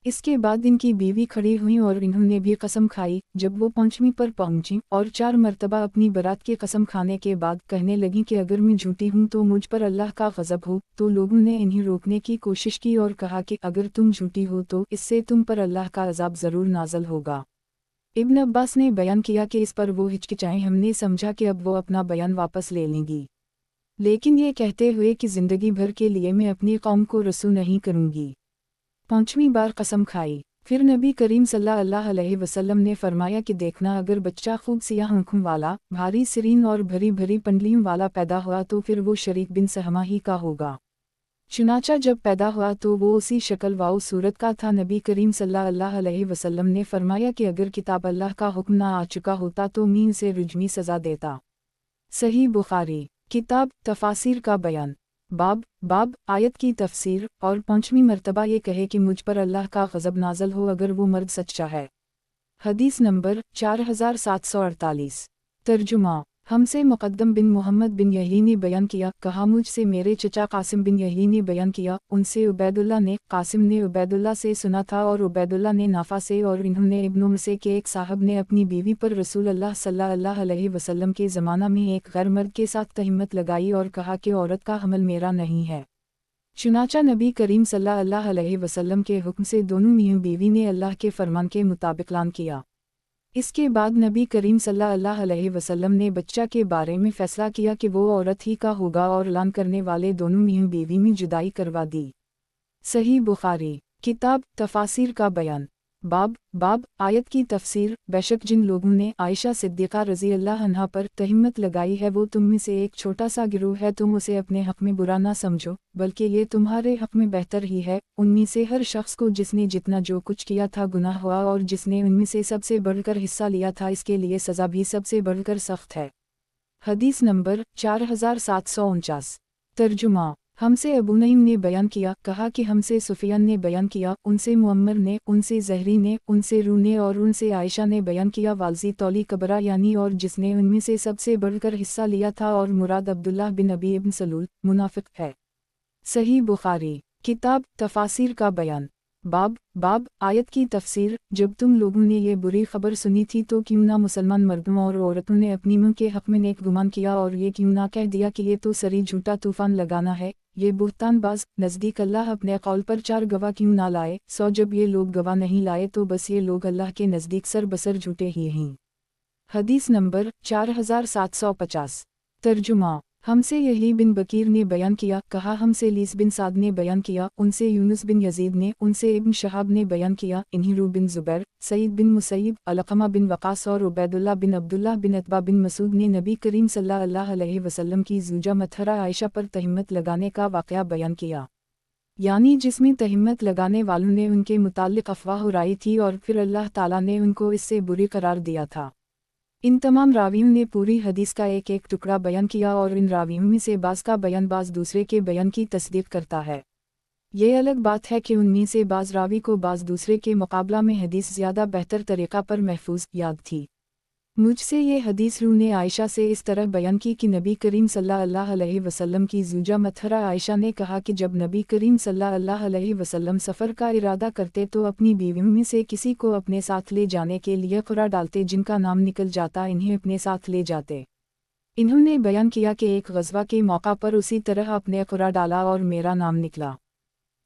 इसके बाद इनकी बीवी खड़ी हुई और इन्होंने भी कसम खाई। जब वो 5वीं पर पहुंची और 4 मरतबा अपनी बरात की कसम खाने के बाद कहने लगी कि अगर मैं झूठी हूँ तो मुझ पर अल्लाह का ग़ज़ब हो, तो लोगों ने इन्हें रोकने की कोशिश की और कहा कि अगर तुम झूठी हो तो इससे तुम पर अल्लाह का अज़ाब ज़रूर नाज़ल होगा। इब्न अब्बास ने बयान किया कि इस पर वो हिचकिचाएं, हमने समझा कि अब वो अपना बयान वापस ले लेंगी, लेकिन ये कहते हुए कि ज़िंदगी भर के लिए मैं अपनी कौम को रसूल नहीं करूँगी। 5वीं बार कसम खाई। फिर नबी करीम सल्लल्लाहु अलैहि वसल्लम ने फरमाया कि देखना, अगर बच्चा खूब सियाह आँखों वाला, भारी सिरीन और भरी भरी पंडलियों वाला पैदा हुआ तो फिर वो शरीक बिन सहमा ही का होगा। चुनाचा जब पैदा हुआ तो वो उसी शक्ल वाउ सूरत का था। नबी करीम सल्लल्लाहु अलैहि वसल्लम ने फरमाया कि अगर किताब अल्लाह का हुक्म ना आ चुका होता तो मैं उसे रुजमी सज़ा देता। सही बुखारी किताब तफासिर का बयान बाब बाब आयत की तफसीर, और 5वीं मर्तबा ये कहे कि मुझ पर अल्लाह का ग़ज़ब नाज़ल हो अगर वो मर्द सच्चा है। हदीस नंबर 4748। तर्जुमा। हमसे मुक़द्दम बिन मोहम्मद बिन यही ने बयान किया, कहा मुझसे मेरे चचा कासिम बिन यही ने बयान किया, उनसे उबैदुल्लाह ने, कासिम ने उबैदुल्लाह से सुना था और उबैदुल्लाह ने नाफा से, और इन्होंने इब्न उम्र से कि एक साहब ने अपनी बीवी पर रसूल अल्लाह सल्लल्लाहु अलैहि वसल्लम के ज़माना में एक गैर मर्द के साथ तहम्मत लगाई और कहा कि औरत का हमल मेरा नहीं है। चुनाचा नबी करीम सल्लल्लाहु अलैहि वसल्लम के हुक्म से दोनों मियाँ बीवी ने अल्लाह के फरमान के मुताबिक ऐलान किया। इसके बाद नबी करीम सल्लल्लाहु अलैहि वसल्लम ने बच्चा के बारे में फ़ैसला किया कि वो औरत ही का होगा और ऐलान करने वाले दोनों मियाँ बीवी में जुदाई करवा दी। सही बुखारी। किताब तफासिर का बयान। बाब बाब आयत की तफसीर, बेशक जिन लोगों ने आयशा सिद्दीक़ा रज़ी अल्लाह अन्हा पर तहम्मत लगाई है वो तुम में से एक छोटा सा गिरोह है, तुम उसे अपने हक़ में बुरा ना समझो, बल्कि ये तुम्हारे हक़ में बेहतर ही है। उनमें से हर शख्स को जिसने जितना जो कुछ किया था गुनाह हुआ, और जिसने उनमें से सबसे बढ़कर हिस्सा लिया था इसके लिए सज़ा भी सबसे बढ़कर सख्त है। हदीस नंबर 4749। तर्जुमा। हमसे अबू नईम ने बयान किया, कहा कि हमसे सुफियान ने बयान किया, उनसे मुअम्मर ने, उनसे ज़हरी ने, उनसे रू ने और उनसे आयशा ने बयान किया वालजी तौली कबरा यानी और जिसने उनमें से सबसे बढ़कर हिस्सा लिया था, और मुराद अब्दुल्लाह बिन अबी इब्न सलूल मुनाफिक है। सही बुखारी। किताब तफासिर का बयान। बाब बाब आयत की तफसीर, जब तुम लोगों ने ये बुरी खबर सुनी थी तो क्यों ना मुसलमान मर्दों और औरतों ने अपनी मुँह के हक़ में नेक गुमान किया, और ये क्यों ना कह दिया कि ये तो सरी झूठा तूफ़ान लगाना है, ये बुहतानबाज, नज़दीक अल्लाह अपने कौल पर 4 गवाह क्यों ना लाए, जब ये लोग गवाह नहीं लाए तो बस ये लोग अल्लाह के नज़दीक सर बसर झूठे ही हैं। हदीस नंबर 4750। तर्जुमा। हमसे यही बिन बकीर ने बयान किया, कहा हमसे लीस बिन साद ने बयान किया, उनसे यूनुस बिन यजीद ने, उनसे इब्न शहाब ने बयान किया, इन्हीं रू बिन ज़ुबैर, सईद बिन मुसैब, अलक़मा बिन वक़ास और उबैदुल्लाह बिन अब्दुल्लाह बिन अतबा बिन मसूद ने नबी करीम सल्लल्लाहु अलैहि वसल्लम की ज़ूजा मतहरा आयशा पर तहम्मत लगाने का वाक़या बयान किया, यानी जिसमें तहम्मत लगाने वालों ने उनके मुताल्लिक़ अफ़वाह उड़ाई थी और फिर अल्लाह ताला ने उनको इससे बुरी करार दिया था। इन तमाम रावियों ने पूरी हदीस का एक एक टुकड़ा बयान किया, और इन रावियों में से बाज़ का बयान बाज़ दूसरे के बयान की तस्दीक़ करता है। ये अलग बात है कि उनमें से बाज़ रावी को बाज़ दूसरे के मुकाबला में हदीस ज़्यादा बेहतर तरीक़ा पर महफूज याद थी। मुझसे ये हदीस रू ने आयशा से इस तरह बयान की कि नबी करीम सल्लल्लाहु अलैहि वसल्लम की ज़ूजा मतहरा आयशा ने कहा कि जब नबी करीम सल्लल्लाहु अलैहि वसल्लम सफ़र का इरादा करते तो अपनी बीवियों में से किसी को अपने साथ ले जाने के लिए कुरा डालते, जिनका नाम निकल जाता इन्हें अपने साथ ले जाते। इन्होंने बयान किया कि एक ग़ज़वा के मौका पर उसी तरह अपने कुरा डाला और मेरा नाम निकला,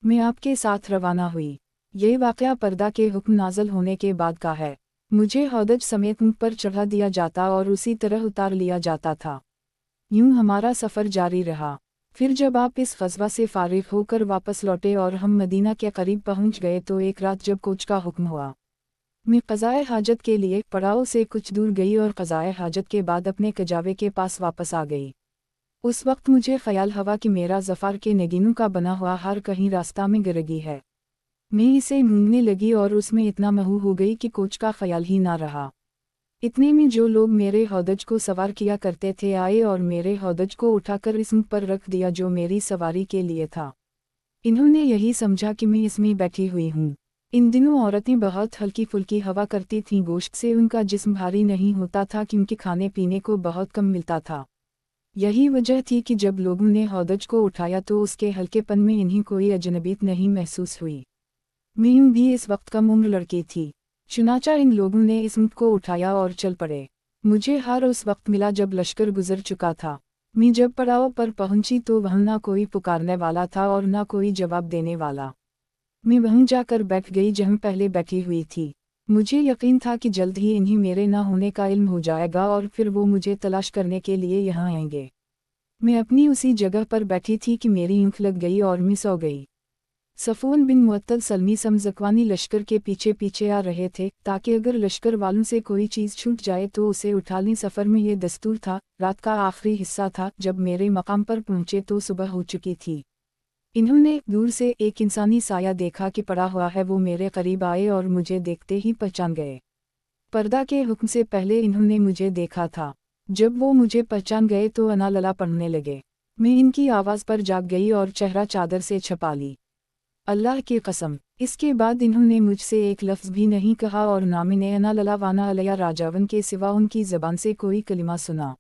मैं आपके साथ रवाना हुई। ये वाक़या पर्दा के हुक्म नाज़ल होने के बाद का है। मुझे हौदज समेत ऊँट पर चढ़ा दिया जाता और उसी तरह उतार लिया जाता था। यूं हमारा सफ़र जारी रहा। फिर जब आप इस ग़ज़वा से फ़ारिग़ होकर वापस लौटे और हम मदीना के करीब पहुंच गए तो एक रात जब कोच का हुक्म हुआ, मैं क़ज़ाए हाजत के लिए पड़ाव से कुछ दूर गई और क़ज़ाए हाजत के बाद अपने कजावे के पास वापस आ गई। उस वक्त मुझे ख़याल हुआ कि मेरा ज़फ़ार के नगीनों का बना हुआ हार कहीं रास्ता में गिरगी है। मैं इसे ढूंढने लगी और उसमें इतना महू हो गई कि कोच का ख्याल ही ना रहा। इतने में जो लोग मेरे हौदज को सवार किया करते थे आए और मेरे हौदज को उठाकर इस ऊँट पर रख दिया जो मेरी सवारी के लिए था। इन्होंने यही समझा कि मैं इसमें बैठी हुई हूँ। इन दिनों औरतें बहुत हल्की फुल्की हवा करती थीं, गोश्त से उनका जिस्म भारी नहीं होता था क्योंकि खाने पीने को बहुत कम मिलता था। यही वजह थी कि जब लोगों ने हौदज को उठाया तो उसके हल्केपन में इन्हें कोई अजनबीत नहीं महसूस हुई। मैं भी इस वक्त कम उम्र लड़की थी। चुनाचा इन लोगों ने इस ऊँट को उठाया और चल पड़े। मुझे हार उस वक्त मिला जब लश्कर गुजर चुका था। मैं जब पड़ाव पर पहुंची तो वहाँ ना कोई पुकारने वाला था और ना कोई जवाब देने वाला। मैं वहीं जाकर बैठ गई जहाँ पहले बैठी हुई थी। मुझे यकीन था कि जल्द ही इन्हें मेरे ना होने का इल्म हो जाएगा और फिर वो मुझे तलाश करने के लिए यहाँ आएंगे। मैं अपनी उसी जगह पर बैठी थी कि मेरी ऊँख लग गई और मैं सो गई। सफ़वान बिन मुअत्तल सलमी समज़कवानी लश्कर के पीछे पीछे आ रहे थे ताकि अगर लश्कर वालों से कोई चीज़ छूट जाए तो उसे उठा लें। सफ़र में ये दस्तूर था। रात का आखिरी हिस्सा था। जब मेरे मकाम पर पहुँचे तो सुबह हो चुकी थी। इन्होंने दूर से एक इंसानी साया देखा कि पड़ा हुआ है। वो मेरे करीब आए और मुझे देखते ही पहचान गए। पर्दा के हुक्म से पहले इन्होंने मुझे देखा था। जब वो मुझे पहचान गए तो अना लला पढ़ने लगे। मैं इनकी आवाज़ पर जाग गई और चेहरा चादर से छपा ली। अल्लाह की कसम, इसके बाद इन्होंने मुझसे एक लफ्ज़ भी नहीं कहा और ना मैंने अना लला वाना अलया राजावन के सिवा उनकी ज़बान से कोई कलिमा सुना।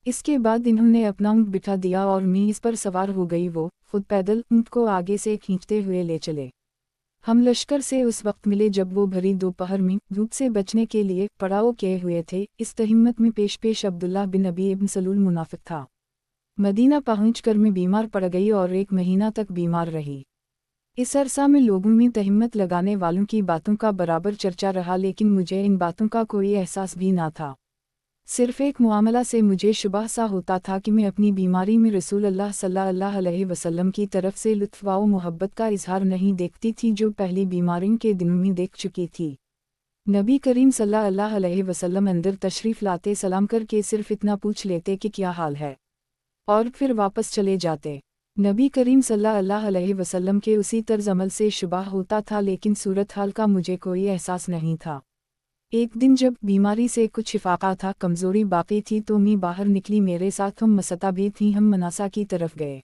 इसके बाद इन्होंने अपना ऊँट बिठा दिया और मैं इस पर सवार हो गई। वो खुद पैदल ऊँट को आगे से खींचते हुए ले चले। हम लश्कर से उस वक्त मिले जब वो भरी दोपहर में धूप से बचने के लिए पड़ाव किए हुए थे। इस तहिम्मत में पेश अब्दुल्ला बिन अबी इब्न सलूल मुनाफिक था। मदीना पहुंचकर मैं बीमार पड़ गई और 1 महीना तक बीमार रही। इस अरसा में लोगों में तहिम्मत लगाने वालों की बातों का बराबर चर्चा रहा, लेकिन मुझे इन बातों का कोई एहसास भी ना था। सिर्फ एक मुआमला से मुझे शुबह सा होता था कि मैं अपनी बीमारी में रसूल अल्लाह सल्लल्लाहु अलैहि वसल्लम की तरफ से लुत्फ़ व मोहब्बत का इजहार नहीं देखती थी जो पहली बीमारियों के दिनों में देख चुकी थी। नबी करीम सल्लल्लाहु अलैहि वसल्लम अंदर तशरीफ़ लाते सलाम करके सिर्फ इतना पूछ लेते कि क्या हाल है, और फिर वापस चले जाते। नबी करीम सल्लल्लाहु अलैहि वसल्लम के उसी तर्ज अमल से शुबह होता था, लेकिन सूरत हाल का मुझे कोई एहसास नहीं था। एक दिन जब बीमारी से कुछ शिफाका था, कमज़ोरी बाकी थी, तो मैं बाहर निकली। मेरे साथ हम मसता भी थीं। हम मनासा की तरफ गए।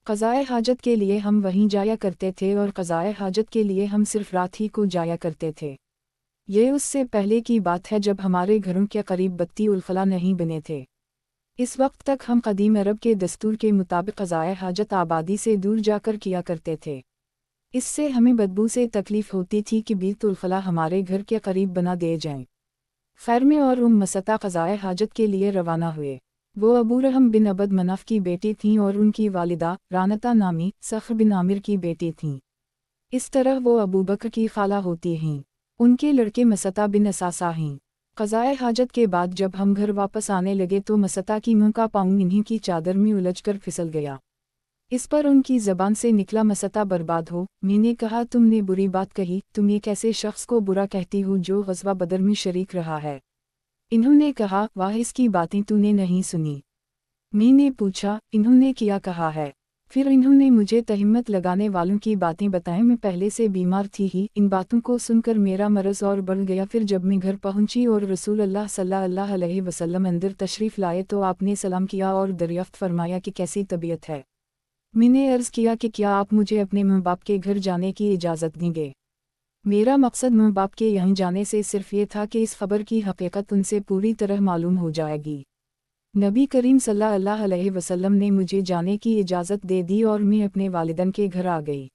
क़ज़ाए हाजत के लिए हम वहीं जाया करते थे और क़ज़ाए हाजत के लिए हम सिर्फ रात ही को जाया करते थे। ये उससे पहले की बात है जब हमारे घरों के करीब बत्ती उल-खला नहीं बने थे। इस वक्त तक हम कदीम अरब के दस्तूर के मुताबिक क़ज़ाए हाजत आबादी से दूर जाकर किया करते थे। इससे हमें बदबू से तकलीफ़ होती थी कि बीतुल-खला हमारे घर के करीब बना दे जाएं। खैर में और मसता क़ज़ाए हाजत के लिए रवाना हुए। वो अबू रहम बिन अबद मनाफ की बेटी थीं और उनकी वालिदा रानता नामी सख्र बिन आमिर की बेटी थीं। इस तरह वो अबू बकर की खाला होती हैं। उनके लड़के मसता बिन असासा हैं। क़ज़ाए हाजत के बाद जब हम घर वापस आने लगे तो मसता की मुँह का पाँव इन्हीं की चादर में उलझकर फिसल गया। इस पर उनकी ज़बान से निकला, मसता बर्बाद हो। मैंने कहा, तुमने बुरी बात कही। तुम एक ऐसे शख्स को बुरा कहती हो जो ग़ज़वा बदर में शरीक रहा है। इन्होंने कहा, वाह, इसकी बातें तूने नहीं सुनी। मैंने पूछा, इन्होंने क्या कहा है? फिर इन्होंने मुझे तहिम्मत लगाने वालों की बातें बताएं। मैं पहले से बीमार थी ही। इन बातों को सुनकर मेरा मरज़ और बढ़ गया। फिर जब मैं घर पहुंची और रसूल अल्लाह सल्लल्लाहु अलैहि वसल्लम अंदर तशरीफ़ लाए तो आपने सलाम किया और दरियाफ़्त फरमाया कि कैसी तबीयत है। मैंने अर्ज़ किया कि क्या आप मुझे अपने माँ बाप के घर जाने की इजाज़त देंगे? मेरा मकसद माँ बाप के यहीं जाने से सिर्फ ये था कि इस खबर की हकीकत उनसे पूरी तरह मालूम हो जाएगी। नबी करीम सल्लल्लाहु अलैहि वसल्लम ने मुझे जाने की इजाज़त दे दी और मैं अपने वालिदैन के घर आ गई।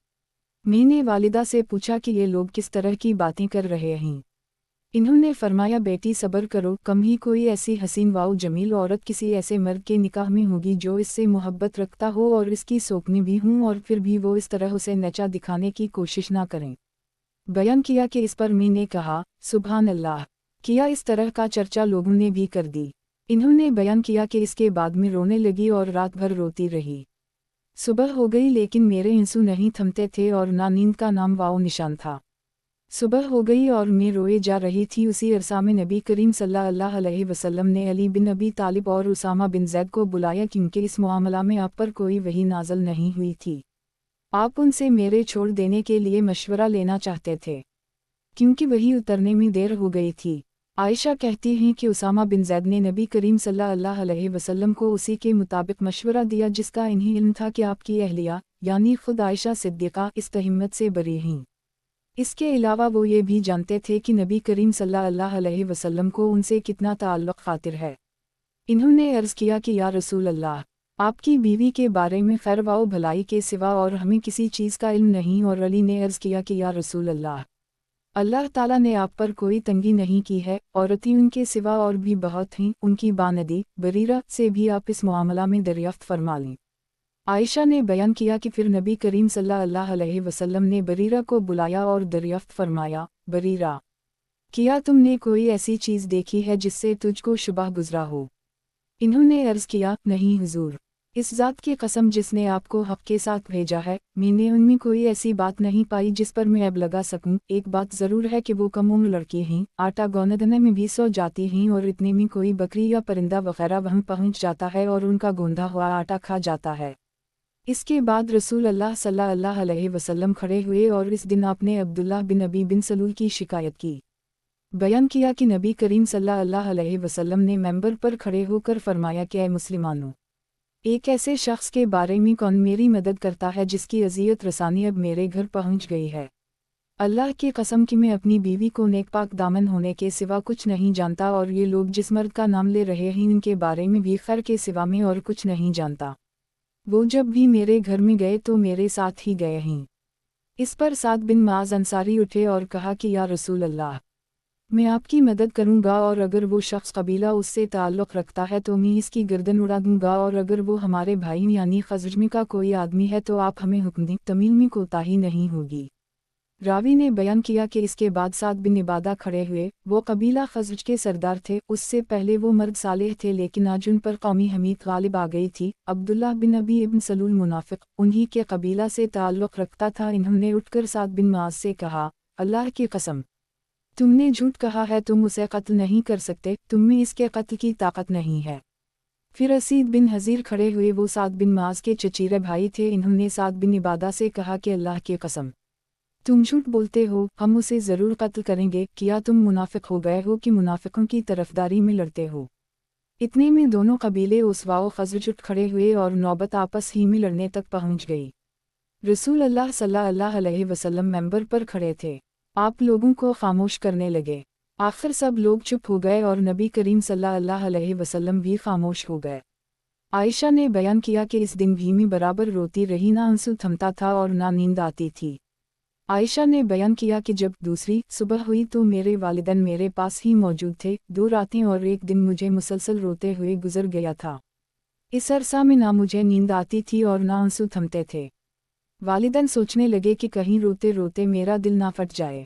मैंने वालिदा से पूछा कि ये लोग किस तरह की बातें कर रहे हैं। इन्होंने फरमाया, बेटी सब्र करो, कम ही कोई ऐसी हसीन वाओ जमील औरत किसी ऐसे मर्द के निकाह में होगी जो इससे मोहब्बत रखता हो और इसकी सोकनी भी हूँ, और फिर भी वो इस तरह उसे नचा दिखाने की कोशिश ना करें। बयान किया कि इस पर मैंने कहा, सुभान अल्लाह। किया इस तरह का चर्चा लोगों ने भी कर दी। इन्होंने बयान किया कि इसके बाद मैं रोने लगी और रात भर रोती रही। सुबह हो गई लेकिन मेरे आंसू नहीं थमते थे और ना नींद का नाम वाओ निशान था। सुबह हो गई और मैं रोए जा रही थी। उसी अरसा में नबी करीम सल्लल्लाहु अलैहि वसल्लम ने अली बिन अबी तालिब और उसामा बिन ज़ैद को बुलाया, क्योंकि इस मामला में आप पर कोई वही नाज़िल नहीं हुई थी। आप उनसे मेरे छोड़ देने के लिए मशवरा लेना चाहते थे, क्योंकि वही उतरने में देर हो गई थी। आयशा कहती हैं कि उसामा बिन ज़ैद ने नबी करीम सल्लल्लाहु अलैहि वसल्लम को उसी के मुताबिक मशवरा दिया जिसका इन्हें इल्म था कि आपकी अहलिया यानी खुद आयशा सिद्दीक़ा इस तहिम्मत से बरी हैं। इसके अलावा वो ये भी जानते थे कि नबी करीम सल्लल्लाहु अलैहि वसल्लम को उनसे कितना ताल्लुक़ खातिर है। इन्होंने अर्ज़ किया कि या रसूल अल्लाह, आपकी बीवी के बारे में खैर व भलाई के सिवा और हमें किसी चीज़ का इल्म नहीं। और अली ने अर्ज़ किया कि या रसूल अल्लाह, अल्लाह ताला ने आप पर कोई तंगी नहीं की है, औरतें उनके सिवा और भी बहुत हैं, उनकी बानदी बरीरा से भी आप इस मामला में दरियाफ़्त फरमा लें। आयशा ने बयान किया कि फिर नबी करीम सल्लल्लाहु अलैहि वसल्लम ने बरीरा को बुलाया और दरियाफ़्त फरमाया, बरीरा, क्या तुमने कोई ऐसी चीज़ देखी है जिससे तुझको शुबह गुज़रा हो? इन्होंने अर्ज़ किया, नहीं हुज़ूर, इस ज़ात की कसम जिसने आपको हक़ के साथ भेजा है, मैंने उनमें कोई ऐसी बात नहीं पाई जिस पर मैं अब लगा सकूं। एक बात ज़रूर है कि वो कम उम्र लड़की हैं, आटा गोंदने में भी सो जाती हैं और इतने में कोई बकरी या परिंदा वगैरह वहाँ पहुँच जाता है और उनका गोंधा हुआ आटा खा जाता है। इसके बाद रसूल अल्लाह सल्लल्लाहु अलैहि वसल्लम खड़े हुए और इस दिन आपने अब्दुल्ला बिन अबी बिन सलूल की शिकायत की। बयान किया कि नबी करीम सल्लल्लाहु अलैहि वसल्लम ने मेंबर पर खड़े होकर फरमाया कि ऐ मुसलमानों, ایک ایسے شخص کے بارے میں کون میری مدد کرتا ہے جس کی اذیت رسانی اب میرے گھر پہنچ گئی ہے۔ اللہ کی قسم کہ میں اپنی بیوی کو نیک پاک دامن ہونے کے سوا کچھ نہیں جانتا، اور یہ لوگ جس مرد کا نام لے رہے ہیں ان کے بارے میں بھی خیر کے سوا میں اور کچھ نہیں جانتا۔ وہ جب بھی میرے گھر میں گئے تو میرے ساتھ ہی گئے ہیں۔ اس پر سعد بن معاذ انصاری اٹھے اور کہا کہ یا رسول اللہ، میں آپ کی مدد کروں گا، اور اگر وہ شخص قبیلہ اس سے تعلق رکھتا ہے تو میں اس کی گردن اڑا دوں گا، اور اگر وہ ہمارے بھائی یعنی خزرج میں کا کوئی آدمی ہے تو آپ ہمیں حکم دیں، تمیل میں کوتاہی نہیں ہوگی۔ راوی نے بیان کیا کہ اس کے بعد سعد بن عبادہ کھڑے ہوئے، وہ قبیلہ خزرج کے سردار تھے، اس سے پہلے وہ مرد صالح تھے لیکن آج ان پر قومی حمیت غالب آ گئی تھی۔ عبداللہ بن ابی ابن سلول منافق انہی کے قبیلہ سے تعلق رکھتا تھا، انہوں نے اٹھ کر سعد بن معاذ سے کہا، اللہ کی قسم تم نے جھوٹ کہا ہے، تم اسے قتل نہیں کر سکتے، تم میں اس کے قتل کی طاقت نہیں ہے۔ پھر اسید بن حضیر کھڑے ہوئے، وہ سعد بن معاذ کے چچیرے بھائی تھے، انہوں نے سعد بن عبادہ سے کہا کہ اللہ کی قسم تم جھوٹ بولتے ہو، ہم اسے ضرور قتل کریں گے، کیا تم منافق ہو گئے ہو کہ منافقوں کی طرفداری میں لڑتے ہو؟ اتنے میں دونوں قبیلے اوسوا و خزرج اٹھ کھڑے ہوئے اور نوبت آپس ہی میں لڑنے تک پہنچ گئی۔ رسول اللہ صلی اللہ علیہ وسلم ممبر پر کھڑے تھے، آپ لوگوں کو خاموش کرنے لگے، آخر سب لوگ چپ ہو گئے اور نبی کریم صلی اللہ علیہ وسلم بھی خاموش ہو گئے۔ عائشہ نے بیان کیا کہ اس دن بھی میں برابر روتی رہی، نہ آنسو تھمتا تھا اور نہ نیند آتی تھی۔ عائشہ نے بیان کیا کہ جب دوسری صبح ہوئی تو میرے والدین میرے پاس ہی موجود تھے، 2 راتیں اور 1 دن مجھے مسلسل روتے ہوئے گزر گیا تھا۔ اس عرصہ میں نہ مجھے نیند آتی تھی اور نہ آنسو تھمتے تھے۔ والدین سوچنے لگے کہ کہیں روتے روتے میرا دل نہ پھٹ جائے۔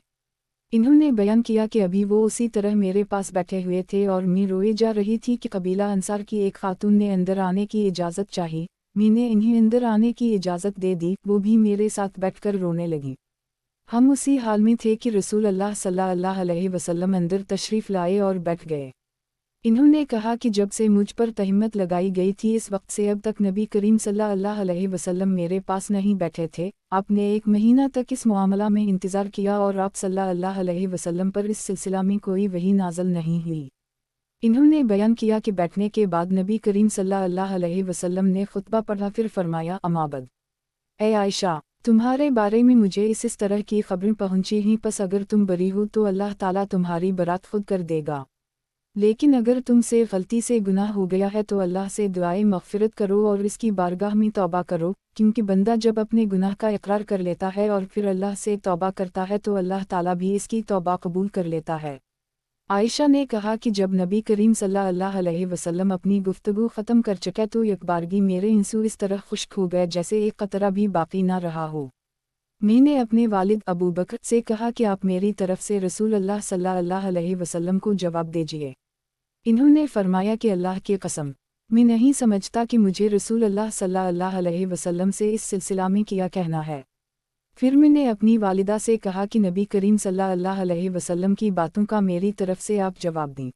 انہوں نے بیان کیا کہ ابھی وہ اسی طرح میرے پاس بیٹھے ہوئے تھے اور میں روئے جا رہی تھی کہ قبیلہ انصار کی ایک خاتون نے اندر آنے کی اجازت چاہی، میں نے انہیں اندر آنے کی اجازت دے دی، وہ بھی میرے ساتھ بیٹھ کر رونے لگیں۔ ہم اسی حال میں تھے کہ رسول اللہ صلی اللہ علیہ وسلم اندر تشریف لائے اور بیٹھ گئے۔ انہوں نے کہا کہ جب سے مجھ پر تہمت لگائی گئی تھی اس وقت سے اب تک نبی کریم صلی اللہ علیہ وسلم میرے پاس نہیں بیٹھے تھے، آپ نے 1 مہینہ تک اس معاملہ میں انتظار کیا اور آپ صلی اللہ علیہ وسلم پر اس سلسلہ میں کوئی وحی نازل نہیں ہوئی۔ انہوں نے بیان کیا کہ بیٹھنے کے بعد نبی کریم صلی اللہ علیہ وسلم نے خطبہ پڑھا، پھر فرمایا، اما بعد، اے عائشہ، تمہارے بارے میں مجھے اس طرح کی خبریں پہنچی ہیں، پس اگر تم بری ہو تو اللہ تعالیٰ تمہاری برات خود کر دے گا، لیکن اگر تم سے غلطی سے گناہ ہو گیا ہے تو اللہ سے دعائے مغفرت کرو اور اس کی بارگاہ میں توبہ کرو، کیونکہ بندہ جب اپنے گناہ کا اقرار کر لیتا ہے اور پھر اللہ سے توبہ کرتا ہے تو اللہ تعالیٰ بھی اس کی توبہ قبول کر لیتا ہے۔ عائشہ نے کہا کہ جب نبی کریم صلی اللہ علیہ وسلم اپنی گفتگو ختم کر چکے تو یکبارگی میرے آنسو اس طرح خشک ہو گئے جیسے ایک قطرہ بھی باقی نہ رہا ہو۔ میں نے اپنے والد ابو بکر سے کہا کہ آپ میری طرف سے رسول اللہ صلی اللہ علیہ وسلم کو جواب دیجیے۔ انہوں نے فرمایا کہ اللہ کی قسم میں نہیں سمجھتا کہ مجھے رسول اللہ صلی اللہ علیہ وسلم سے اس سلسلہ میں کیا کہنا ہے۔ پھر میں نے اپنی والدہ سے کہا کہ نبی کریم صلی اللہ علیہ وسلم کی باتوں کا میری طرف سے آپ جواب دیں۔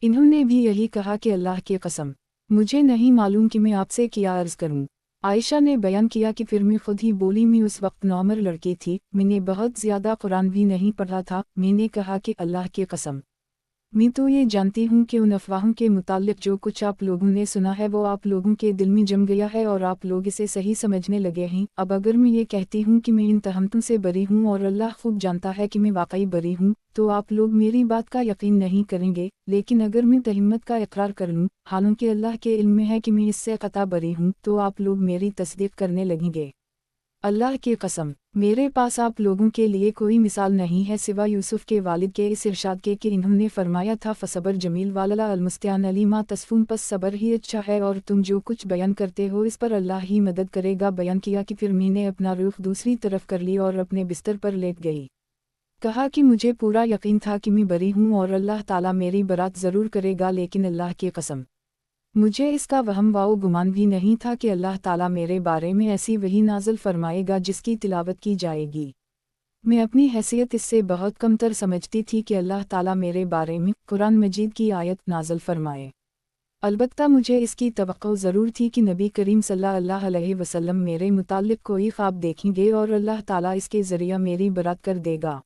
انہوں نے بھی یہی کہا کہ اللہ کی قسم مجھے نہیں معلوم کہ میں آپ سے کیا عرض کروں۔ عائشہ نے بیان کیا کہ پھر میں خود ہی بولی، میں اس وقت نوعمر لڑکی تھی، میں نے بہت زیادہ قرآن بھی نہیں پڑھا تھا، میں نے کہا کہ اللہ کی قسم میں تو یہ جانتی ہوں کہ ان افواہوں کے متعلق جو کچھ آپ لوگوں نے سنا ہے وہ آپ لوگوں کے دل میں جم گیا ہے اور آپ لوگ اسے صحیح سمجھنے لگے ہیں۔ اب اگر میں یہ کہتی ہوں کہ میں ان تہمتوں سے بری ہوں اور اللہ خوب جانتا ہے کہ میں واقعی بری ہوں تو آپ لوگ میری بات کا یقین نہیں کریں گے، لیکن اگر میں تہمت کا اقرار کر لوں حالانکہ اللہ کے علم میں ہے کہ میں اس سے قطع بری ہوں تو آپ لوگ میری تصدیق کرنے لگیں گے۔ اللہ کی قسم میرے پاس آپ لوگوں کے لیے کوئی مثال نہیں ہے سوا یوسف کے والد کے اس ارشاد کے کہ انہوں نے فرمایا تھا فصبر جمیل والا المستعان علی ما تصفون، پس صبر ہی اچھا ہے اور تم جو کچھ بیان کرتے ہو اس پر اللہ ہی مدد کرے گا۔ بیان کیا کہ پھر میں نے اپنا رخ دوسری طرف کر لی اور اپنے بستر پر لیٹ گئی، کہا کہ مجھے پورا یقین تھا کہ میں بری ہوں اور اللہ تعالیٰ میری برات ضرور کرے گا، لیکن اللہ کی قسم مجھے اس کا وہم و گمان بھی نہیں تھا کہ اللہ تعالیٰ میرے بارے میں ایسی وحی نازل فرمائے گا جس کی تلاوت کی جائے گی۔ میں اپنی حیثیت اس سے بہت کم تر سمجھتی تھی کہ اللہ تعالیٰ میرے بارے میں قرآن مجید کی آیت نازل فرمائے۔ البتہ مجھے اس کی توقع ضرور تھی کہ نبی کریم صلی اللہ علیہ وسلم میرے متعلق کوئی خواب دیکھیں گے اور اللہ تعالیٰ اس کے ذریعہ میری برات کر دے گا۔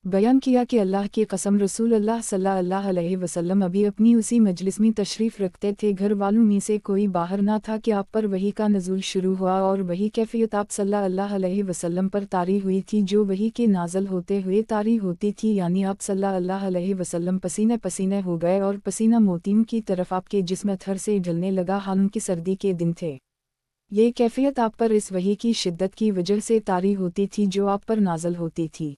बयान किया कि अल्लाह की कसम रसूल अल्लाह सल्लल्लाहु अलैहि वसल्लम अभी अपनी उसी मजलिस में तशरीफ़ रखते थे, घर वालों में से कोई बाहर ना था कि आप पर वही का नज़ूल शुरू हुआ और वही कैफियत आप सल्लल्लाहु अलैहि वसल्लम पर तारी हुई थी जो वही के नाज़ल होते हुए तारी होती थी, यानी आप सल्लल्लाहु अलैहि वसल्लम पसीने पसीने हो गए और पसीना मोतीम की तरफ आपके जिस्म थर से ढलने लगा, हालांकि सर्दी के दिन थे। ये कैफियत आप पर इस वही की शिद्दत की वजह से तारी होती थी जो आप पर नाज़ल होती थी।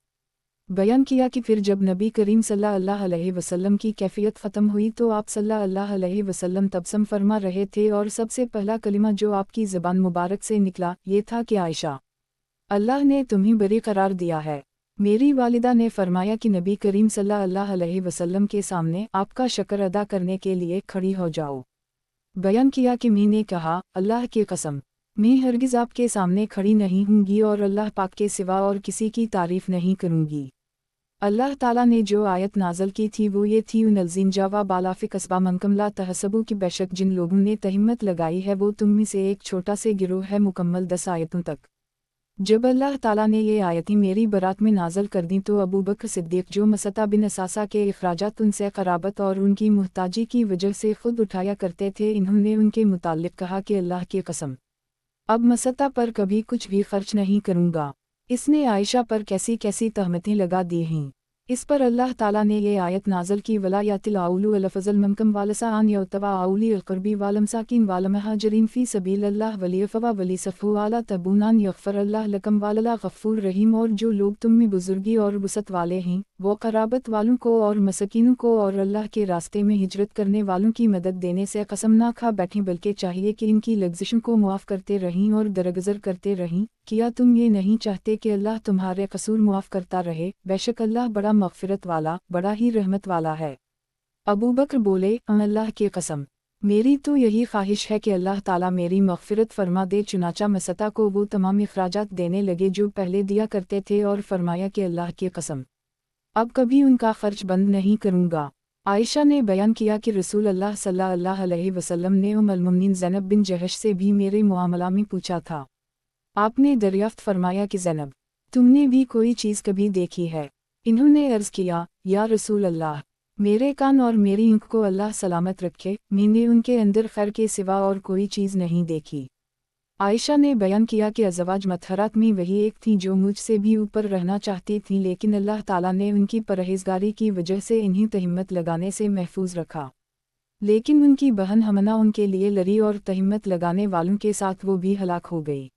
बयान किया कि फिर जब नबी करीम सल्लल्लाहु अलैहि वसल्लम की कैफियत ख़त्म हुई तो आप सल्लल्लाहु अलैहि वसल्लम तबसम फरमा रहे थे और सबसे पहला कलिमा जो आपकी ज़बान मुबारक से निकला ये था कि आयशा, अल्लाह ने तुम्हें बरी करार दिया है। मेरी वालिदा ने फरमाया कि नबी करीम सल्लल्लाहु अलैहि वसल्लम के सामने आपका शुक्र अदा करने के लिए खड़ी हो जाओ। बयान किया कि मैंने कहा, अल्लाह की कसम, मैं हरगिज़ आपके सामने खड़ी नहीं हूँगी और अल्लाह पाक के सिवा और किसी की तारीफ़ नहीं करूँगी। अल्लाह ताला ने जो आयत नाज़ल की थी वो ये थी, उनल्ज़िन जावा बालाफ़िक असबा मनकम ला तहसबू कि बेशक जिन लोगों ने तहिम्मत लगाई है वो तुम में से एक छोटा से गिरोह है, मुकम्मल 10 आयतों तक। जब अल्लाह ताला ने ये आयतें मेरी बरात में नाज़ल कर दी तो अबू बकर सिद्दीक़ जो मसता बिन असासा के अखराजात उनसे क़राबत और उनकी मुहताजी की वजह से ख़ुद उठाया करते थे, इन्होंने उनके मुताल्लिक़ कहा कि अल्लाह की कसम, अब मसता पर कभी कुछ भी खर्च नहीं करूँगा। इसने आयशा पर कैसी कैसी तहमतें लगा दी हैं। इस पर अल्लाह ताला ने ये आयत नाज़ल की, वला यातिल आउलु अलफ़ज़ल ममकम वालसा आन यौतवा आउली अलक़रबी वालमसाकिन वालमहाजरीन फ़ी सबीलिल्लाह वलियफ़वा वली सफ़ू वाला तबूनान यग़फ़र अल्लाह लकम वालला गफ़ूर रहीम। और जो लोग तुम में बुज़ुर्गी और वसत वाले हैं वो क़राबत वालों को और मसकीनों को और अल्लाह के रास्ते में हिजरत करने वालों की मदद देने से कसम ना खा बैठें, बल्कि चाहिए कि इनकी लग़ज़िशों को मुआफ़ करते रहें और दरगुज़र करते रहें। क्या तुम ये नहीं चाहते कि अल्लाह तुम्हारे कसूर मुआफ़ करता रहे? बेशक अल्लाह बड़ा मग़फ़िरत वाला, बड़ा ही रहमत वाला है। अबू बकर बोले, अल्लाह की कसम, मेरी तो यही ख्वाहिश है कि अल्लाह ताला मेरी मग़फ़िरत फरमा दे। चुनाचा मसता को वो तमाम अखराजात देने लगे जो पहले दिया करते थे और फरमाया कि अल्लाह की कसम, अब कभी उनका खर्च बंद नहीं करूँगा। आयशा ने बयान किया कि रसूल अल्लाह सल्लल्लाहु अलैहि वसल्लम ने उम्मुल मोमिनीन ज़ैनब बिन जहश से भी मेरे मुआमला में पूछा था। आपने दरियाफ्त फरमाया कि ज़ैनब, तुमने भी कोई चीज़ कभी देखी है? इन्होंने अर्ज़ किया, या रसूल अल्लाह, मेरे कान और मेरी आँख को अल्लाह सलामत रखे, मैंने उनके अंदर खैर के सिवा और कोई चीज़ नहीं देखी। आयशा ने बयान किया कि अज़वाज मतहरात में वही एक थी जो मुझसे भी ऊपर रहना चाहती थी, लेकिन अल्लाह ताला ने उनकी परहेज़गारी की वजह से इन्हें तहिम्मत लगाने से महफूज रखा। लेकिन उनकी बहन हमना उनके लिए लड़ी और तहिम्मत लगाने वालों के साथ वो भी हलाक हो गई।